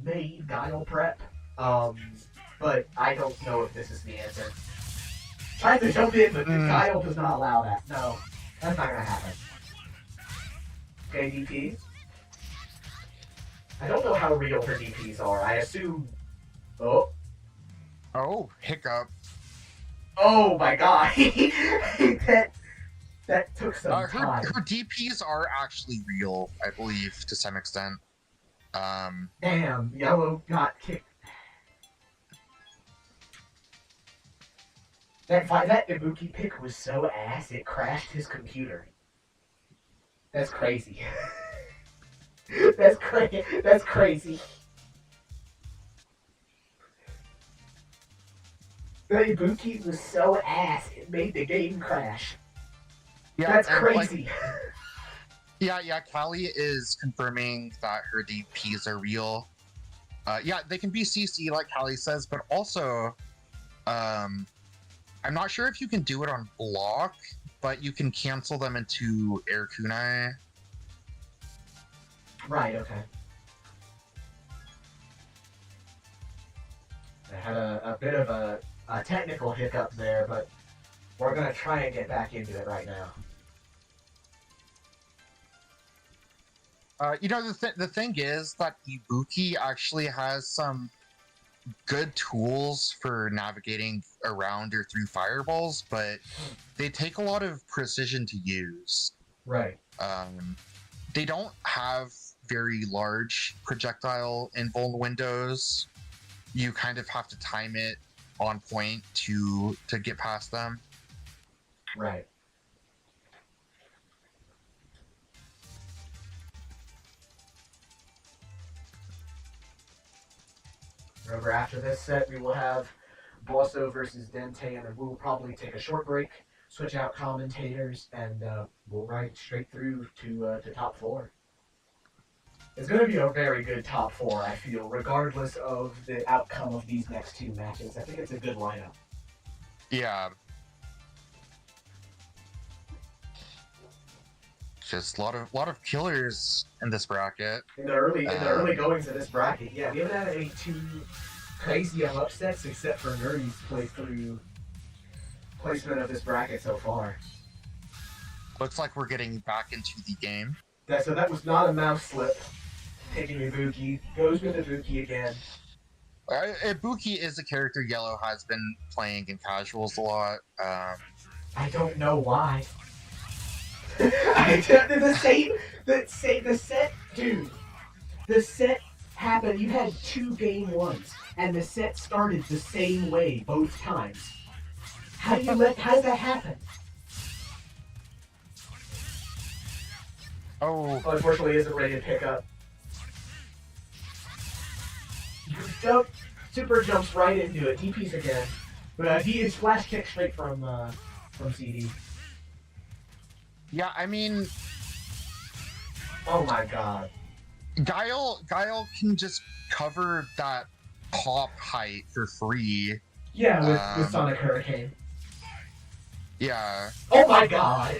made Guile prep, but I don't know if this is the answer. Tried to jump in, but Guile does not allow that. No, that's not gonna happen. Okay, DP. I don't know how real her DPs are. I assume... Oh, hiccup. Oh my god. that took some time. Her DPs are actually real, I believe, to some extent. Damn, Yellow got kicked. That Ibuki pick was so ass, it crashed his computer. That's crazy. That's crazy. The Ibuki was so ass, it made the game crash. Yeah, that's crazy. Callie is confirming that her DPs are real. They can be CC like Callie says, but also, I'm not sure if you can do it on block, but you can cancel them into air kunai. Right, okay. I had a bit of a technical hiccup there, but we're going to try and get back into it right now. The thing is that Ibuki actually has some good tools for navigating around or through fireballs, but they take a lot of precision to use. Right. They don't have very large projectile invuln windows. You kind of have to time it on point to get past them. Right. Remember, after this set, we will have Bossobee versus Dentay, and then we'll probably take a short break, switch out commentators, and we'll ride straight through to top 4. It's going to be a very good top 4, I feel, regardless of the outcome of these next 2 matches. I think it's a good lineup. Yeah. Just a lot of killers in this bracket. In the early goings of this bracket, yeah, we haven't had any too crazy of upsets except for Nerdy's placement of this bracket so far. Looks like we're getting back into the game. So that was not a mouse slip. Taking Ibuki, goes with Ibuki again. Ibuki is a character Yellow has been playing in casuals a lot. I don't know why. The set happened. You had 2 game 1s, and the set started the same way both times. How did that happen? Oh, Unfortunately, isn't ready to pick up. Super jumps right into it. DP's again, but he is flash kick straight from CD. yeah. I mean, Oh my god. Guile can just cover that pop height for free. Yeah, with Sonic Hurricane. Yeah. Oh my god!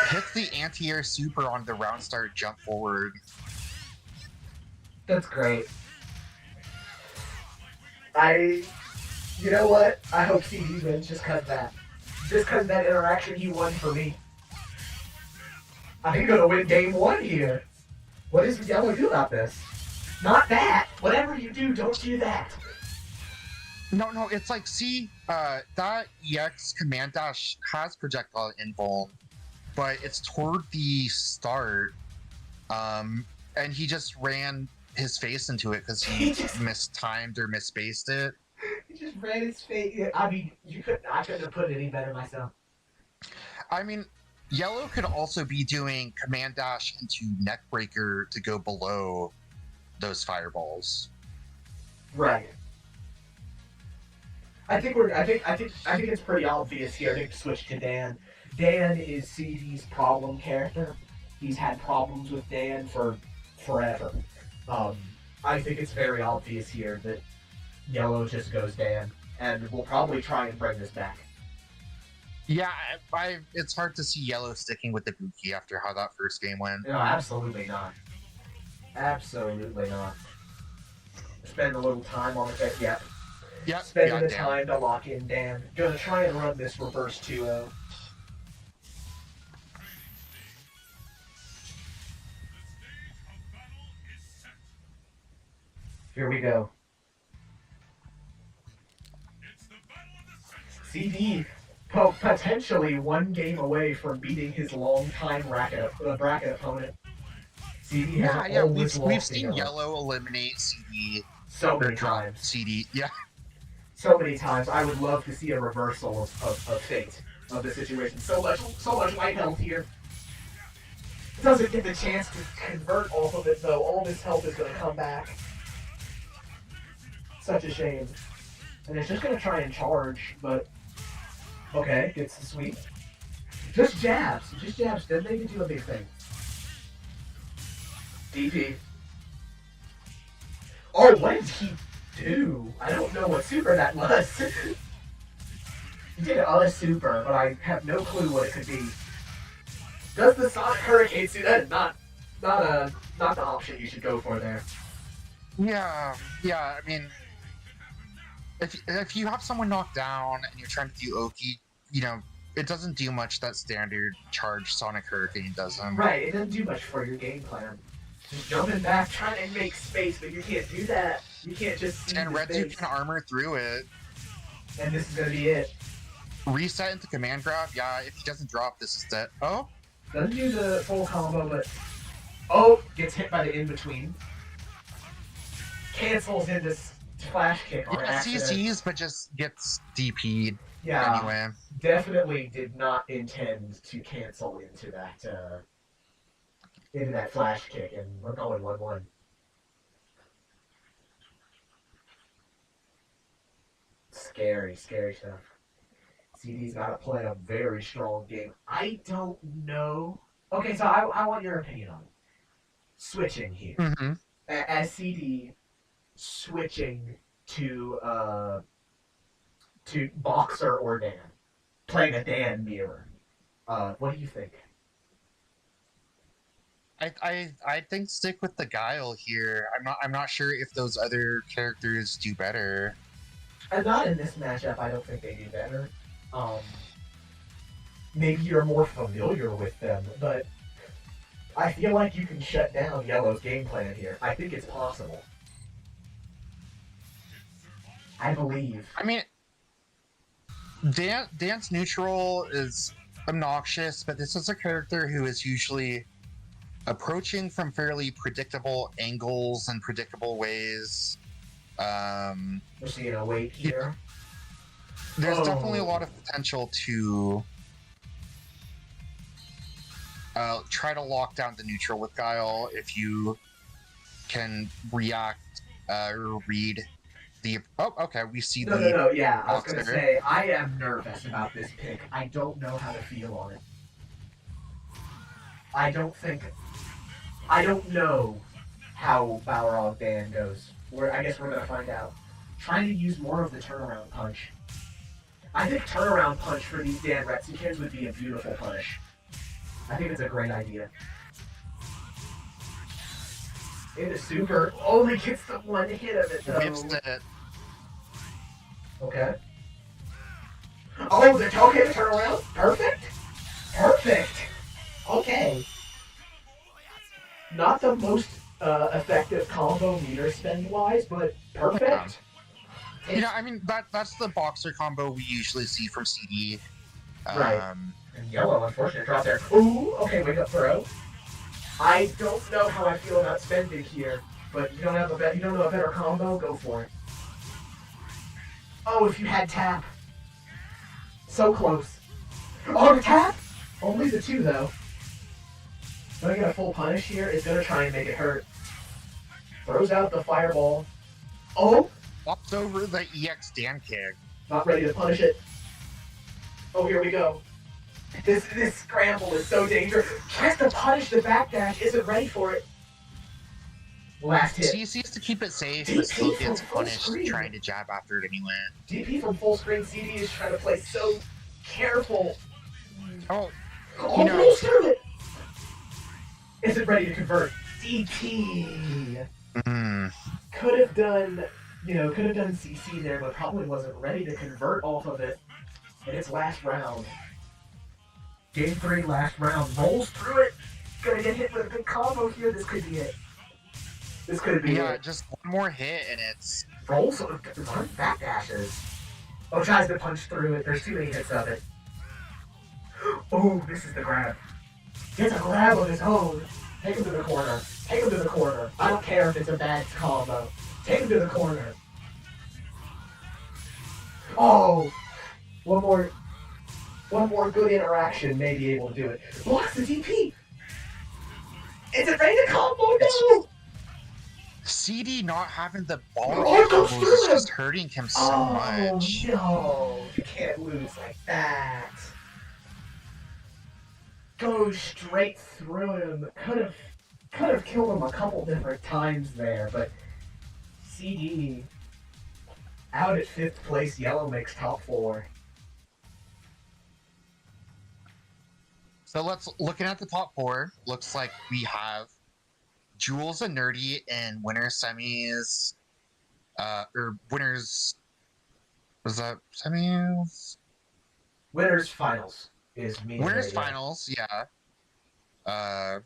Hits the anti-air super on the round start jump forward. That's great. You know what? I hope CD wins just cause that. Just cause that interaction he won for me. I'm gonna win game 1 here. What is Yellow do about this? Not that! Whatever you do, don't do that! No, it's like, see, that EX command dash has projectile invuln, but it's toward the start, and he just ran his face into it because he mistimed or misspaced it. He just ran his face. I mean, I couldn't have put it any better myself. I mean, Yellow could also be doing command dash into neckbreaker to go below those fireballs. Right. I think it's pretty obvious here to switch to Dan. Dan is CD's problem character. He's had problems with Dan for forever. I think it's very obvious here that Yellow just goes Dan, and we'll probably try and bring this back. Yeah, it's hard to see Yellow sticking with the Ibuki after how that first game went. No, absolutely not. Absolutely not. Spend a little time on it. Yep. Spending the time to lock in Dan. Gonna try and run this reverse 2-0. Here we go. CD potentially 1 game away from beating his longtime bracket opponent. CD has we've seen Yellow eliminate CD so many times. CD, yeah. So many times. I would love to see a reversal of fate of the situation. So much white health here. Doesn't get the chance to convert off of it though. All this health is going to come back. Such a shame. And it's just going to try and charge, but okay, gets the sweep. Just jabs. Doesn't even do a big thing. DP. Oh, what did he do? I don't know what super that was. He did a super, but I have no clue what it could be. Does the Sonic Hurricane suit? That is not the option you should go for there. Yeah. I mean, if you have someone knocked down and you're trying to do Oki, it doesn't do much that standard charge Sonic Hurricane doesn't. Right, it doesn't do much for your game plan. Just jumping back, trying to make space, but you can't do that. You can't just see And the Redzu space. can armor through it. And this is gonna be it. Reset into command grab. Yeah, if he doesn't drop, this is dead. Oh, Doesn't do the full combo, but gets hit by the in between. Cancels into flash kick on accident. CCs, but just gets DP'd Yeah, anyway. definitely did not intend to cancel into that flash kick, and we're going 1-1. Scary stuff. CD's got to play a very strong game. I don't know. Okay, so I want your opinion on it. Switching here. Mm-hmm. As CD switching to Boxer or Dan. Playing a Dan mirror. What do you think? I think stick with the Guile here. I'm not sure if those other characters do better. And not in this matchup, I don't think they do better. Maybe you're more familiar with them, but I feel like you can shut down Yellow's game plan here. I think it's possible. I believe. I mean, Dance Neutral is obnoxious, but this is a character who is usually approaching from fairly predictable angles and predictable ways. We're seeing a wait here. There's definitely a lot of potential to try to lock down the neutral with Guile if you can react or read the. Oh, okay, we see the. No, yeah, I was Boxer. gonna say, I am nervous about this pick. I don't know how to feel on it. I don't know how Balrog Dan goes. I guess we're gonna find out. Trying to use more of the turnaround punch. I think turnaround punch for these Dan Retsukins would be a beautiful punish. I think it's a great idea. Into super. Only gets the one hit of it though. Whips it. Okay. Oh, the turnaround? Perfect! Okay. Not the most effective combo meter spend-wise, but perfect. I mean, that's the Boxer combo we usually see from CD. Right. And Yellow, unfortunate drop there. Ooh, okay, wake up throw. I don't know how I feel about spending here, but you don't know a better combo, go for it. Oh, if you had tap. So close. Oh, the tap? Only the 2, though. Gonna get a full punish here. Is gonna try and make it hurt. Throws out the fireball. Oh! Walks over the EX Dan kick. Not ready to punish it. Oh, here we go. This scramble is so dangerous. Tries to punish the backdash. Isn't ready for it. Last hit. He seems to keep it safe, but still gets from full punished screen. trying to jab after it anyway. DP from full screen. CD is trying to play so careful. Oh, Rolls through it. Isn't ready to convert. DP. Could have done CC there, but probably wasn't ready to convert off of it. And it's last round. Game 3, last round. Rolls through it. Gonna get hit with a big combo here. This could be it. Yeah, just one more hit and it's... Rolls one backdashes. Oh, tries to punch through it. There's too many hits of it. Oh, this is the grab. Gets a grab on his own. Take him to the corner. I don't care if it's a bad combo. Take him to the corner. Oh! One more good interaction may be able to do it. Blocks the DP! Is it ready to combo? No! CD not having the ball Goes is through just him. hurting him so much. No! You can't lose like that. Goes straight through him. Could have killed him a couple different times there, but CD out at 5th place. Yellow makes top 4. So looking at the top four, looks like we have Jules and Nerdy in winners semis, or winners. Was that semis? Winners finals is me. Winners and Nerdy, finals, yeah.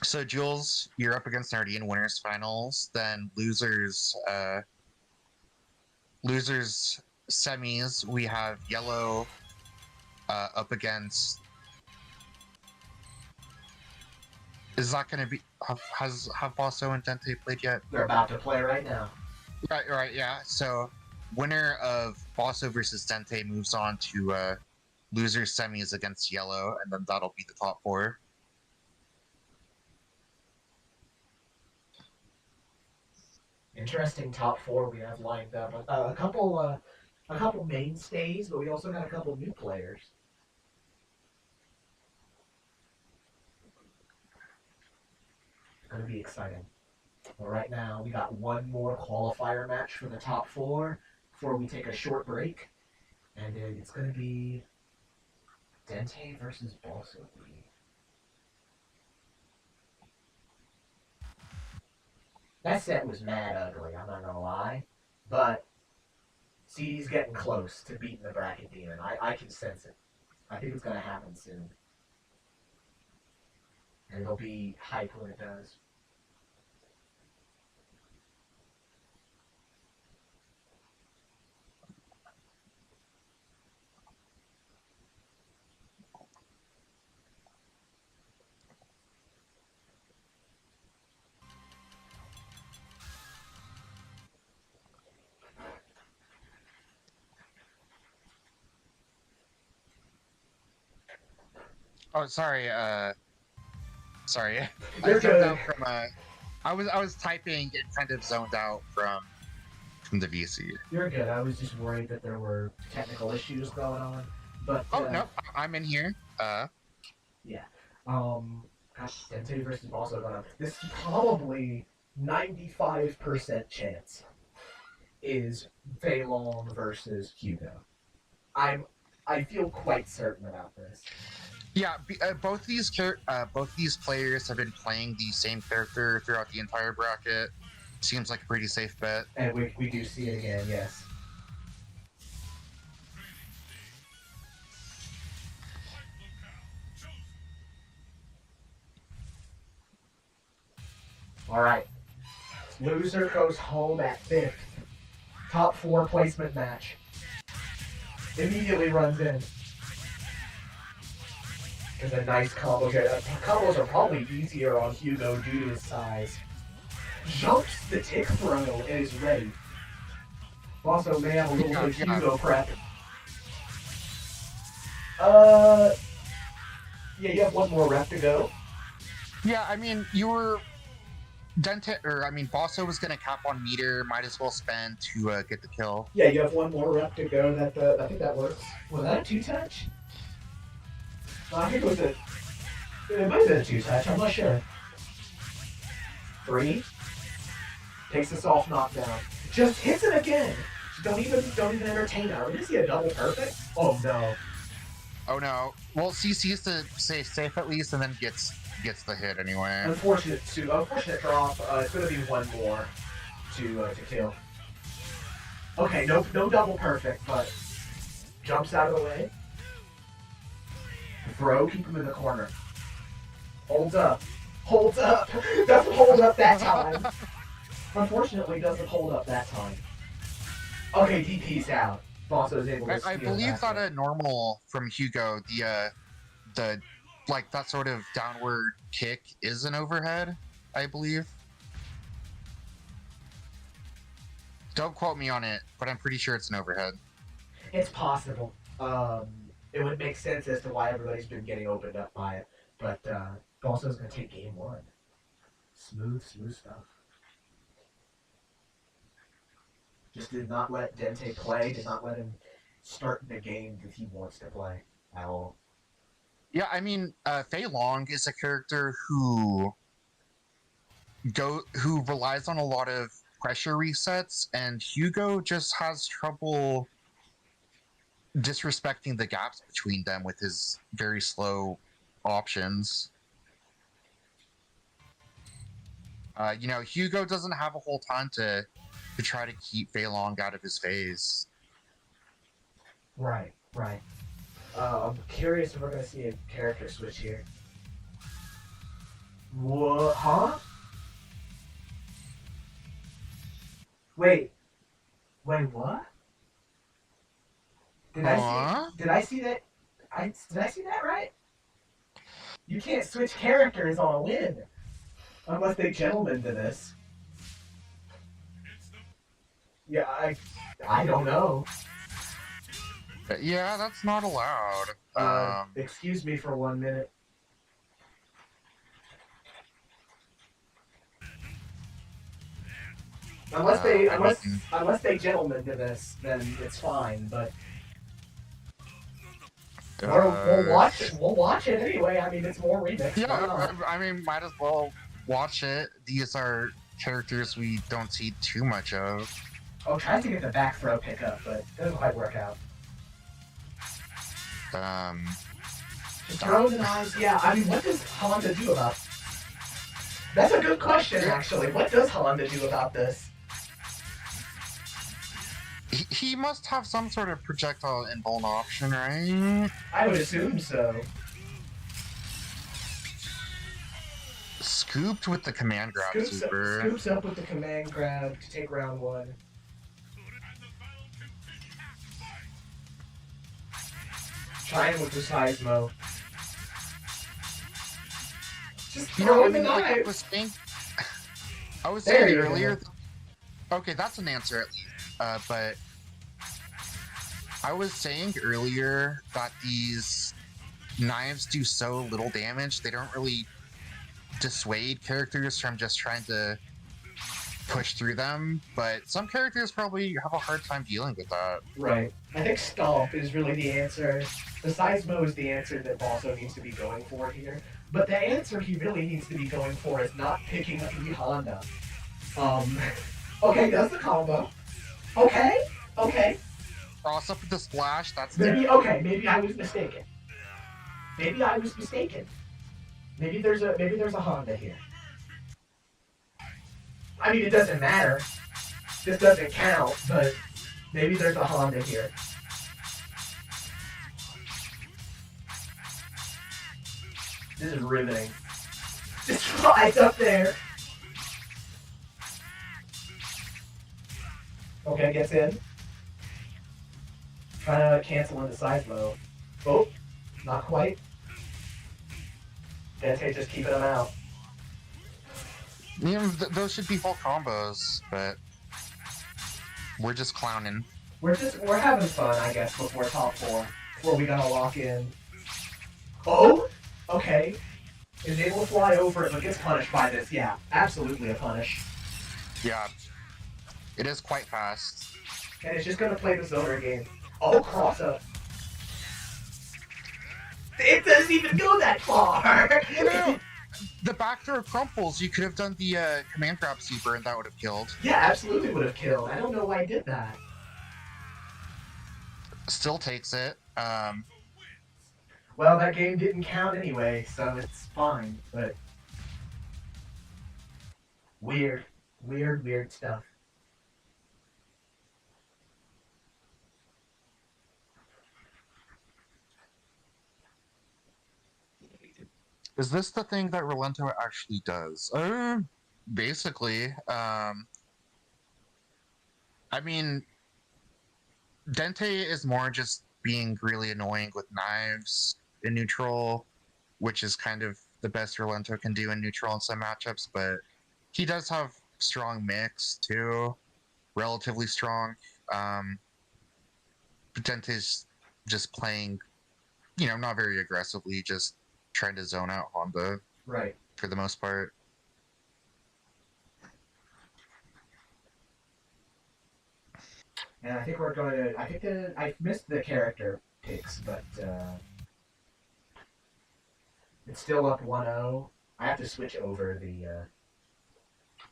So Jules, you're up against Nerdy in winners finals. Then losers semis, we have Yellow up against. Is that going to be? Have Bosso and Dentay played yet? They're about to play right now. Right, yeah. So winner of Bosso versus Dentay moves on to loser semis against Yellow, and then that'll be the top four. Interesting top four we have lined up. A couple mainstays, but we also got a couple new players. Going to be exciting. But right now, we got one more qualifier match for the top four before we take a short break. And it's going to be Dentay versus Bossobee. That set was mad ugly, I'm not going to lie. But CD's getting close to beating the Bracket Demon. I can sense it. I think it's going to happen soon. And it'll be hype when it does. Oh, sorry. Sorry. You're I zoned good. out from I was typing and kind of zoned out from the VC. You're good. I was just worried that there were technical issues going on. But No, I'm in here. yeah. Gosh, Dentay versus Bosso going on. This is probably 95% chance is Fei Long versus Hugo. I feel quite certain about this. Yeah, both these players have been playing the same character throughout the entire bracket. Seems like a pretty safe bet. And we do see it again, yes. Alright. Loser goes home at 5th. Top 4 placement match. Immediately runs in. There's a nice combo here. Combos are probably easier on Hugo due to his size. Jumps the tick throw and is ready. Also may have a little bit of Hugo prep. Yeah, you have one more rep to go. Yeah, I mean, Bosso was gonna cap on meter. Might as well spend to get the kill. Yeah, you have one more rep to go. I think that works. Was that a 2-touch? I think it might have been a 2-touch. I'm not sure. 3. Takes the soft knockdown. Just hits it again. Don't even entertain it. Is he a double perfect? Oh no. Oh no. Well, CC's to stay safe at least, and then gets the hit anyway. Unfortunate drop. It's gonna be one more to kill. Okay, no double perfect, but jumps out of the way. Throw, keep him in the corner. Holds up. Doesn't hold up that time. Unfortunately, doesn't hold up that time. Okay, DP's out. Bosso is able to I believe that a normal from Hugo, the like that sort of downward kick is an overhead, I believe. Don't quote me on it, but I'm pretty sure it's an overhead. It's possible. It would make sense as to why everybody's been getting opened up by it. But Bosso's going to take game 1. Smooth stuff. Just did not let Dentay play, did not let him start the game that he wants to play at all. Yeah, I mean, Fei Long is a character who relies on a lot of pressure resets, and Hugo just has trouble disrespecting the gaps between them with his very slow options. Hugo doesn't have a whole ton to try to keep Fei Long out of his phase. Right. I'm curious if we're gonna see a character switch here. What? Huh? Wait, what? Did I see that? Did I see that right? You can't switch characters on a win unless they gentlemen to this. Yeah, I don't know. Yeah, that's not allowed. Excuse me for 1 minute. Unless they gentlemen to this, then it's fine. But we'll watch it anyway. I mean, it's more remix. Yeah, I mean, might as well watch it. These are characters we don't see too much of. Oh, trying to get the back throw pickup, but it doesn't quite work out. Throw the knives, yeah. I mean, what does Honda do about? That's a good question, actually. What does Honda do about this? He must have some sort of projectile invuln option, right? I would assume so. Scooped with the command grab super. Scoops up with the command grab to take round 1. Trying with the seismo. Just throw the knife. I was saying earlier. Okay, that's an answer at least. But I was saying earlier that these knives do so little damage, they don't really dissuade characters from just trying to push through them, but some characters probably have a hard time dealing with that. Right. I think Stomp is really the answer. The Seismo is the answer that Bosso needs to be going for here. But the answer he really needs to be going for is not picking up the Honda. Okay, does the combo. Okay. Cross up with the splash, that's maybe I was mistaken. Maybe there's a Honda here. I mean, it doesn't matter. This doesn't count, but maybe there's a Honda here. This is riveting. Just flies up there. Okay, gets in. Trying to cancel into seismo. Oh, not quite. Dentay just keeping them out. Those should be full combos, but we're just clowning. We're having fun, I guess, before top 4. Before we gotta lock in. Oh! Okay. Is able to fly over it, but gets punished by this. Yeah, absolutely a punish. Yeah. It is quite fast. And it's just gonna play the zoner game. Oh, cross up. It doesn't even go that far! The back throw crumples, you could have done the command grab super and that would have killed. Yeah, absolutely would have killed. I don't know why I did that. Still takes it. Well, that game didn't count anyway, so it's fine, but... Weird stuff. Is this the thing that Rolento actually does? Basically. I mean, Dentay is more just being really annoying with knives in neutral, which is kind of the best Rolento can do in neutral in some matchups, but he does have strong mix too, relatively strong. But Dentay's just playing, not very aggressively, just trying to zone out Honda. Right. For the most part. And I think I missed the character picks, but it's still up 1-0. I have to switch over the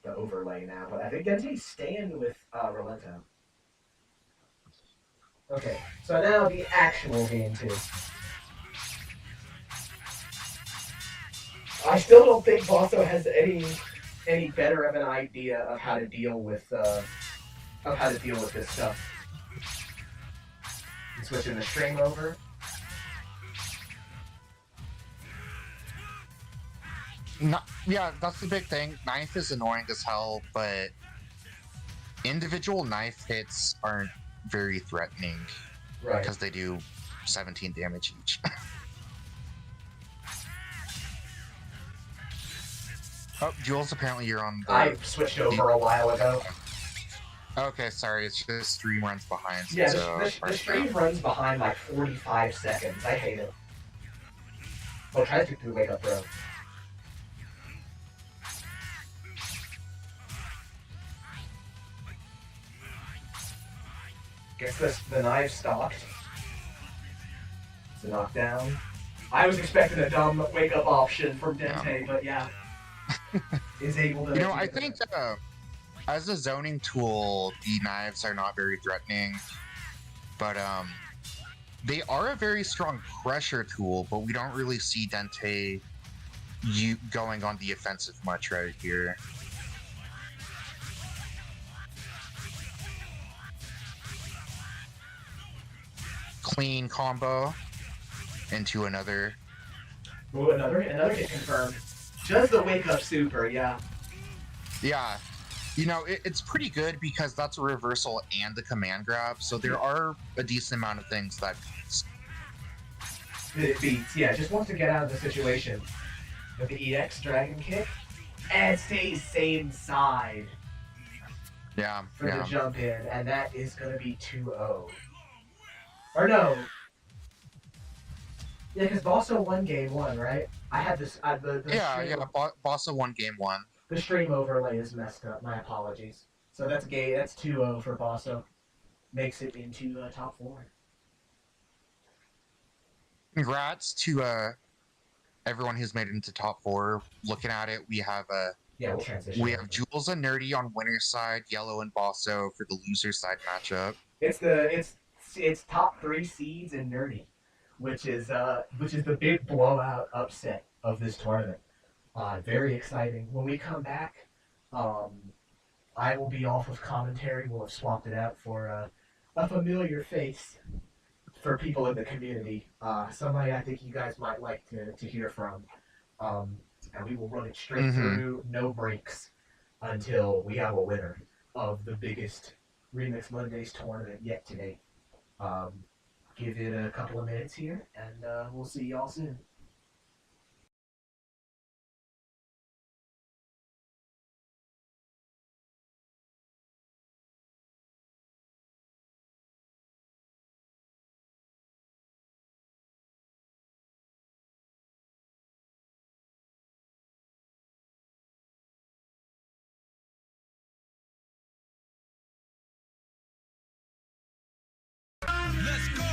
overlay now, but I think Dentay's staying with Rolento. Okay, so now the actual game 2. I still don't think Bosso has any better of an idea of how to deal with this stuff. I'm switching the stream over. Yeah, that's the big thing. Knife is annoying as hell, but individual knife hits aren't very threatening. Right. Because they do 17 damage each. Oh, Jules, apparently you're on the... I switched over a while ago. Okay, sorry, it's just stream runs behind. Yeah, so the stream runs behind like 45 seconds. I hate it. Oh, try to do the wake up throw. Gets the knife stocked. It's a knockdown. I was expecting a dumb wake up option from Dentay, but yeah. Is able to... You know, I think as a zoning tool, the knives are not very threatening, but they are a very strong pressure tool, but we don't really see Dentay going on the offensive much right here. Clean combo into another. Ooh, another hit confirmed. Just the wake up super, yeah. Yeah. You know, it's pretty good because that's a reversal and the command grab, so there are a decent amount of things that It beats, yeah, just wants to get out of the situation. With the EX Dragon Kick, and it stays same side Yeah, for yeah. the jump in, and that is going to be 2-0. Or no. Yeah, because Bosso won game 1, right? I had this... Bosso won game 1. The stream overlay is messed up, my apologies. So that's 2-0 for Bosso. Makes it into top 4. Congrats to everyone who's made it into top 4. Looking at it, we have we'll transition. We have Jules and Nerdy on winner's side, Yellow and Bosso for the loser side matchup. It's top 3 seeds and Nerdy, which is the big blowout upset of this tournament. Very exciting. When we come back, I will be off of commentary. We'll have swapped it out for a familiar face for people in the community. Somebody I think you guys might like to hear from. And we will run it straight through, no breaks, until we have a winner of the biggest Remix Mondays tournament yet today. Give it a couple of minutes here, and we'll see y'all soon. Let's go!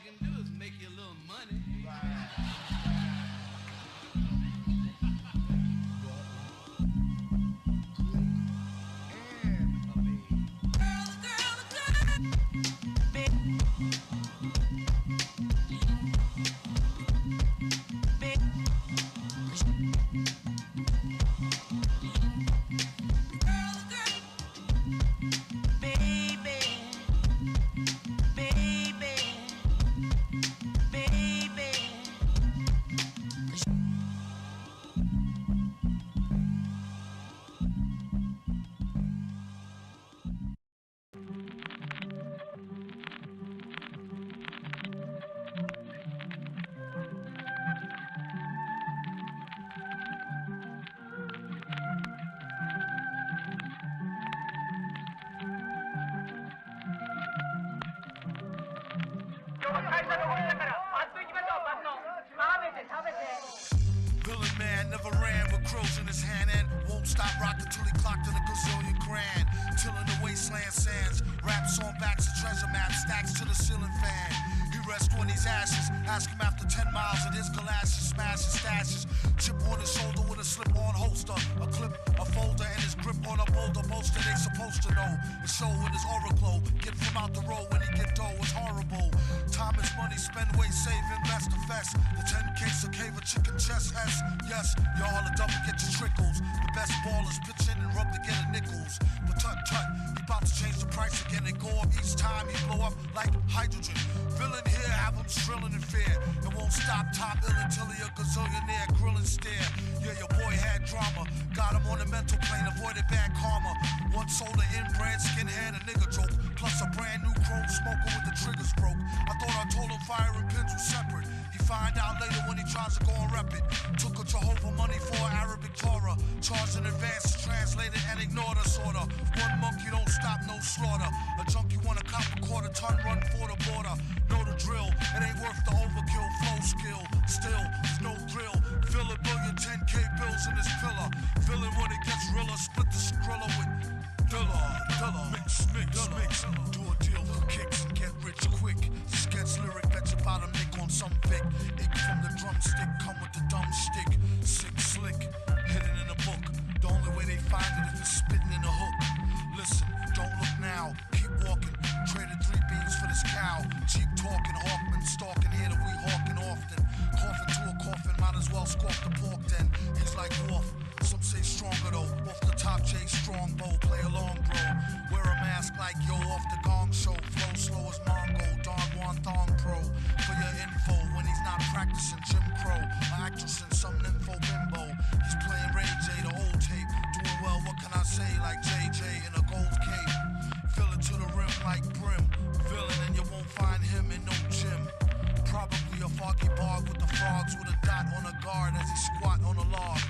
can do is make you a little money. Villain man never ran with crows in his hand and won't stop rocking till he clocked in a gazillion grand. Tilling the wasteland sands, raps on backs of treasure maps, stacks to the ceiling fan. He rests on these ashes, ask him after 10 miles of his galoshes, smashes stashes. Chip on his shoulder with a slip-on holster, a clip, a folder, and his grip on a boulder bolster. They supposed to know, it show in his aura glow. Get from out the road when he get dough, it's horrible. Time is money, spend, wait, save, invest, the fest. The 10 case of cave, a chicken chest, yes, y'all a double get your trickles. The best ballers pitch in and rub to get a nickels. But tut, he about to change the price again. They go up each time, he blow up like hydrogen. Villain here, have him shrilling in fear. It won't stop, top ill until he a gazillionaire, grilling stare. Yeah, your boy had drama, got him on the mental plane, avoided bad karma. One sold an inbrand skinhead, a nigga joke, plus a brand new chrome smoker with the triggers broke. I thought I told him fire and pins were separate. He find out later when he tries to go and rep it. Took a Jehovah money for Arabic Torah, charged in advance, translated and ignored us order. One monkey don't stop, no slaughter. A junkie wanna cop a quarter ton, run for the border. Know the drill, it ain't worth the overkill, flow skill. Still, there's no thrill. Fill a billion 10K bills in his pillar. Villain when it gets realer, split the skrilla with Dilla. Mix. Do a deal for kicks and get rich quick. Sketch lyric, bet you about a nick on some Vic. Ick from the drumstick, come with the dumb stick. Sick, slick, hidden in a book. The only way they find it if it's spitting in a hook. Listen, don't look now, keep walking. Traded 3 beans for this cow. Cheap talking, Hawkman, stalking here that we hawking often. Coughing to a coffin, might as well squawk the pork then. He's like Wolf, some say stronger though. Off the top, J Strongbow, play along bro. Wear a mask like yo off the gong show. Flow slow as Mongo, Don Juan Thong Pro. For your info, when he's not practicing Jim Crow. An actress in some nympho bimbo. He's playing Ray J, the old tape. Doing well, what can I say, like JJ in a gold cape. Fill it to the rim like brim. Villain and you won't find him in no gym. Probably a foggy bog with the frogs with a dot on a guard as he squat on a log.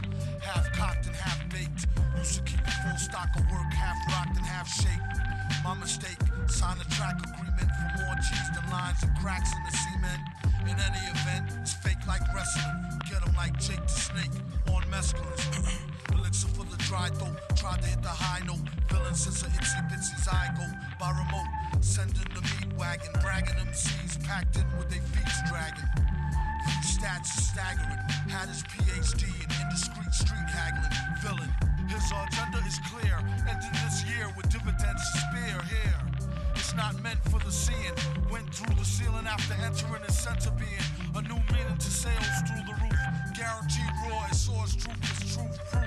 Half cocked and half baked. Used to keep a full stock of work, half rocked and half shaped. My mistake, sign a track agreement for more cheese than lines and cracks in the cement. In any event, it's fake like wrestling. Get him like Jake the Snake on mescalines. Elixir for the dry throat, tried to hit the high note. Villain since a itsy bitsy zygote by remote. Sending the meat wagon, bragging MCs packed in with their feet dragging. These stats are staggering. Had his PhD in indiscreet street haggling. Villain, his agenda is clear. Ending this year with dividends to spare here. It's not meant for the seeing. Went through the ceiling after entering his center being. A new meaning to sales through the roof. Guaranteed raw, it soars truth is truth proof.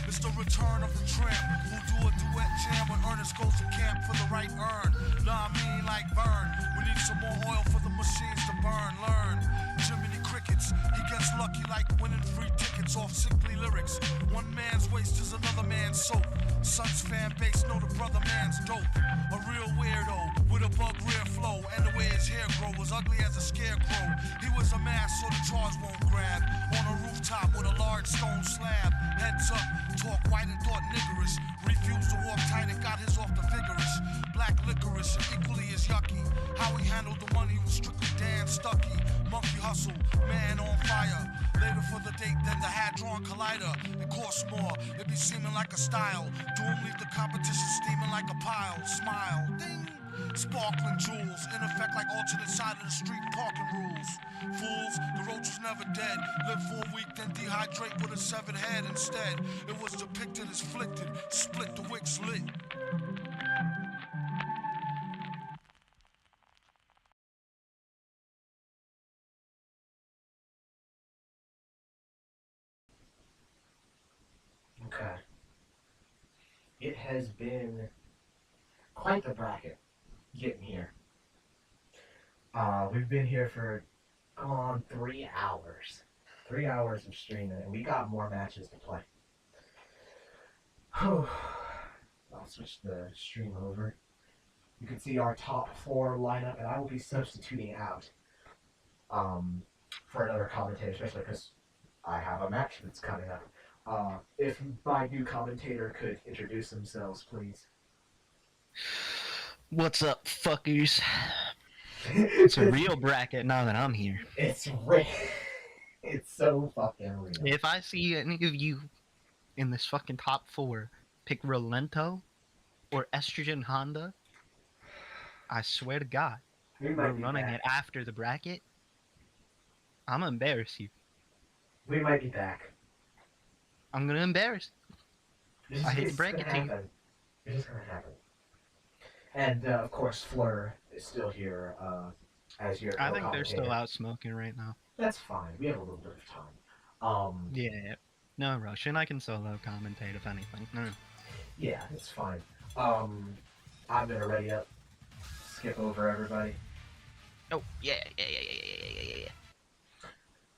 It's the return of the tramp who do a duet jam when Ernest goes to camp for the right earn. Nah, I mean like burn. We need some more oil for the machines to burn. Learn. Jiminy Crickets, he gets lucky like winning free tickets off sickly lyrics. One man's waste is another man's soap. Son's fan base know the brother man's dope. A real weirdo with a bug rear flow. And the way his hair grow was ugly as a scarecrow. He was a mass so the charge won't grab. On a rooftop with a large stone slab. Heads up, talk white and thought niggerish. Refused to walk tight and got his off the vigorous. Black licorice and equally as yucky. How he handled the money was strictly Dan Stucky. Monkey hustle, man on fire. Later for the date than the Hadron Collider. It costs more, it be seeming like a style. Doom leave the competition steaming like a pile. Smile, ding. Sparkling jewels, in effect like alternate side outside of the street parking rules. Fools, the roach was never dead. Lived for a week, then dehydrate with a severed head instead. It was depicted as flicted, split the wicks lit. Okay. It has been quite the bracket getting here. We've been here for 3 hours. 3 hours of streaming, and we got more matches to play. I'll switch the stream over. You can see our top 4 lineup, and I will be substituting out for another commentator, especially because I have a match that's coming up. If my new commentator could introduce themselves, please. What's up, fuckers? It's a real bracket now that I'm here. It's real. It's so fucking real. If I see any of you in this fucking top 4 pick Rolento or Estrogen Honda, I swear to God, we're running it after the bracket. I'm gonna embarrass you. We might be back. I'm gonna embarrass you. I hate to break it to you. It's just gonna happen. And of course, Fleur is still here as your. I think they're still out smoking right now. That's fine. We have a little bit of time. Yeah. No rush, and I can solo commentate if anything. No. Yeah, it's fine. I'm gonna ready up. Skip over everybody. Oh yeah.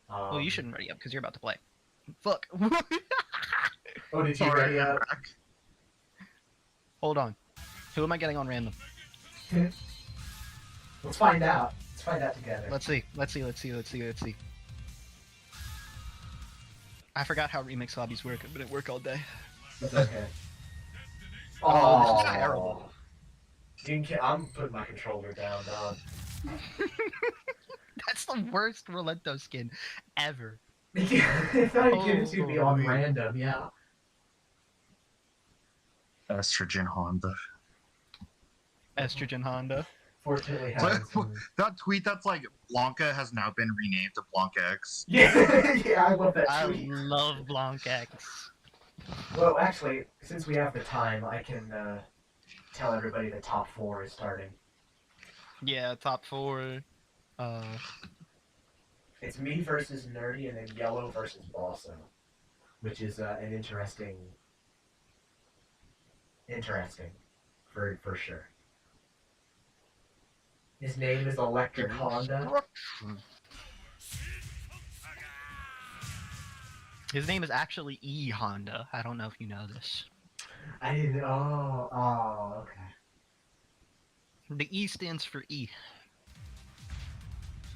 Well, you shouldn't ready up because you're about to play. Fuck. Oh, did you ready up? Hold on. Who am I getting on random? Let's find out. Let's find out together. Let's see. I forgot how remix lobbies work. I've been at work all day. It's okay. Oh, this is terrible. I'm putting my controller down, dog. That's the worst Rolento skin ever. If I give it to me on random, yeah. Estrogen Honda. Fortunately, That tweet that's like, Blanca has now been renamed to Blanca X. yeah, I love that tweet. I love Blanc X. Well, actually, since we have the time, I can tell everybody the top 4 is starting. Yeah, top 4. It's me versus Nerdy, and then Yellow versus Bosso, which is an interesting, for sure. His name is Electric Honda. His name is actually E Honda. I don't know if you know this. I didn't. Oh, okay. The E stands for E.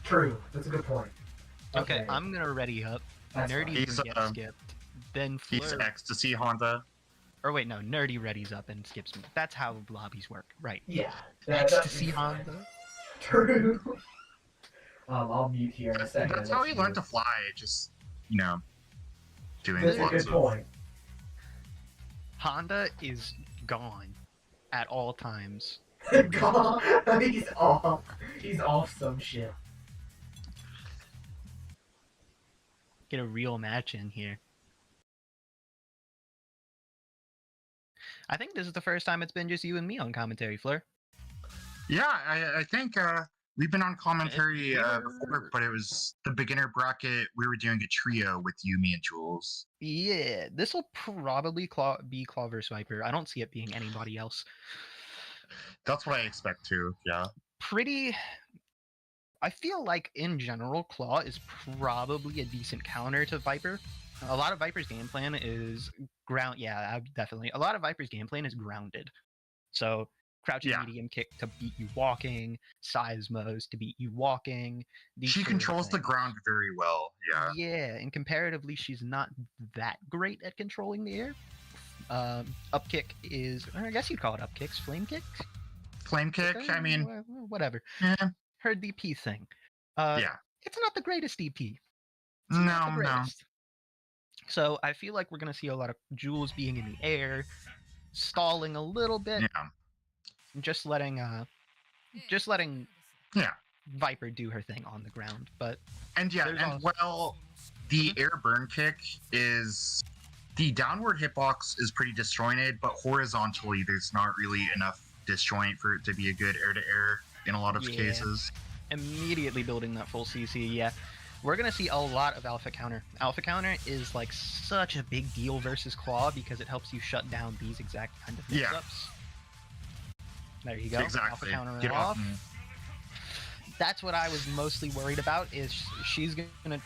True. That's a good point. Okay, I'm gonna ready up. Nerdy's gonna get skipped. Then Fleur... He's Ecstasy Honda. Or wait, no, Nerdy readies up and skips me. That's how lobbies work, right? Yeah. Ecstasy Honda. True. I'll mute here in a second. That's how he learned to fly. Just, doing That's a good point. Honda is gone at all times. God, he's off. He's off some shit. Get a real match in here. I think this is the first time it's been just you and me on commentary, Fleur. Yeah, I think we've been on commentary before, but it was the beginner bracket. We were doing a trio with you, me, and Jules. Yeah, this will probably be Claw vs. Viper. I don't see it being anybody else. That's what I expect too, yeah. I feel like, in general, Claw is probably a decent counter to Viper. A lot of Viper's game plan is definitely. A lot of Viper's game plan is grounded. So, crouching medium kick to beat you walking, seismos to beat you walking. She controls the ground very well, yeah. Yeah, and comparatively, she's not that great at controlling the air. Up kick is, I guess you'd call it up kicks, flame kicks? Flame kick, I mean... Whatever. Yeah. Her DP thing. Yeah. It's not the greatest DP. No. So I feel like we're going to see a lot of Jules being in the air, stalling a little bit. Yeah. Just letting Viper do her thing on the ground, but And yeah, there's and also- well, the air burn kick is the downward hitbox is pretty disjointed, but horizontally there's not really enough disjoint for it to be a good air to air in a lot of Yeah. cases. immediately building that full CC, yeah. We're gonna see a lot of alpha counter. Alpha counter is like such a big deal versus claw because it helps you shut down these exact kind of Yeah. mix-ups. There you go. Exactly. Alpha counter Get off. off. That's what I was mostly worried about. Is she's gonna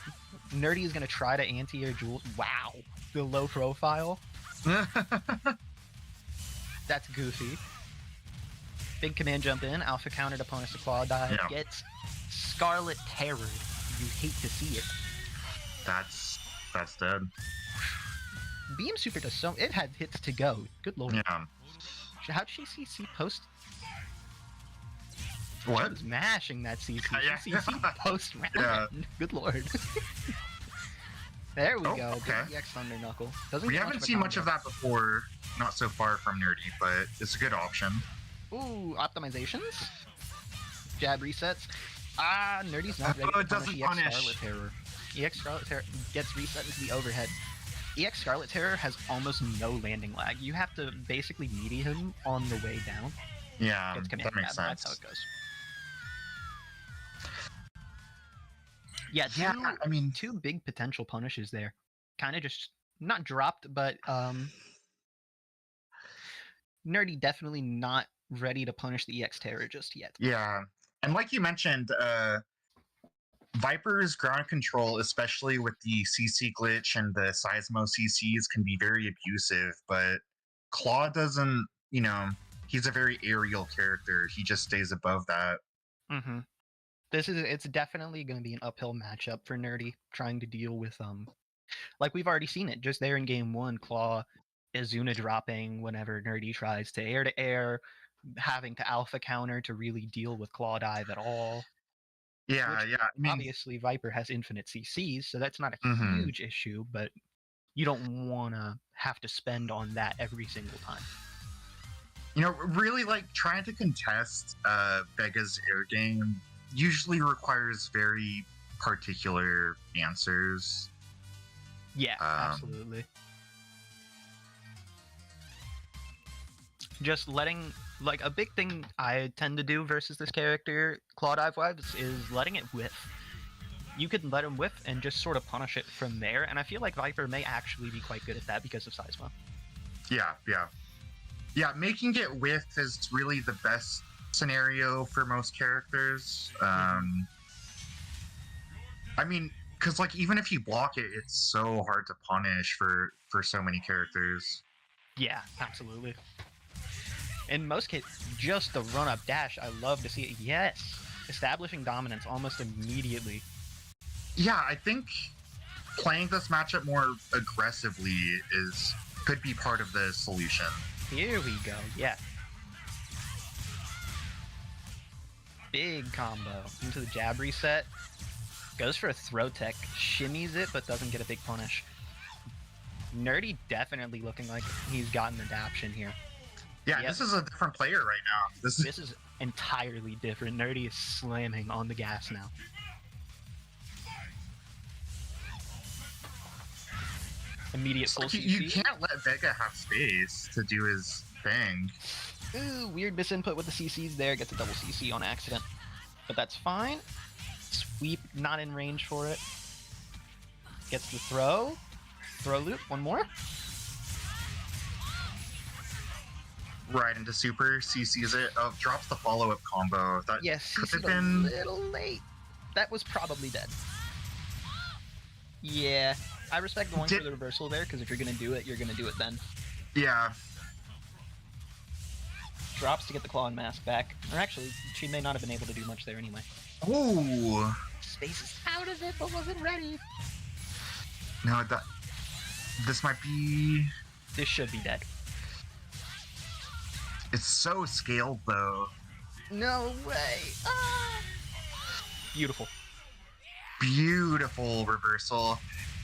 Nerdy is gonna try to anti-air Jules. Wow, the low profile. That's goofy. Big command jump in. Alpha counter to punish the claw dive. Yeah. Gets Scarlet Terror. You hate to see it. That's dead. Beam super does so. It had hits to go. Good lord. Yeah. How'd she CC post? She What? was mashing that CC. Yeah. She CC post round. Yeah. Good lord. There we Oh, go. okay. Big EX Thunder Knuckle. Doesn't We get haven't much seen much of combo. that before. Not so far from Nerdy, but it's a good option. Ooh, optimizations. Jab resets. Ah, Nerdy's not ready Oh, to it doesn't punish EX punish. Scarlet Terror. EX Scarlet Terror gets reset into the overhead. EX Scarlet Terror has almost no landing lag. You have to basically meaty him on the way down. Yeah, Gets command that makes grab. That's sense. how it goes. Yeah, Yeah, I mean, two big potential punishes there. Kind of just not dropped, but Nerdy definitely not ready to punish the EX Terror just yet. yeah. And like you mentioned, Viper's ground control, especially with the CC glitch and the Seismo CCs, can be very abusive, but Claw doesn't, he's a very aerial character. He just stays above that. Mm-hmm. It's definitely going to be an uphill matchup for Nerdy trying to deal with like we've already seen it just there in game one. Claw Izuna dropping whenever Nerdy tries to air, having to alpha counter to really deal with claw dive at all. Yeah, Which, yeah. I mean, Obviously, Viper has infinite CCs, so that's not a Mhm. huge issue, but you don't want to have to spend on that every single time. really like trying to contest Vega's air game usually requires very particular answers. Yeah, absolutely. Just letting, like, a big thing I tend to do versus this character, Claw Dive Webs, is letting it whiff. You could let him whiff and just sort of punish it from there, and I feel like Viper may actually be quite good at that because of Seismo. Yeah, making it whiff is really the best scenario for most characters. I mean, because like even if you block it, it's so hard to punish for so many characters. Yeah, absolutely. In most cases, just the run-up dash, I love to see it. Yes! Establishing dominance almost immediately. Yeah, I think playing this matchup more aggressively could be part of the solution. Here we go, yeah. Big combo into the jab reset. Goes for a throw tech, shimmies it, but doesn't get a big punish. Nerdy definitely looking like he's got an adaption here. Yeah, Yep. This is a different player right now. This is entirely different. Nerdy is slamming on the gas now. Immediate full CC. You can't let Vega have space to do his thing. Ooh, weird misinput with the CCs there. Gets a double CC on accident. But that's fine. Sweep, not in range for it. Gets the throw. Throw loop, one more. Right into super, CCs it, drops the follow-up combo. That Yes, could have CC'd been... a little late. That was probably dead. Yeah, I respect going for the reversal there, because if you're going to do it, you're going to do it then. Yeah. Drops to get the claw and mask back. Or actually, she may not have been able to do much there anyway. Ooh. Space is out of it, but wasn't ready. No, this might be... This should be dead. It's so scaled, though. No way. Ah! Beautiful. Beautiful reversal.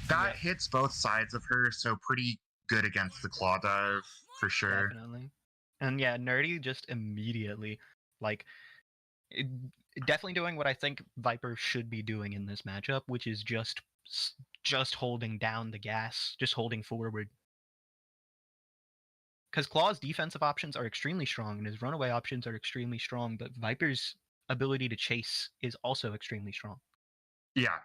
That hits both sides of her, so pretty good against the claw dive, for sure. Definitely. And yeah, Nerdy just immediately, like, Definitely doing what I think Viper should be doing in this matchup, which is just holding down the gas, just holding forward. Because Claw's defensive options are extremely strong, and his runaway options are extremely strong, but Viper's ability to chase is also extremely strong. Yeah.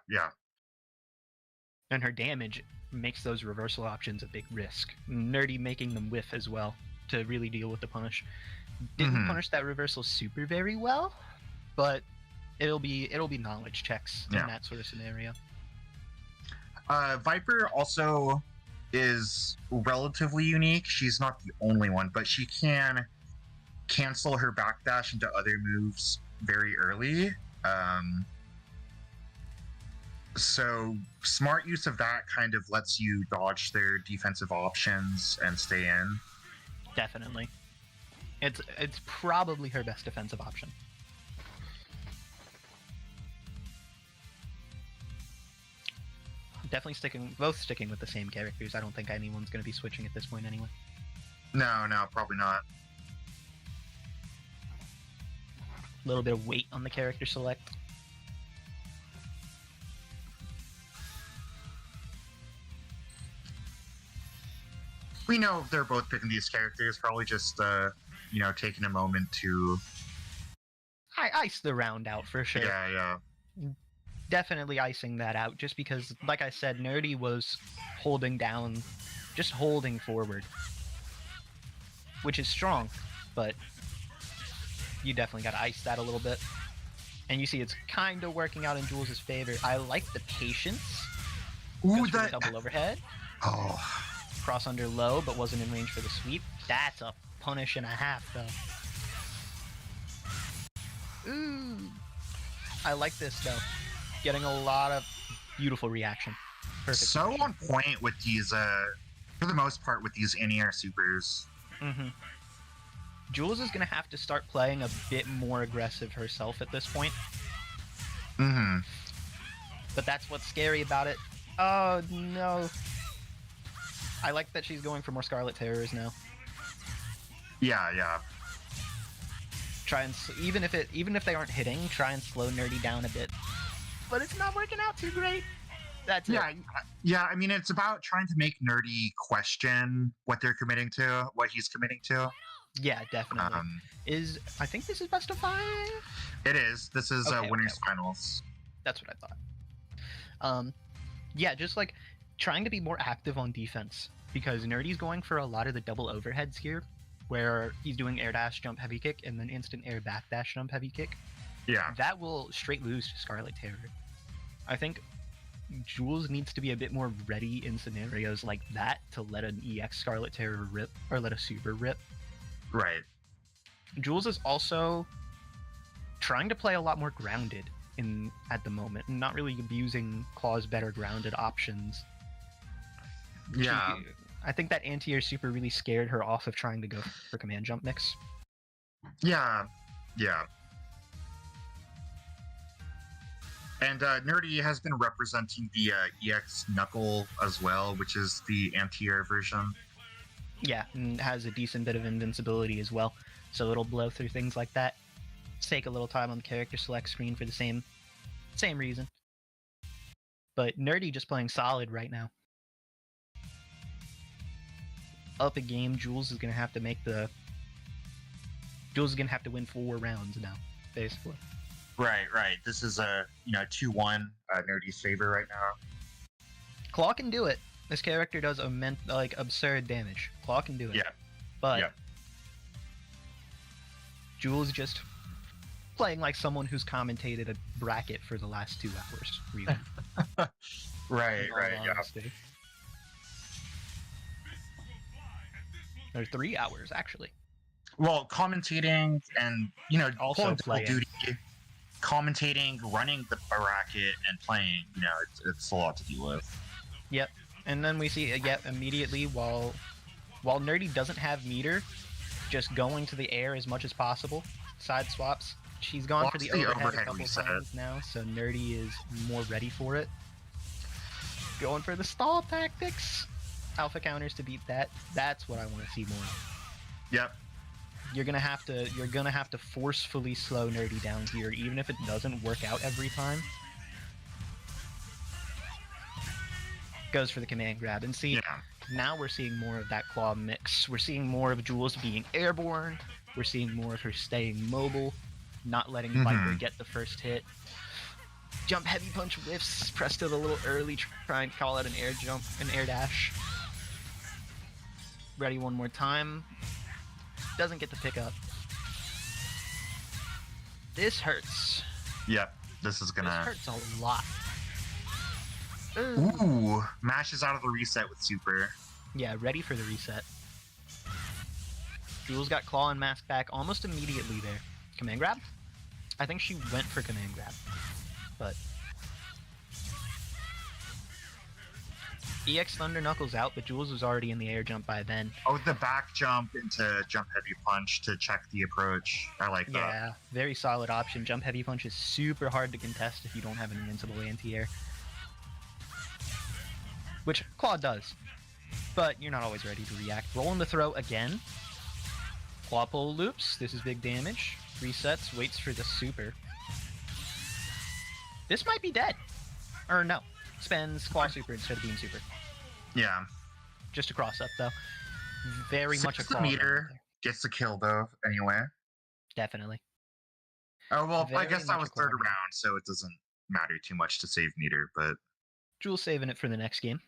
And her damage makes those reversal options a big risk. Nerdy making them whiff as well to really deal with the punish. Didn't punish that reversal super very well, but it'll be knowledge checks in that sort of scenario. Viper also is relatively unique. She's not the only one, but she can cancel her backdash into other moves very early. So smart use of that kind of lets you dodge their defensive options and stay in. Definitely. It's probably her best defensive option. Definitely sticking with the same characters. I don't think anyone's going to be switching at this point anyway. No, probably not. A little bit of weight on the character select. We know if they're both picking these characters, probably just taking a moment to ice the round out for sure. Yeah. Definitely icing that out, just because, like I said, Nerdy was holding down, just holding forward, which is strong, but you definitely got to ice that a little bit. And you see it's kind of working out in Jules' favor. I like the patience. Ooh, that double overhead. Oh. Cross under low, but wasn't in range for the sweep. That's a punish and a half, though. Ooh. I like this, though. Getting a lot of beautiful reaction. Perfect. So position. on point with these, for the most part, with these anti-air supers. Mm-hmm. Jules is going to have to start playing a bit more aggressive herself at this point. Mm-hmm. But that's what's scary about it. Oh, no. I like that she's going for more Scarlet Terrors now. Yeah. Try and even if they aren't hitting, try and slow Nerdy down a bit. But it's not working out too great. That's it. Yeah. I mean, it's about trying to make Nerdy question what they're committing to, what he's committing to. Yeah, definitely. I think this is best of 5? It is. This is winners finals. That's what I thought. Yeah, just like trying to be more active on defense, because Nerdy's going for a lot of the double overheads here, where he's doing air dash jump heavy kick and then instant air back dash jump heavy kick. Yeah. That will straight lose to Scarlet Terror. I think Jules needs to be a bit more ready in scenarios like that to let an EX Scarlet Terror rip, or let a super rip. Right. Jules is also trying to play a lot more grounded at the moment, and not really abusing Claw's better grounded options. Yeah. I think that anti-air super really scared her off of trying to go for command jump mix. Yeah. And Nerdy has been representing the EX Knuckle as well, which is the anti-air version. Yeah, and has a decent bit of invincibility as well, so it'll blow through things like that. Take a little time on the character select screen for the same reason. But Nerdy just playing solid right now. Up a game, Jules is gonna have to win 4 rounds now, basically. Right. This is a 2-1 Nerdy's favor right now. Claw can do it. This character does absurd damage. Claw can do it. Yeah. But Jules just playing like someone who's commentated a bracket for the last 2 hours. Really. Right. Yeah. Or 3 hours, actually. Well, commentating and Also playing duty, commentating, running the bracket, and playing. It's a lot to deal with. Yep. And then we see immediately while Nerdy doesn't have meter, just going to the air as much as possible. Side swaps. She's gone for the overhead a couple times now, so Nerdy is more ready for it. Going for the stall tactics. Alpha counters to beat that. That's what I want to see more. Yep. You're gonna have to forcefully slow Nerdy down here, even if it doesn't work out every time. Goes for the command grab, and see, now we're seeing more of that claw mix. We're seeing more of Jules being airborne. We're seeing more of her staying mobile, not letting Viper get the first hit. Jump heavy punch whiffs, pressed it a little early, trying to call it an air jump, an air dash. Ready one more time. Doesn't get the pickup. This hurts. Yep, this is gonna... This hurts a lot. Ooh, mashes out of the reset with super. Yeah, ready for the reset. Jules got claw and mask back almost immediately there. Command grab? I think she went for command grab. But... EX Thunder Knuckles out, but Jules was already in the air jump by then. Oh, the back jump into jump heavy punch to check the approach. I like that. Yeah, very solid option. Jump heavy punch is super hard to contest if you don't have an invincible anti-air. Which Claw does, but you're not always ready to react. Rolling the throw again. Claw pull loops. This is big damage. Resets, waits for the super. This might be dead. Or no. Spends Claw super instead of being super. Yeah. Just a cross up though. Very much a claw. Meter gets the kill though, anyway. Definitely. Oh, well, I Very guess that much was a claw third round. round, so it doesn't matter too much to save meter, but... Jules saving it for the next game.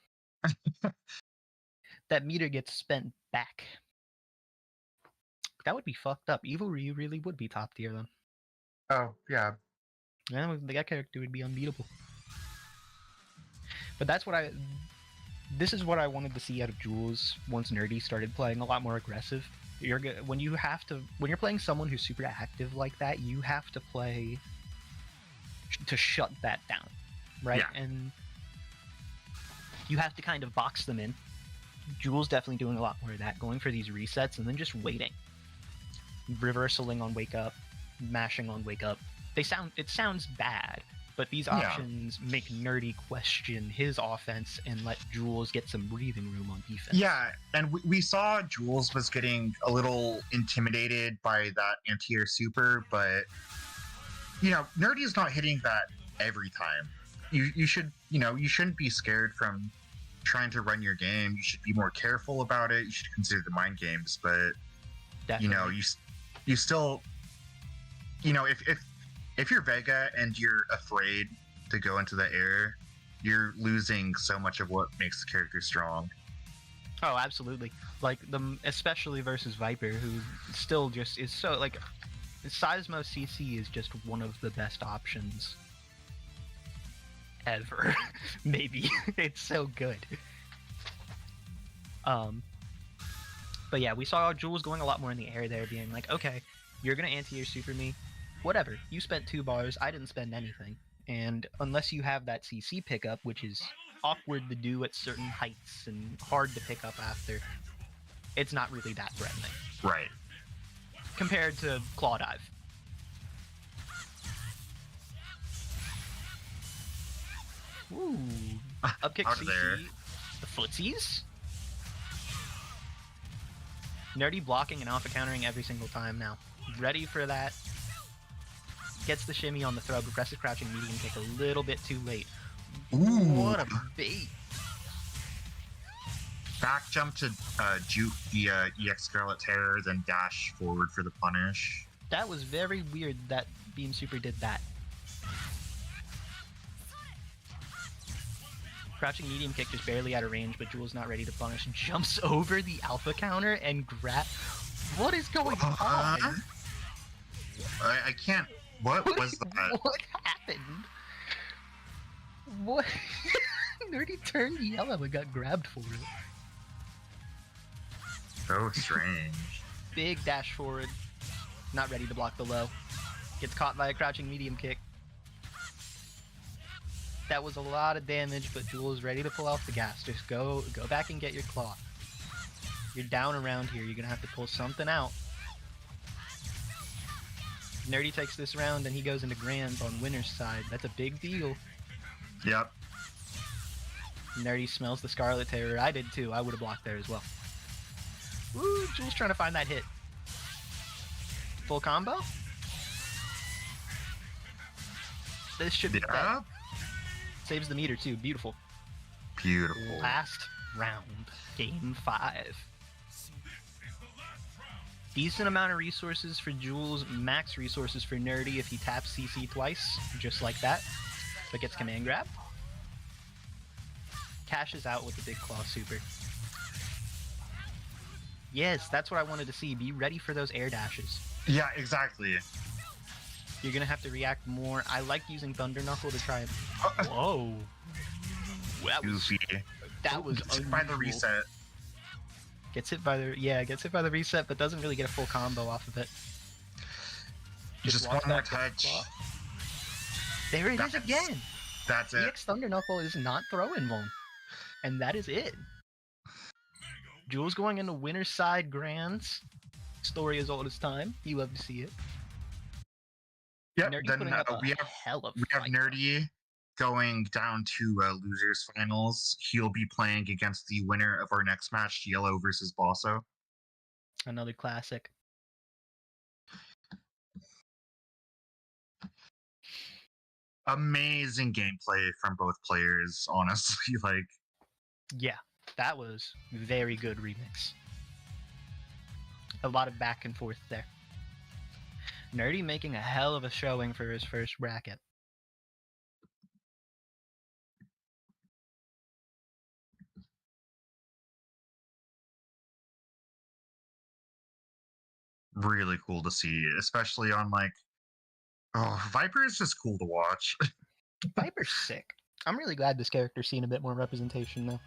That meter gets spent back. That would be fucked up. Evil Ryu really would be top tier then. Oh, yeah. Yeah, that character would be unbeatable. But that's what this is what I wanted to see out of Jules once Nerdy started playing a lot more aggressive. When you're playing someone who's super active like that, you have to play to shut that down, right? Yeah. And you have to kind of box them in. Jules definitely doing a lot more of that, going for these resets and then just waiting. Reversaling on wake up, mashing on wake up. It sounds bad, but these options make Nerdy question his offense and let Jules get some breathing room on defense. Yeah, and we saw Jules was getting a little intimidated by that anti-air super, but Nerdy's not hitting that every time. You shouldn't be scared from trying to run your game. You should be more careful about it. You should consider the mind games, but Definitely. you still, if you're Vega and you're afraid to go into the air, you're losing so much of what makes the character strong. Oh, absolutely. Like especially versus Viper, who still just is so like Seismo CC is just one of the best options ever. Maybe. It's so good. But yeah, we saw Jules going a lot more in the air there, being like, okay, you're gonna anti-air super me. Whatever. You spent 2 bars, I didn't spend anything. And unless you have that CC pickup, which is awkward to do at certain heights and hard to pick up after, it's not really that threatening. Right. Compared to Claw Dive. Ooh. Upkick Out CC. there. The footsies? Nerdy blocking and alpha countering every single time now. Ready for that. Gets the shimmy on the throw, but presses crouching medium kick a little bit too late. Ooh. What a bait. Back jump to juke the EX Scarlet Terror, then dash forward for the punish. That was very weird that Beam Super did that. Crouching medium kick just barely out of range, but Jules not ready to punish. Jumps over the alpha counter and grab. What is going on? I can't. What was that? What happened? What? Nerdy turned yellow and got grabbed for it. So strange. Big dash forward. Not ready to block the low. Gets caught by a crouching medium kick. That was a lot of damage, but Jules is ready to pull off the gas. Just go back and get your claw. You're down around here. You're gonna have to pull something out. Nerdy takes this round and he goes into Grand on winner's side. That's a big deal. Yep. Nerdy smells the Scarlet Terror. I did too. I would have blocked there as well. Woo! Jules trying to find that hit. Full combo? This should be Yeah. dead. Saves the meter too. Beautiful. Beautiful. Last round. Game 5. Decent amount of resources for Jules. Max resources for Nerdy if he taps CC twice. Just like that. But gets command grab. Cashes out with the big claw super. Yes, that's what I wanted to see. Be ready for those air dashes. Yeah, exactly. You're gonna have to react more. I like using Thunder Knuckle to try and... Whoa. Goofy. That was Gets hit by the unusual. reset. Gets hit by the... Yeah, gets hit by the reset, but doesn't really get a full combo off of it. Just one walks more back with the touch. claw. There it is again! That's it. EX Thunder Knuckle is not throwing one. And that is it. Jules going into winner's side grands. Story as old as time. You love to see it. Yep. Nerdy Then putting up a we have hell of fight. Nerdy going down to losers finals. He'll be playing against the winner of our next match, Yellow versus Bosso. Another classic. Amazing gameplay from both players, honestly. Like, Yeah, that was very good remix. A lot of back and forth there. Nerdy making a hell of a showing for his first bracket. really cool to see, especially on like, oh, Viper is just cool to watch. Viper's sick. I'm really glad this character's seen a bit more representation though.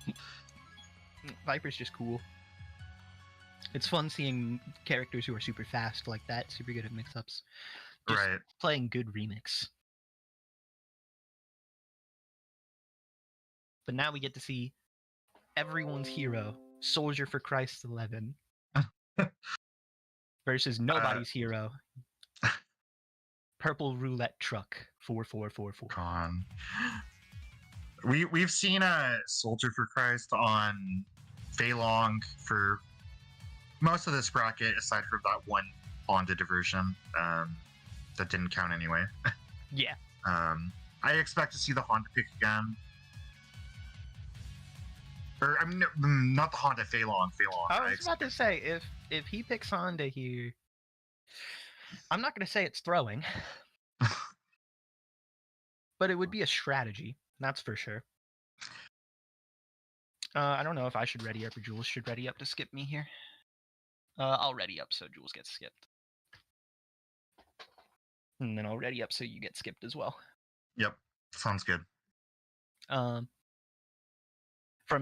Viper's just cool. It's fun seeing characters who are super fast like that, super good at mix-ups. Just Right. playing good remix. But now we get to see everyone's hero, Soldier for Christ 11, versus nobody's hero, Purple Roulette Truck 4444. Con. We've seen a Soldier for Christ on Fei Long for most of this bracket, aside from that one Honda diversion that didn't count anyway. Yeah. I expect to see the Honda pick again. Or I mean, not the Honda, Fei Long. I was about to say, if he picks Honda here, I'm not going to say it's throwing, but it would be a strategy. That's for sure. I don't know if I should ready up or Jules should ready up to skip me here. I'll ready up so Jules gets skipped. And then I'll ready up so you get skipped as well. Yep, sounds good. From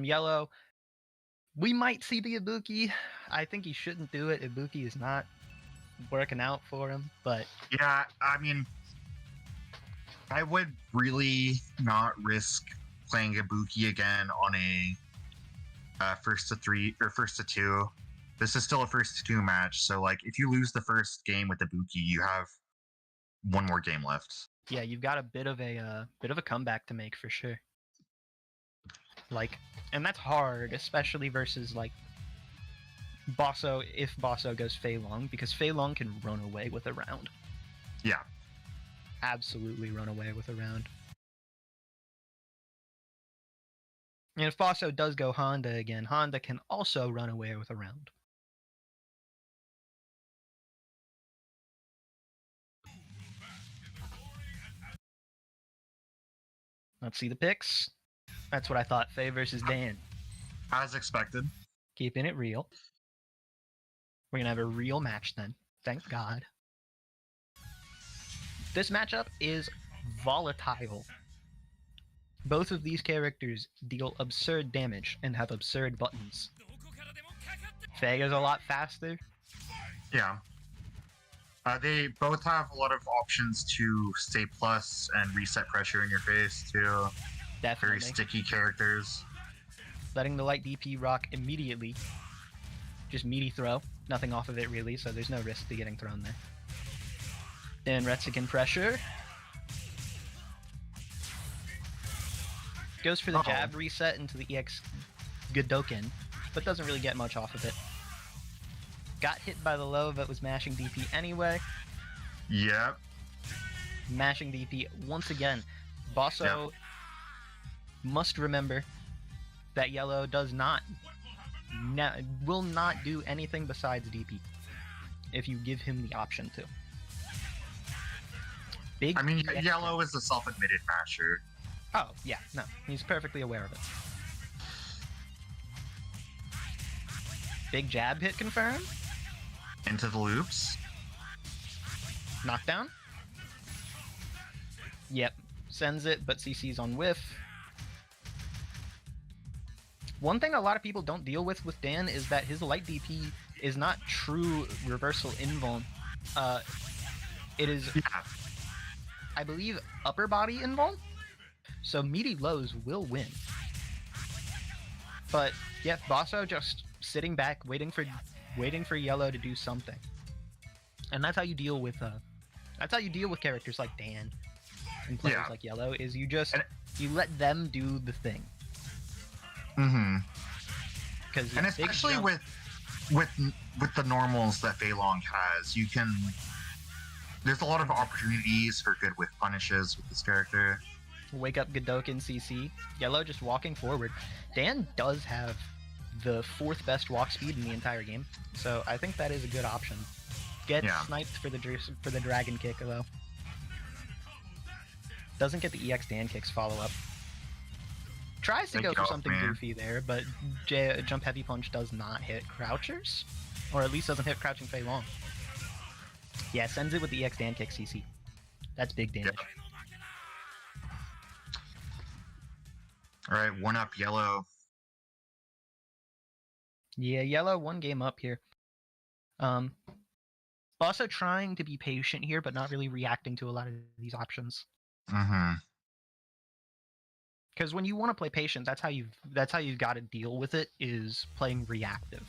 Yellow, we might see the Ibuki. I think he shouldn't do it. Ibuki is not working out for him, but... Yeah, I mean, I would really not risk playing Ibuki again on a first to 3 or first to 2. This is still a first to 2 match, so like if you lose the first game with Ibuki, you have one more game left. Yeah, you've got a bit of a comeback to make for sure. Like, and that's hard, especially versus like Bosso, if Bosso goes Fei Long, because Fei Long can run away with a round. Yeah. Absolutely run away with a round. And if Bosso does go Honda again, Honda can also run away with a round. Let's see the picks. That's what I thought. Faye versus Dan. As expected. Keeping it real. We're going to have a real match then. Thank God. This matchup is volatile. Both of these characters deal absurd damage and have absurd buttons. Faye is a lot faster. Yeah. They both have a lot of options to stay plus and reset pressure in your face too. Definitely. Very sticky characters. Letting the light DP rock immediately. Just meaty throw. Nothing off of it really, so there's no risk to getting thrown there. Then Retsukin pressure. Goes for the jab reset into the EX Godoken, but doesn't really get much off of it. Got hit by the low, but was mashing DP anyway. Yep. Mashing DP once again. Bosso must remember that Yellow does not, will not do anything besides DP if you give him the option to. Big I mean, EX Yellow is a self-admitted masher. Oh, yeah, no, he's perfectly aware of it. Big jab hit confirmed. Into the loops. Knockdown. Yep, sends it, but CC's on whiff. One thing a lot of people don't deal with Dan is that his light DP is not true reversal invuln. It is, I believe, upper body invuln. So meaty lows will win. But yeah, Bosso just sitting back, waiting for Yellow to do something. And that's how you deal with characters like Dan and players like Yellow, is you let them do the thing. Mm-hmm. And especially with the normals that Fei Long has, there's a lot of opportunities for good with punishes with this character. Wake up Godokin CC. Yellow just walking forward. Dan does have the 4th best walk speed in the entire game, so I think that is a good option. Get sniped for the dragon kick though. Doesn't get the EX Dan kicks follow up. Tries to go for something goofy there, but jump heavy punch does not hit crouchers, or at least doesn't hit crouching Fei Long. Yeah, sends it with the EX Dan kick CC. That's big damage. All right, 1-up Yellow. Yeah, Yellow 1 game up here. Also trying to be patient here, but not really reacting to a lot of these options. Mm-hmm. Because when you want to play patient, that's how you've got to deal with it, is playing reactive.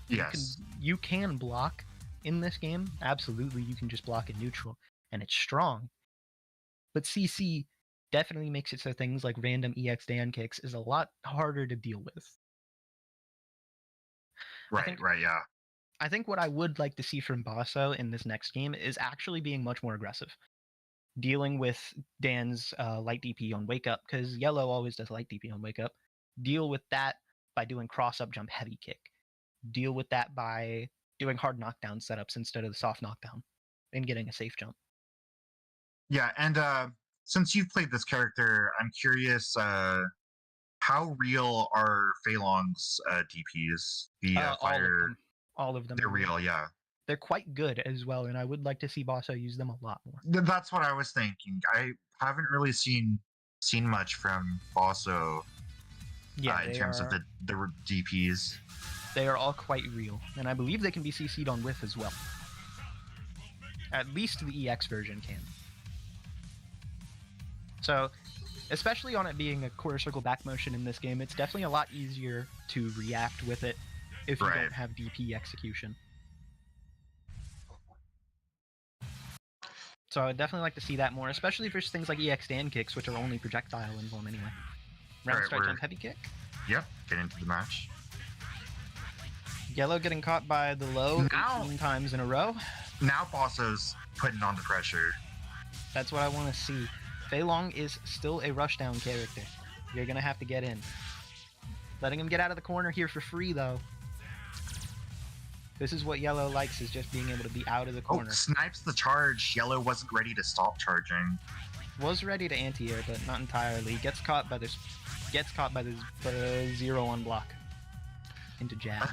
Yes. You can block in this game. Absolutely, you can just block in neutral, and it's strong. But CC definitely makes it so things like random EX Dan kicks is a lot harder to deal with. Right, yeah. I think what I would like to see from Bosso in this next game is actually being much more aggressive. Dealing with Dan's light DP on wake up, because Yellow always does light DP on wake up. Deal with that by doing cross up jump heavy kick. Deal with that by doing hard knockdown setups instead of the soft knockdown and getting a safe jump. Yeah, and since you've played this character, I'm curious, how real are Fei Long's DPs? The fire. All of them. They're real, yeah. They're quite good as well, and I would like to see Bosso use them a lot more. That's what I was thinking. I haven't really seen much from Bosso in terms of the DPs. They are all quite real, and I believe they can be CC'd on whiff as well. At least the EX version can. So, especially on it being a quarter circle back motion in this game, it's definitely a lot easier to react with it if you don't have DP execution. So I'd definitely like to see that more, especially for things like EX Dan kicks, which are only projectile invuln anyway. Round start jump heavy kick. Yep, get into the match. Yellow getting caught by the low 18 times in a row. Now Bosso's putting on the pressure. That's what I want to see. Fei Long is still a rushdown character. You're going to have to get in. Letting him get out of the corner here for free, though. This is what Yellow likes, is just being able to be out of the corner. Oh, snipes the charge. Yellow wasn't ready to stop charging. Was ready to anti-air, but not entirely. Gets caught by this 0-1 block. Into jab.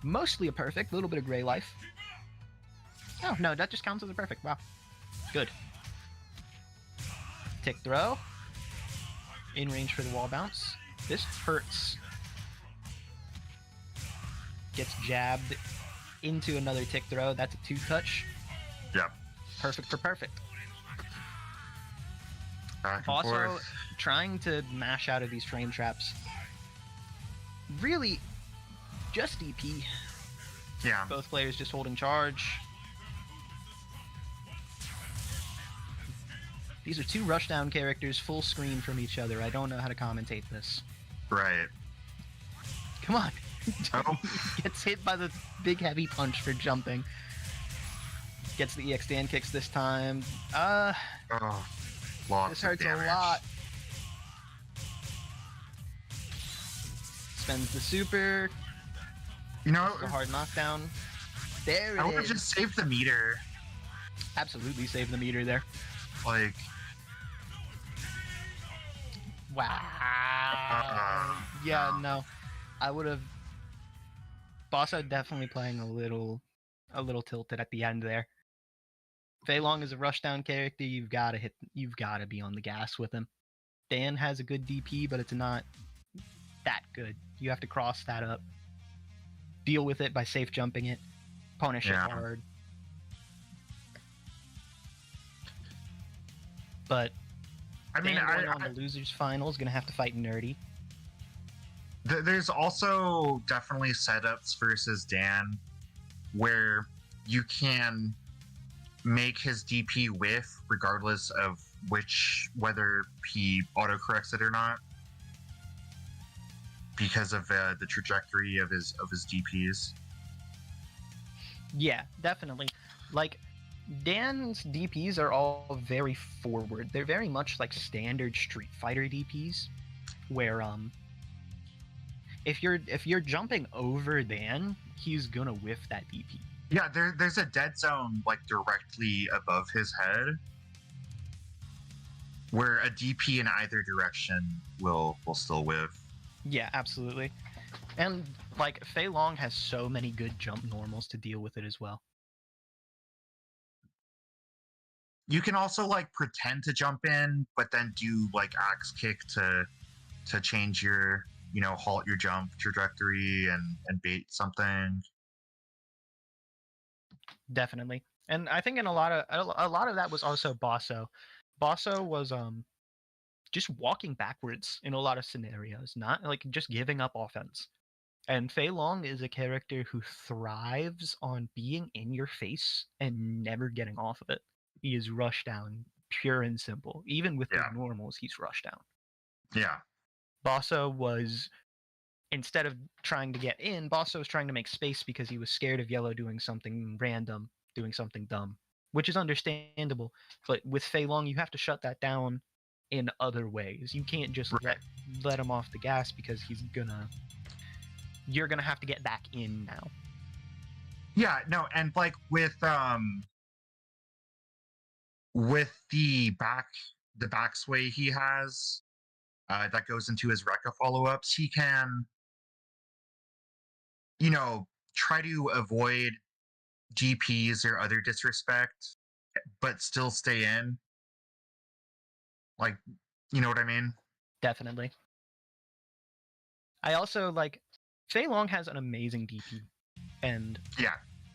Mostly a perfect, little bit of gray life. Oh, no, that just counts as a perfect. Wow. Good. Tick throw. In range for the wall bounce. This hurts. Gets jabbed into another tick throw. That's a 2-touch. Yep. Perfect for perfect. Back and Also, forth. trying to mash out of these frame traps. Really, just DP. Yeah. Both players just holding charge. These are two rushdown characters full screen from each other. I don't know how to commentate this. Right. Come on. Oh. Gets hit by the big heavy punch for jumping. Gets the EX stand kicks this time. Oh, lots This of hurts damage. a lot. Spends the super. You know, The hard knockdown. There I it would have is. just saved the meter. Absolutely save the meter there. Like, Wow. Yeah, no. I would have. Bosso definitely playing a little tilted at the end there. Fei Long is a rushdown character. You've got to be on the gas with him. Dan has a good DP, but it's not that good. You have to cross that up. Deal with it by safe jumping it. Punish it hard. But I mean, Dan going on the losers final is gonna have to fight Nerdy. There's also definitely setups versus Dan where you can make his DP whiff regardless of whether he autocorrects it or not, because of the trajectory of his DPs. Yeah, definitely. Like, Dan's DPs are all very forward. They're very much like standard Street Fighter DPs, where if you're jumping over Dan, he's gonna whiff that DP. Yeah, there's a dead zone like directly above his head, where a DP in either direction will still whiff. Yeah, absolutely. And like Fei Long has so many good jump normals to deal with it as well. You can also like pretend to jump in, but then do like axe kick to change your, halt your jump trajectory and bait something. Definitely. And I think in a lot of that was also Bosso. Bosso was just walking backwards in a lot of scenarios, not like just giving up offense. And Fei Long is a character who thrives on being in your face and never getting off of it. He is rush down, pure and simple. Even with the normals, he's rush down. Yeah. Bosso was, instead of trying to get in, Bosso was trying to make space because he was scared of Yellow doing something random, doing something dumb, which is understandable. But with Fei Long, you have to shut that down in other ways. You can't just let him off the gas because you're gonna have to get back in now. Yeah, no, and like with the back sway he has, that goes into his Rekka follow-ups, he can, try to avoid GPs or other disrespect, but still stay in. Like, you know what I mean? Definitely. I also like Fei Long has an amazing DP, and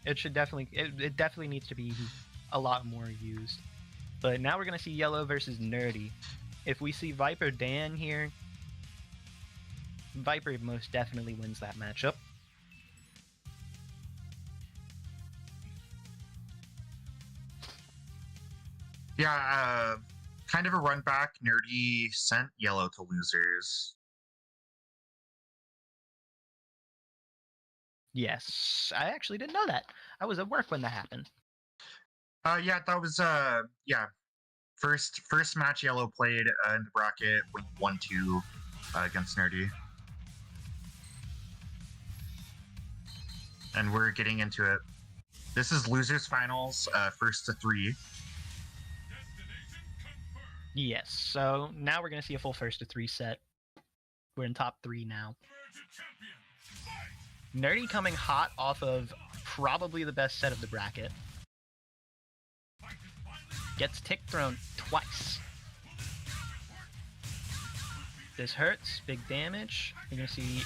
it definitely needs to be a lot more used. But now we're gonna see Yellow versus Nerdy. If we see Viper Dan here, Viper most definitely wins that matchup. Yeah, kind of a run back. Nerdy sent Yellow to losers. Yes, I actually didn't know that. I was at work when that happened. Yeah, that was first match Yellow played in the bracket with 1-2 against Nerdy. And we're getting into it. This is losers finals, 1st to 3. Yes, so now we're gonna see a full 1st to 3 set. We're in top 3 now. Nerdy coming hot off of probably the best set of the bracket. Gets tick thrown twice. This hurts, big damage. You're gonna see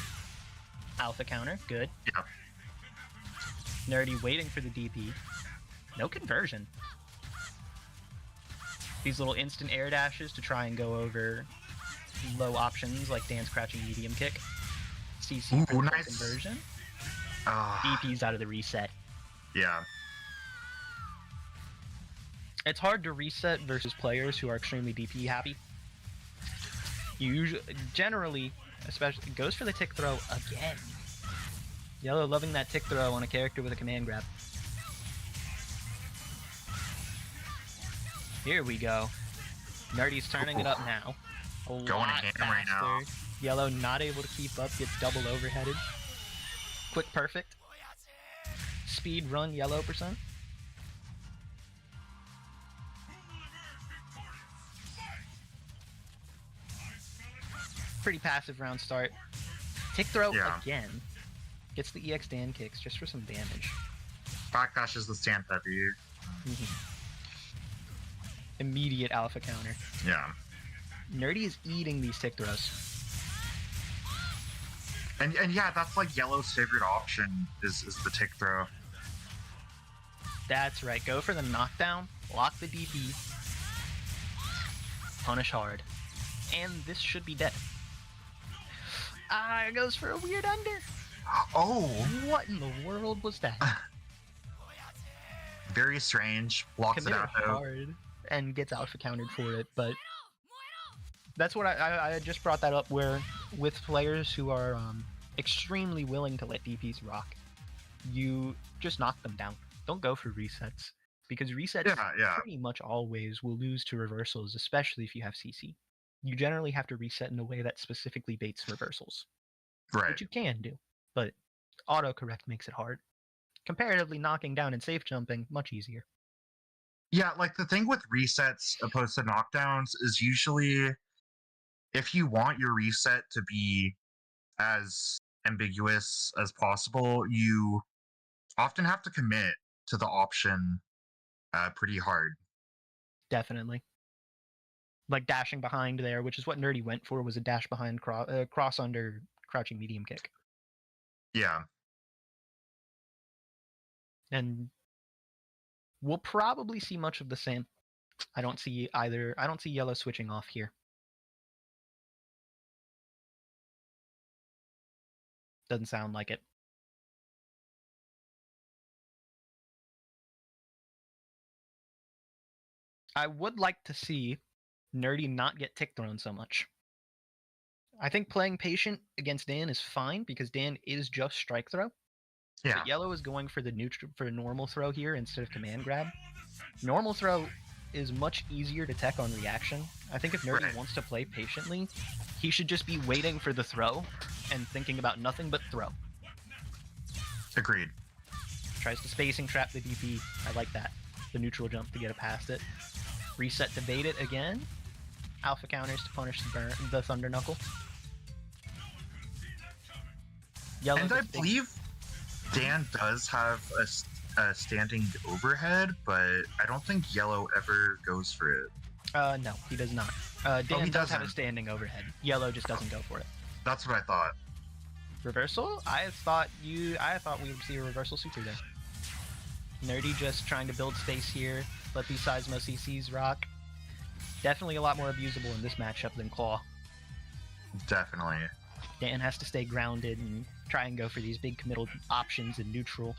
alpha counter, good. Yeah. Nerdy waiting for the DP. No conversion. These little instant air dashes to try and go over low options like Dan's crouching medium kick. CC for nice conversion. DP's out of the reset. Yeah. It's hard to reset versus players who are extremely DP happy. You usually, generally, especially, goes for the tick throw again. Yellow loving that tick throw on a character with a command grab. Here we go. Nerdy's turning it up now. Going ham right now. Yellow not able to keep up, gets double overheaded. Quick perfect. Speed run Yellow %. Pretty passive round start. Tick throw again. Gets the EX Dan kicks just for some damage. Backdashes the stand heavy. Immediate alpha counter. Yeah. Nerdy is eating these tick throws. And yeah, that's like Yellow's favorite option is the tick throw. That's right. Go for the knockdown, lock the DP, punish hard. And this should be dead. It goes for a weird under. Oh! What in the world was that? Very strange. Blocks Committed it out though. hard and gets alpha countered for it, but that's what I just brought that up where with players who are extremely willing to let DPs rock, you just knock them down. Don't go for resets because resets pretty much always will lose to reversals, especially if you have CC. You generally have to reset in a way that specifically baits reversals. Right. Which you can do, but autocorrect makes it hard. Comparatively, knocking down and safe jumping, much easier. Yeah, like the thing with resets opposed to knockdowns is usually if you want your reset to be as ambiguous as possible, you often have to commit to the option pretty hard. Definitely. Like dashing behind there, which is what Nerdy went for, was a dash behind cross under crouching medium kick. Yeah. And we'll probably see much of the same. I don't see Yellow switching off here. Doesn't sound like it. I would like to see Nerdy not get tick thrown so much. I think playing patient against Dan is fine because Dan is just strike throw. Yeah. But Yellow is going for the normal throw here instead of command grab. Normal throw is much easier to tech on reaction. I think if Nerdy wants to play patiently, he should just be waiting for the throw and thinking about nothing but throw. Agreed. Tries to spacing trap the DP. I like that. The neutral jump to get it past it. Reset to bait it again. Alpha counters to punish the Thunder Knuckle. Yellow and I believe Dan does have a standing overhead, but I don't think Yellow ever goes for it. No, he does not. Dan does have a standing overhead. Yellow just doesn't go for it. That's what I thought. Reversal? I thought we would see a reversal super there. Nerdy just trying to build space here. Let these Seismo CCs rock. Definitely a lot more abusable in this matchup than Claw. Definitely. Dan has to stay grounded and try and go for these big committal options in neutral.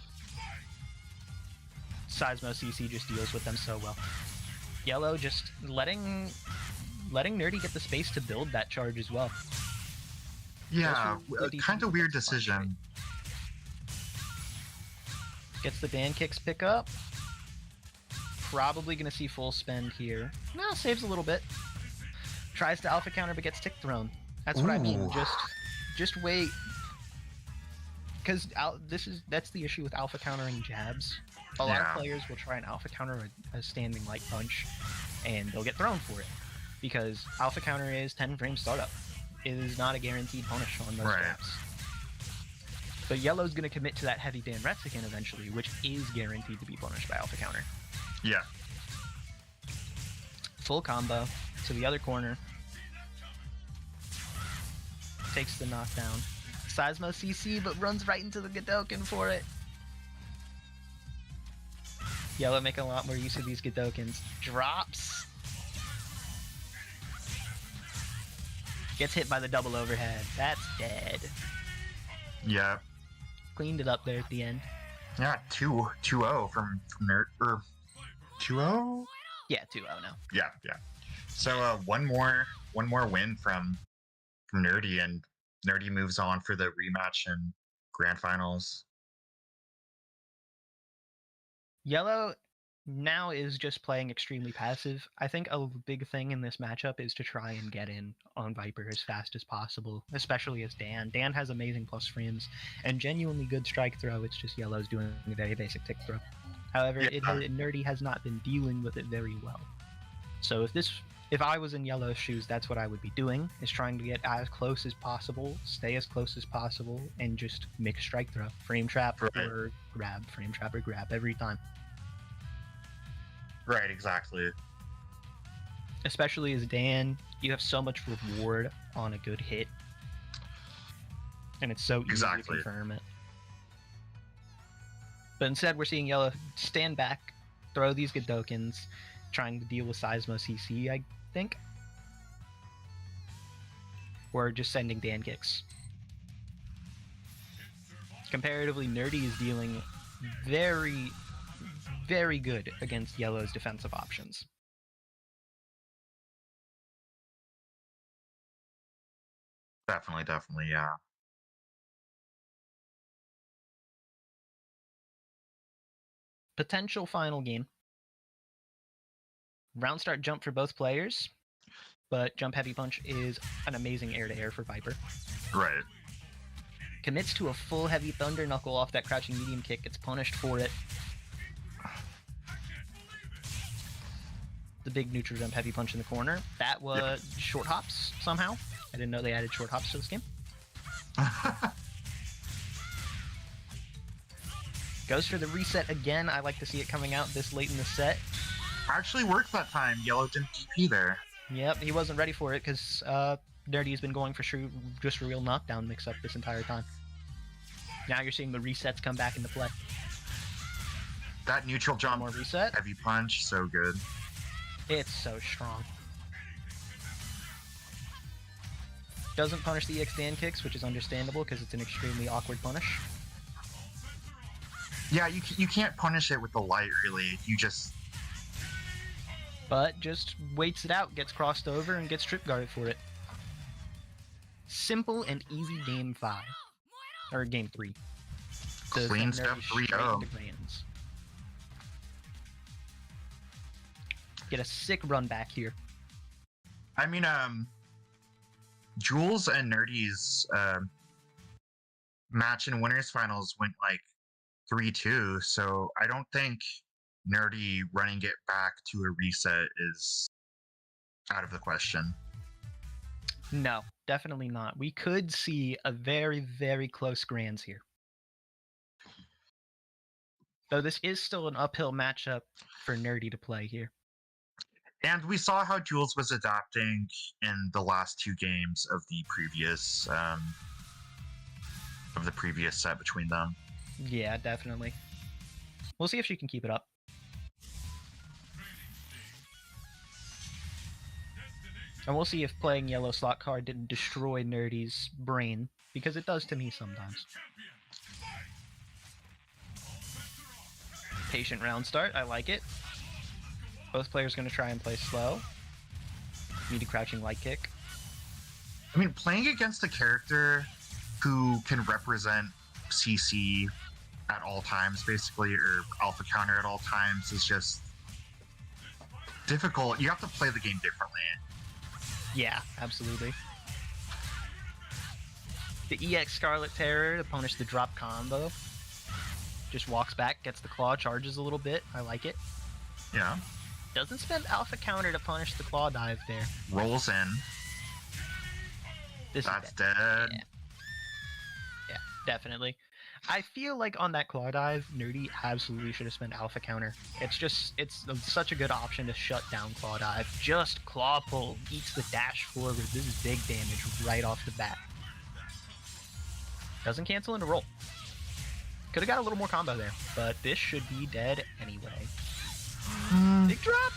Seismo CC just deals with them so well. Yellow just letting Nerdy get the space to build that charge as well. Yeah, kind of weird decision. Gets the Dan kicks pick up. Probably going to see full spend here. No, saves a little bit. Tries to alpha counter but gets tick thrown. That's what I mean. Just wait. Because that's the issue with alpha countering jabs. A lot of players will try and alpha counter a standing light punch, and they'll get thrown for it. Because alpha counter is 10 frame startup. It is not a guaranteed punish on those jabs. But Yellow's going to commit to that heavy Dan Retzikin eventually, which is guaranteed to be punished by alpha counter. Yeah. Full combo to the other corner. Takes the knockdown. Seismo CC, but runs right into the Godoken for it. Yellow making a lot more use of these Godokens. Drops. Gets hit by the double overhead. That's dead. Yeah. Cleaned it up there at the end. Yeah, 2-0 from Nerd. 2-0? Yeah, 2-0 now. Yeah. So one more win from Nerdy, and Nerdy moves on for the rematch in grand finals. Yellow now is just playing extremely passive. I think a big thing in this matchup is to try and get in on Viper as fast as possible, especially as Dan. Dan has amazing plus frames and genuinely good strike throw. It's just Yellow's doing a very basic tick throw. However, Nerdy has not been dealing with it very well. So if I was in Yellow's shoes, that's what I would be doing, is trying to get as close as possible, stay as close as possible, and just make a strike throw. Frame trap or grab, frame trap or grab every time. Right, exactly. Especially as Dan, you have so much reward on a good hit. And it's so easy to confirm it. But instead, we're seeing Yellow stand back, throw these Godokins, trying to deal with Seismo CC, I think. Or just sending Dan kicks. Comparatively, Nerdy is dealing very, very good against Yellow's defensive options. Definitely, yeah. Potential final game. Round start jump for both players, but jump heavy punch is an amazing air-to-air for Viper. Right. Commits to a full heavy thunder knuckle off that crouching medium kick, gets punished for it. The big neutral jump heavy punch in the corner. That was short hops somehow. I didn't know they added short hops to this game. Goes for the reset again. I like to see it coming out this late in the set. Actually worked that time. Yellow didn't DP there. Yep, he wasn't ready for it because Nerdy's been going for just real knockdown mix-up this entire time. Now you're seeing the resets come back into play. That neutral jump, more reset. Heavy punch, so good. It's so strong. Doesn't punish the EX Dan kicks, which is understandable because it's an extremely awkward punish. Yeah, you can't punish it with the light, really. You just... But just waits it out, gets crossed over, and gets trip guarded for it. Simple and easy game 5. Or game 3. Clean step 3-0. Get a sick run back here. I mean, Jules and Nerdy's match in winners finals went like 3-2, so I don't think Nerdy running it back to a reset is out of the question. No, definitely not. We could see a very, very close grands here. Though this is still an uphill matchup for Nerdy to play here. And we saw how Jules was adapting in the last 2 games of the previous set between them. Yeah, definitely. We'll see if she can keep it up. And we'll see if playing Yellowslotcar didn't destroy Nerdy's brain, because it does to me sometimes. Patient round start, I like it. Both players going to try and play slow. Need a crouching light kick. I mean, playing against a character who can represent CC at all times, basically, or alpha counter at all times, is just difficult. You have to play the game differently. Yeah, absolutely. The EX Scarlet Terror to punish the drop combo. Just walks back, gets the claw, charges a little bit. I like it. Yeah. Doesn't spend alpha counter to punish the claw dive there. Rolls in. That's dead. Yeah, definitely. I feel like on that claw dive, Nerdy absolutely should have spent alpha counter. It's such a good option to shut down claw dive. Just claw pull, eats the dash forward. This is big damage right off the bat. Doesn't cancel into roll. Could have got a little more combo there, but this should be dead anyway. Big drop.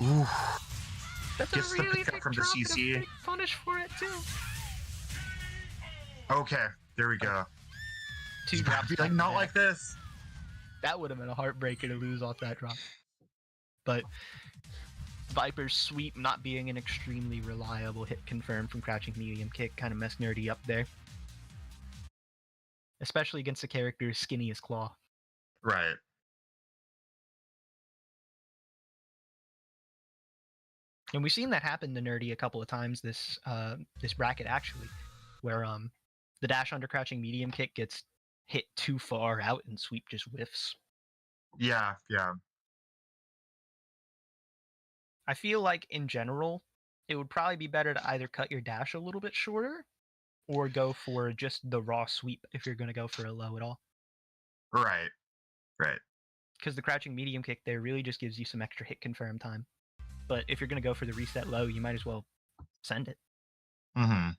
Ooh. That's Gets a really the big from the drop CC. and a big punish for it too. Okay, there we go. 2 drops. Like, not like this. That would have been a heartbreaker to lose off that drop. But Viper's sweep not being an extremely reliable hit confirmed from crouching medium kick kind of messed Nerdy up there. especially against a character as skinny as Claw. Right. And we've seen that happen to Nerdy a couple of times this this bracket actually, where the dash under crouching medium kick gets hit too far out and sweep just whiffs. Yeah, yeah. I feel like in general, it would probably be better to either cut your dash a little bit shorter or go for just the raw sweep if you're going to go for a low at all. Right. Right. Because the crouching medium kick there really just gives you some extra hit confirm time. But if you're going to go for the reset low, you might as well send it. Mm-hmm.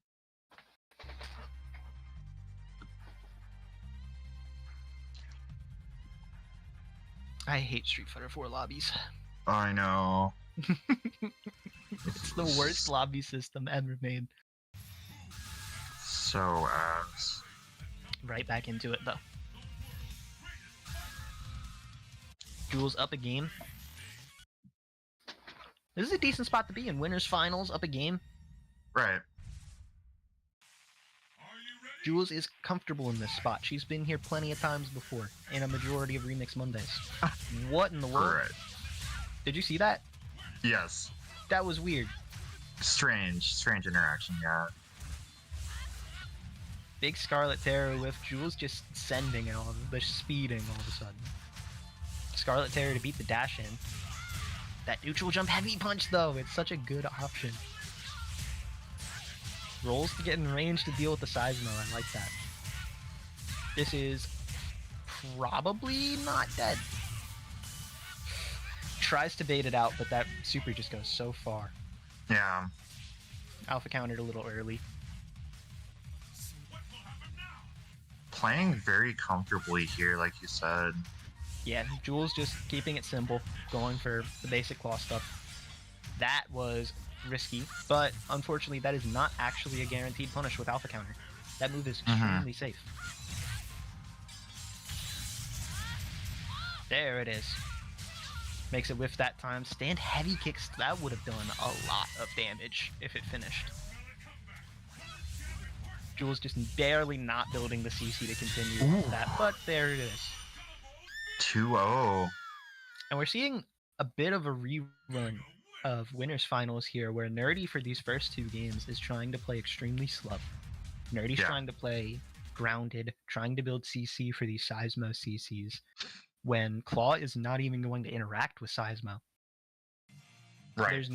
I hate Street Fighter 4 lobbies. I know. It's the worst lobby system ever made. So ass. Right back into it, though. Jules up a game. This is a decent spot to be in. Winners finals, up a game. Right. Jules is comfortable in this spot. She's been here plenty of times before, in a majority of Remix Mondays. What in the world? Right. Did you see that? Yes. That was weird. Strange interaction, yeah. Big Scarlet Terror with Jules just sending it all, the speeding all of a sudden. Scarlet Terror to beat the dash in. That neutral jump heavy punch though, it's such a good option. Rolls to get in range to deal with the Seismo, I like that. This is probably not dead. Tries to bait it out, but that super just goes so far. Yeah. Alpha countered a little early. Playing very comfortably here, like you said. Yeah, Jules just keeping it simple, going for the basic claw stuff. That was risky, but unfortunately that is not actually a guaranteed punish with alpha counter. That move is extremely safe. There it is. Makes it whiff that time. Stand heavy kicks, that would have done a lot of damage if it finished. Jules just barely not building the CC to continue with that, but there it is. 2-0. And we're seeing a bit of a rerun of winners finals here, where Nerdy for these first two games is trying to play extremely slow. Nerdy's trying to play grounded, trying to build CC for these Seismo CCs, when Claw is not even going to interact with Seismo. Right.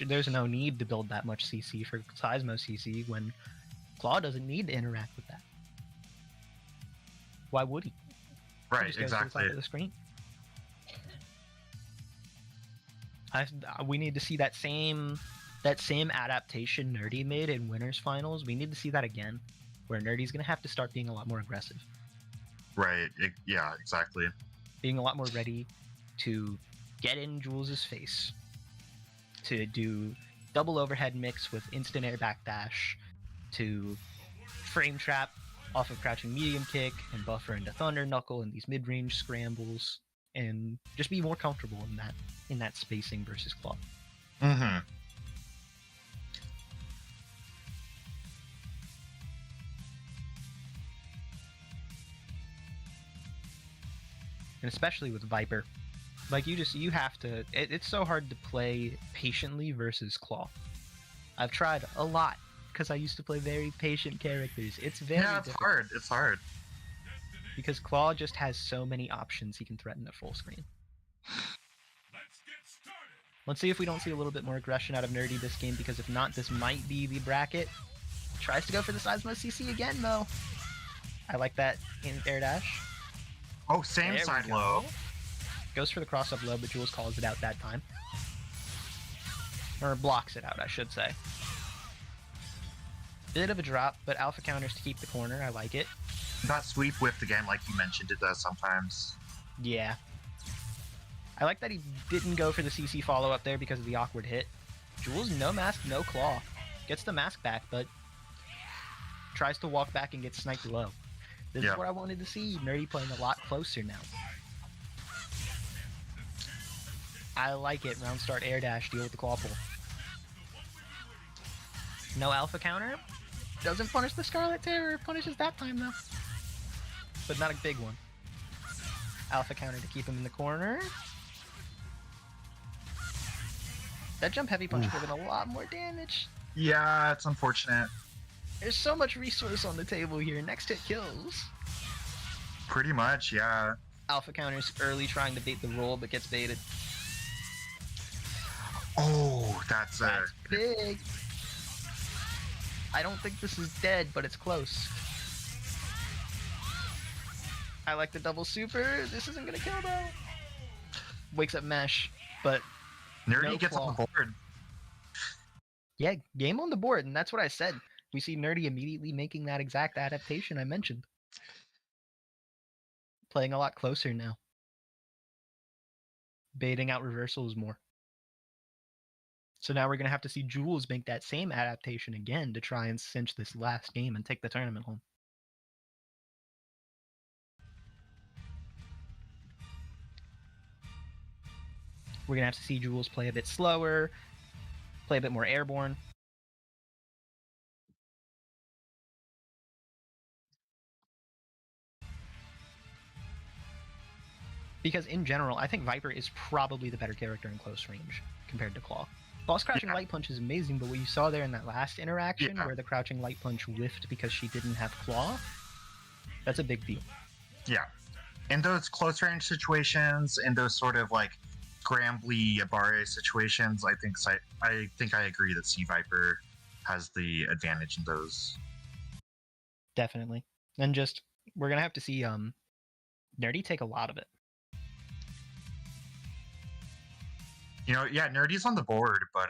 There's no need to build that much CC for Seismo CC when Claw doesn't need to interact with that. Why would he? Right, Just goes to the exactly. side of the screen. We need to see that same adaptation Nerdy made in winners finals. We need to see that again, where Nerdy's gonna have to start being a lot more aggressive. Right. Yeah, exactly. Being a lot more ready to get in Jules' face, to do double overhead mix with instant air backdash, to frame trap off of crouching medium kick and buffer into thunder knuckle and these mid-range scrambles, and just be more comfortable in that spacing versus Claw. Mm-hmm. And especially with Viper, like you have to, it's so hard to play patiently versus Claw. I've tried a lot because I used to play very patient characters. It's very difficult. It's hard. Because Claw just has so many options he can threaten at full screen. Let's see if we don't see a little bit more aggression out of Nerdy this game, because if not, this might be the bracket. Tries to go for the Seismo CC again, though. I like that in air dash. Oh, same There we side go. low. Goes for the cross-up low, but Jules calls it out that time. Or blocks it out, I should say. Bit of a drop, but alpha counters to keep the corner. I like it. That sweep whipped again, like you mentioned, it does sometimes. Yeah. I like that he didn't go for the CC follow-up there because of the awkward hit. Jules, no mask, no claw. Gets the mask back, but tries to walk back and get sniped low. This is what I wanted to see. Nerdy playing a lot closer now. I like it. Round start air dash, deal with the claw pull. No alpha counter. Doesn't punish the Scarlet Terror. Punishes that time though. but not a big one. Alpha counter to keep him in the corner. That jump heavy punch would have been a lot more damage. Yeah, it's unfortunate. There's so much resource on the table here. Next hit kills. Pretty much, yeah. Alpha counters early trying to bait the roll, but gets baited. Oh, that's big. I don't think this is dead, but it's close. I like the double super. This isn't gonna kill though. Wakes up Mesh, but Nerdy no gets claw. on the board. Yeah, game on the board, and that's what I said. We see Nerdy immediately making that exact adaptation I mentioned. Playing a lot closer now. Baiting out reversals more. So now we're going to have to see Jules make that same adaptation again to try and cinch this last game and take the tournament home. We're going to have to see Jules play a bit slower, play a bit more airborne. Because in general, I think Viper is probably the better character in close range compared to Claw. Claw's crouching light punch is amazing, but what you saw there in that last interaction where the crouching light punch whiffed because she didn't have Claw, that's a big deal. Yeah. In those close range situations, in those sort of like scrambly Abare situations, I think I agree that Sea Viper has the advantage in those. Definitely. And just we're gonna have to see Nerdy take a lot of it. You know, yeah, Nerdy's on the board, but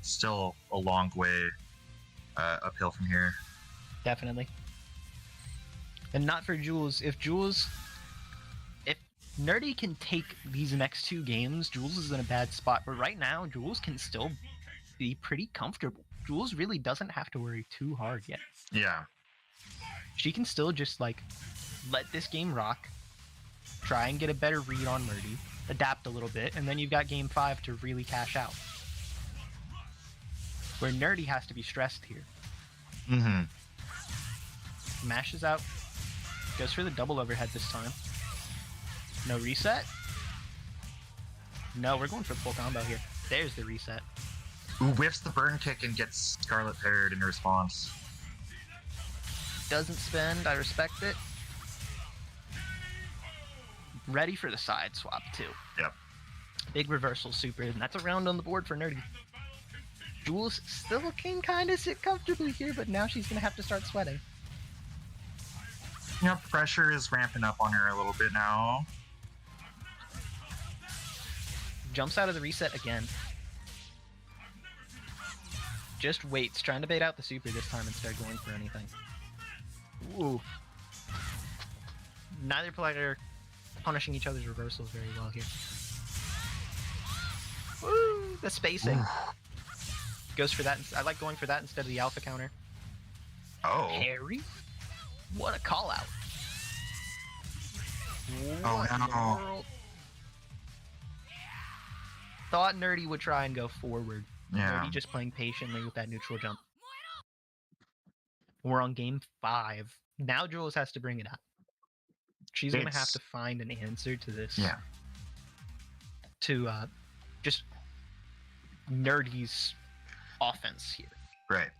still a long way uphill from here. Definitely. And not for Jules. If Nerdy can take these next two games, Jules is in a bad spot. But right now, Jules can still be pretty comfortable. Jules really doesn't have to worry too hard yet. Yeah. She can still just, like, let this game rock, try and get a better read on Nerdy, adapt a little bit, and then you've got game 5 to really cash out. Where Nerdy has to be stressed here. Mm-hmm. Mashes out, goes for the double overhead this time. No reset? No, we're going for the full combo here. There's the reset. Ooh, whiffs the burn kick and gets Scarlet paired in response. Doesn't spend, I respect it. Ready for the side swap too. Yep. Big reversal super, and that's a round on the board for Nerdy. Jules still can kind of sit comfortably here, but now she's going to have to start sweating. You know, pressure is ramping up on her a little bit now. Jumps out of the reset again. Just waits, trying to bait out the super this time instead of going for anything. Ooh. Neither player punishing each other's reversals very well here. Woo! The spacing. Goes for that. I like going for that instead of the alpha counter. Oh. Harry? What a call out. Oh, no. Thought Nerdy would try and go forward. Yeah. Nerdy just playing patiently with that neutral jump. We're on game 5. Now Jules has to bring it up. She's going to have to find an answer to this. Yeah. To just Nerdy's offense here. Right.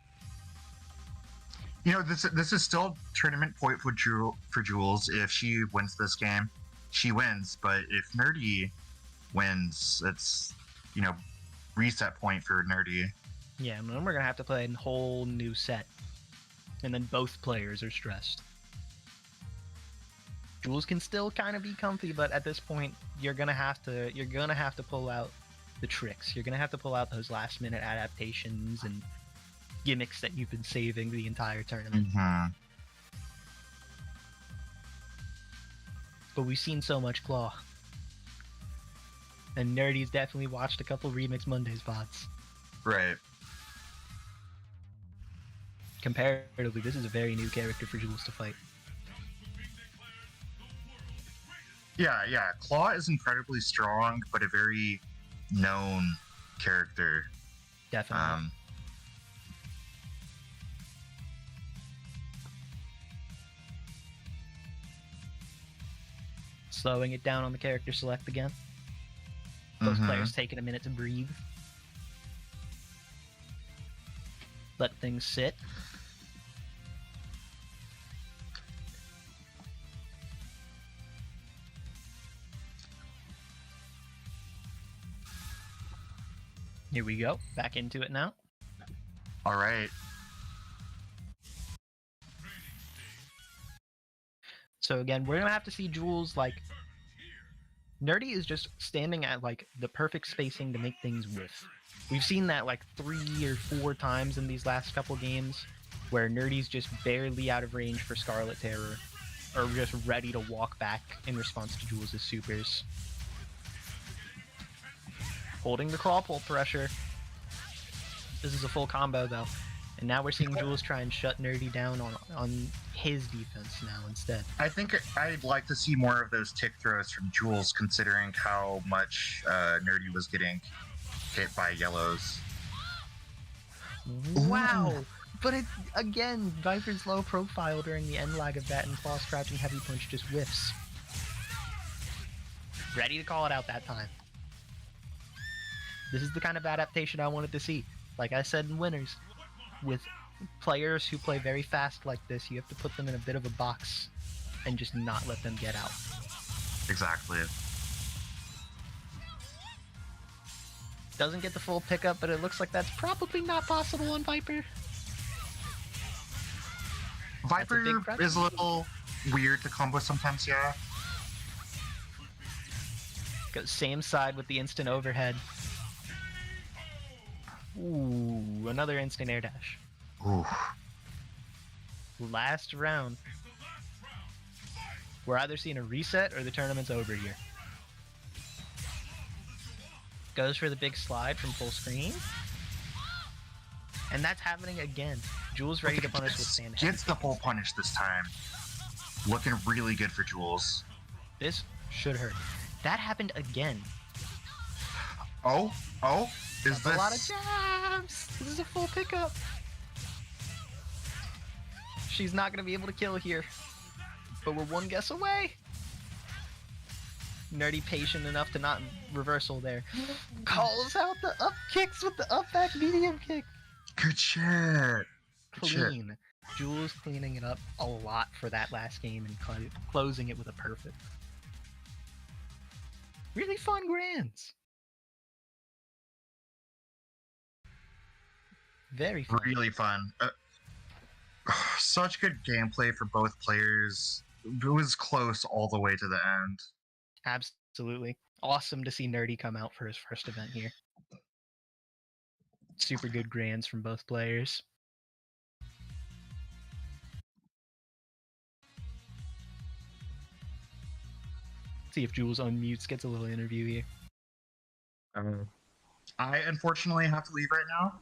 You know, this is still tournament point for Jules. If she wins this game, she wins. But if Nerdy wins, it's, you know, reset point for Nerdy. Yeah, and then we're going to have to play a whole new set. And then both players are stressed. Jules can still kind of be comfy, but at this point, you're gonna have to pull out the tricks. You're gonna have to pull out those last minute adaptations and gimmicks that you've been saving the entire tournament. Mm-hmm. But we've seen so much Claw. And Nerdy's definitely watched a couple Remix Mondays VODs. Right. Comparatively, this is a very new character for Jules to fight. Yeah. Claw is incredibly strong, but a very known character. Definitely. slowing it down on the character select again. Those players taking a minute to breathe. Let things sit. Here we go. Back into it now. All right. So again, we're gonna have to see Jules, like, Nerdy is just standing at like the perfect spacing to make things whiff. We've seen that like 3 or 4 times in these last couple games, where Nerdy's just barely out of range for Scarlet Terror, or just ready to walk back in response to Jules' supers. Holding the claw pull pressure. This is a full combo though. And now we're seeing Jules try and shut Nerdy down on his defense now instead. I think I'd like to see more of those tick throws from Jules, considering how much Nerdy was getting hit by yellows. Wow! But again, Viper's low profile during the end lag of that, and Claw's crouching heavy punch just whiffs. Ready to call it out that time. This is the kind of adaptation I wanted to see. Like I said in Winners, with players who play very fast like this, you have to put them in a bit of a box and just not let them get out. Exactly. Doesn't get the full pickup, but it looks like that's probably not possible on Viper. Viper is a little weird to combo sometimes, yeah. Goes same side with the instant overhead. Ooh, another instant air dash. Ooh. Last round. We're either seeing a reset or the tournament's over here. Goes for the big slide from full screen. And that's happening again. Jules ready to punish with stand. Gets the full punish this time. Looking really good for Jules. This should hurt. That happened again. Oh, is That's this a lot of jabs? This is a full pickup. She's not going to be able to kill here. But we're one guess away. Nerdy patient enough to not reversal there. Calls out the up kicks with the up back medium kick. Good shit. Clean. Jules cleaning it up a lot for that last game and closing it with a perfect. Really fun grands. Very fun. Really fun. Such good gameplay for both players. It was close all the way to the end. Absolutely. Awesome to see Nerdy come out for his first event here. Super good grands from both players. See if Jules unmutes, gets a little interview here. I unfortunately have to leave right now.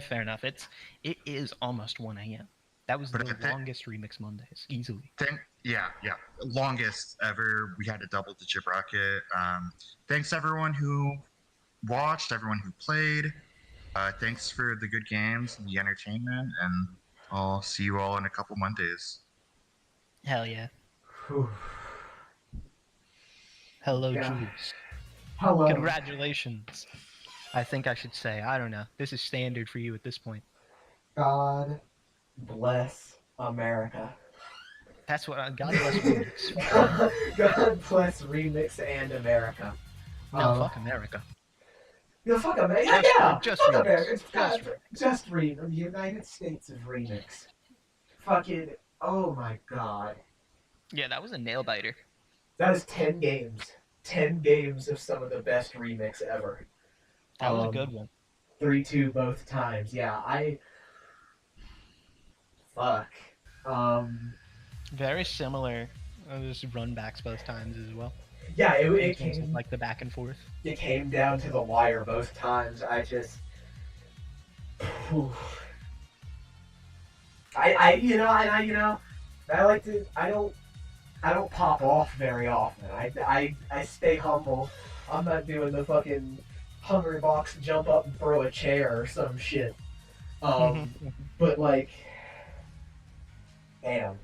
Fair enough. It is almost 1 a.m. That was the longest Remix Mondays, easily. Yeah. Longest ever. We had a double-digit bracket. Thanks everyone who watched, everyone who played. Thanks for the good games and the entertainment, and I'll see you all in a couple Mondays. Hell yeah. Whew. Hello, Yeah. Jules. Hello. Congratulations. I think I should say. I don't know. This is standard for you at this point. God bless America. That's what God bless Remix. God bless Remix and America. No, fuck America. No, fuck America. Just- Yeah, just fuck Remix. America. It's Just just Remix. The United States of Remix. Fucking, oh my god. Yeah, that was a nail biter. That is 10 games. 10 games of some of the best Remix ever. That was a good one. 3-2 both times. Yeah, fuck. Very similar. Just run backs both times as well. Yeah, In it terms of, came like the back and forth. it came down to the wire both times. I just, I like to. I don't pop off very often. I stay humble. I'm not doing the fucking hungry box jump up and throw a chair or some shit. But like, damn.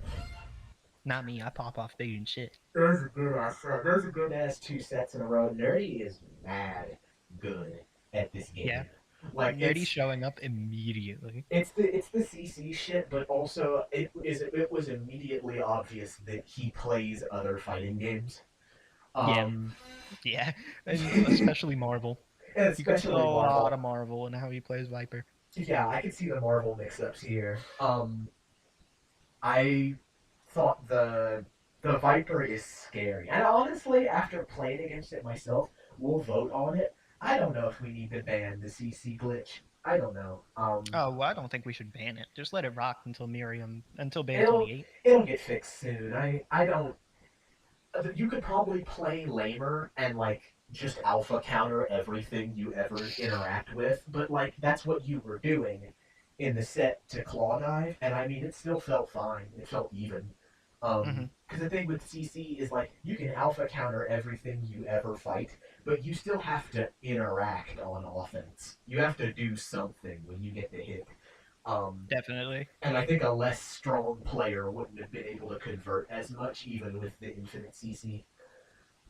Not me. I pop off big and shit. Those are good ass set. Those are good ass 2 sets in a row. Nerdy is mad good at this game. Yeah. Like Nerdy showing up immediately. it's the CC shit, but also it was immediately obvious that he plays other fighting games. Yeah, and especially Marvel. And You can see a especially Marvel. lot of Marvel in how he plays Viper. Yeah, I can see the Marvel mix-ups here. I thought the Viper is scary, and honestly, after playing against it myself, we'll vote on it. I don't know if we need to ban the CC glitch. I don't know. Oh, well, I don't think we should ban it. Just let it rock until beta it'll 28. it'll get fixed soon. I don't. You could probably play lamer and like just alpha counter everything you ever interact with, but like that's what you were doing in the set to claw dive, and I mean it still felt fine. It felt even. Because the thing with CC is like you can alpha counter everything you ever fight, but you still have to interact on offense. You have to do something when you get the hit. Definitely. And I think a less strong player wouldn't have been able to convert as much, even with the infinite CC.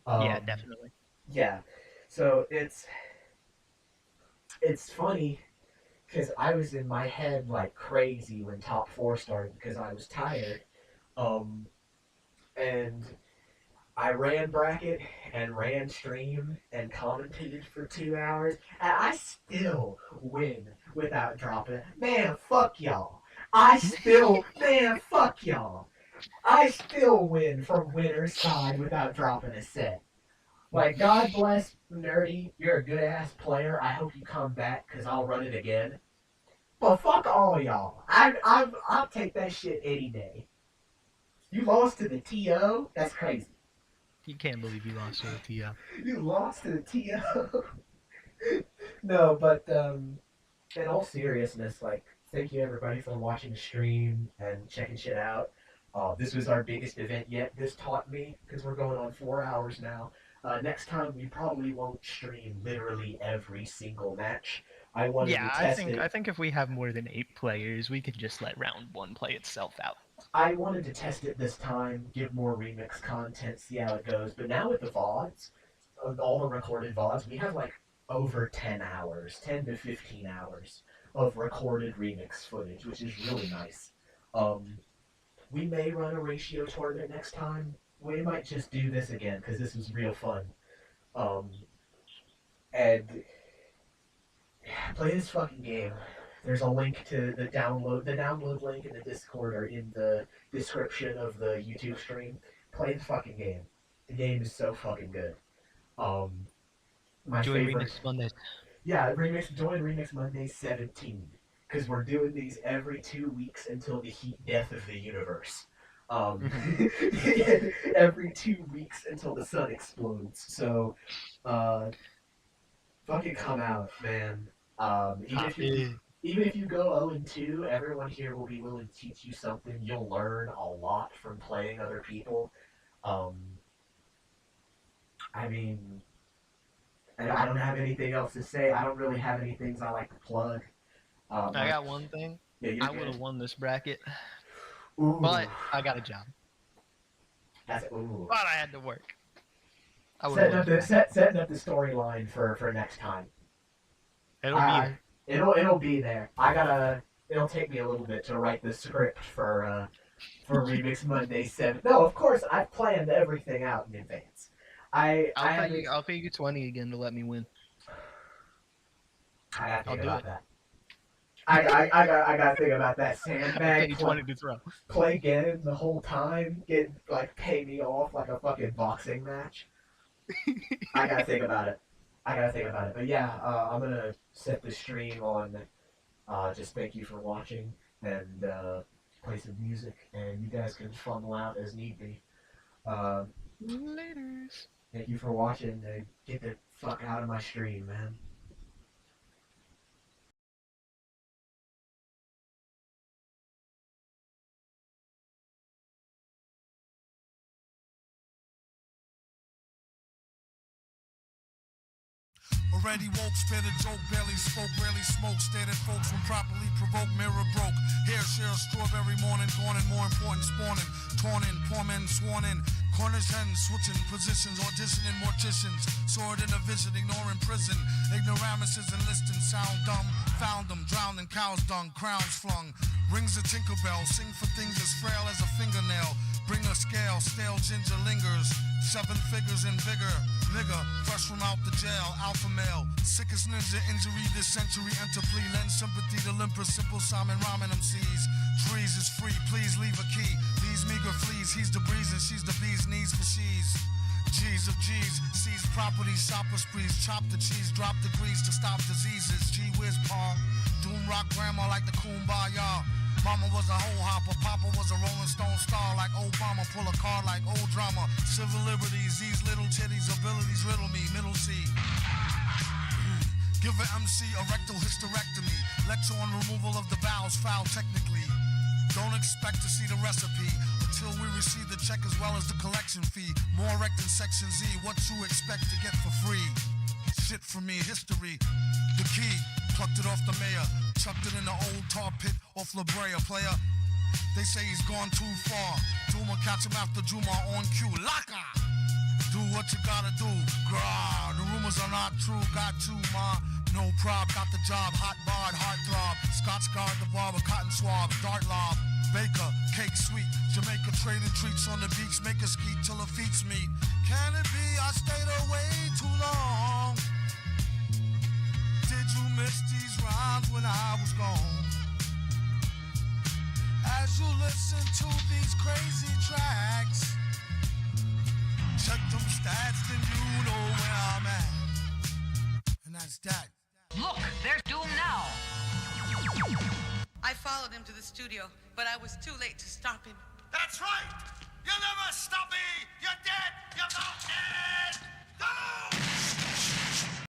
Yeah, definitely. Yeah, so it's funny because I was in my head like crazy when top 4 started because I was tired, and I ran bracket and ran stream and commentated for 2 hours, and I still win without dropping. Man, fuck y'all. Man, fuck y'all. I still win from winner's side without dropping a set. Like, God bless Nerdy. You're a good ass player. I hope you come back because I'll run it again. But fuck all y'all. I'll take that shit any day. You lost to the TO? That's crazy. You can't believe you lost to the TO. You lost to the TO. No, but in all seriousness, like, thank you everybody for watching the stream and checking shit out. This was our biggest event yet. This taught me because we're going on 4 hours now. Next time we probably won't stream literally every single match. I wanted to test it. I think if we have more than 8 players, we could just let round 1 play itself out. I wanted to test it this time, give more remix content, see how it goes. But now with the VODs, all the recorded VODs, we have like over 10 hours, 10 to 15 hours of recorded remix footage, which is really nice. We may run a ratio tournament next time. We might just do this again because this was real fun. And play this fucking game. There's a link to the download link and the Discord are in the description of the YouTube stream. Play the fucking game. The game is so fucking good. My Join favorite. Remix Mondays. Yeah, join Remix Monday 17. Because we're doing these every 2 weeks until the heat death of the universe. Every 2 weeks until the sun explodes. So, fucking come out, man. Even if you go 0-2, everyone here will be willing to teach you something. You'll learn a lot from playing other people. I mean, I don't have anything else to say. I don't really have any things I like to plug. I got one thing. Yeah, I would have won this bracket, Ooh, but I got a job. ooh. But I had to work. Setting up the storyline for next time. It'll be there. It'll take me a little bit to write the script for Remix Monday 7. No, of course I've planned everything out in advance. I'll pay you 20 again to let me win. I gotta think I'll do about it. that. I gotta think about that I'll pay sandbag. you 20 to throw. Play game the whole time. Pay me off like a fucking boxing match. I gotta think about it. But yeah, I'm gonna set the stream on. Just thank you for watching and play some music, and you guys can funnel out as need be. Laters. Thank you for watching. And get the fuck out of my stream, man. Already woke, spit a joke, barely spoke, rarely smoke, stared at folks when properly provoked, mirror broke. Hair share strawberry morning, gone and more important, spawning, torn in, poor men sworn in. Cornish hens, switching positions, auditioning morticians. Sword in a vision, ignoring prison. Ignoramuses enlisting, sound dumb. Found them, drowned in cow's dung, crowns flung. Rings a Tinkerbell, sing for things as frail as a fingernail. Bring a scale, stale ginger lingers. 7 figures in vigor. Nigga, fresh from out the jail, alpha male. Sickest ninja injury this century, enter plea. Lend sympathy to limpers, simple Simon Ramen MCs. Trees is free, please leave a key. These meager fleas, he's the breeze and she's the bee's knees for she's. G's of G's, seize property, shopper sprees, chop the cheese, drop the grease to stop diseases. Gee whiz palm, doom rock grandma like the Kumbaya. Mama was a hoe hopper, Papa was a Rolling Stone star like Obama. Pull a card like old drama. Civil liberties, these little titties, abilities riddle me, middle C. Give an MC a rectal hysterectomy. Lecture on removal of the bowels, foul technically. Don't expect to see the recipe until we receive the check as well as the collection fee. More rect than Section Z, what you expect to get for free. Shit for me, history. The key, plucked it off the mayor. Chucked it in the old tar pit off La Brea, player. They say he's gone too far. Duma catch him after Juma on cue. Laka! Do what you gotta do. Grah, the rumors are not true. Got you, ma. No prob, got the job. Hot barred, heart throb. Scotch guard, the barber, cotton swab. Dart lob. Baker, cake sweet. Jamaica trading treats on the beach. Make a skeet till her feet meet. Can it be I stayed away too long? Did you miss these rhymes when I was gone? As you listen to these crazy tracks, check them stats, then you know where I'm at. And that's that. Look, there's Doom now. I followed him to the studio, but I was too late to stop him. That's right! You'll never stop me! You're dead! You're not dead! No!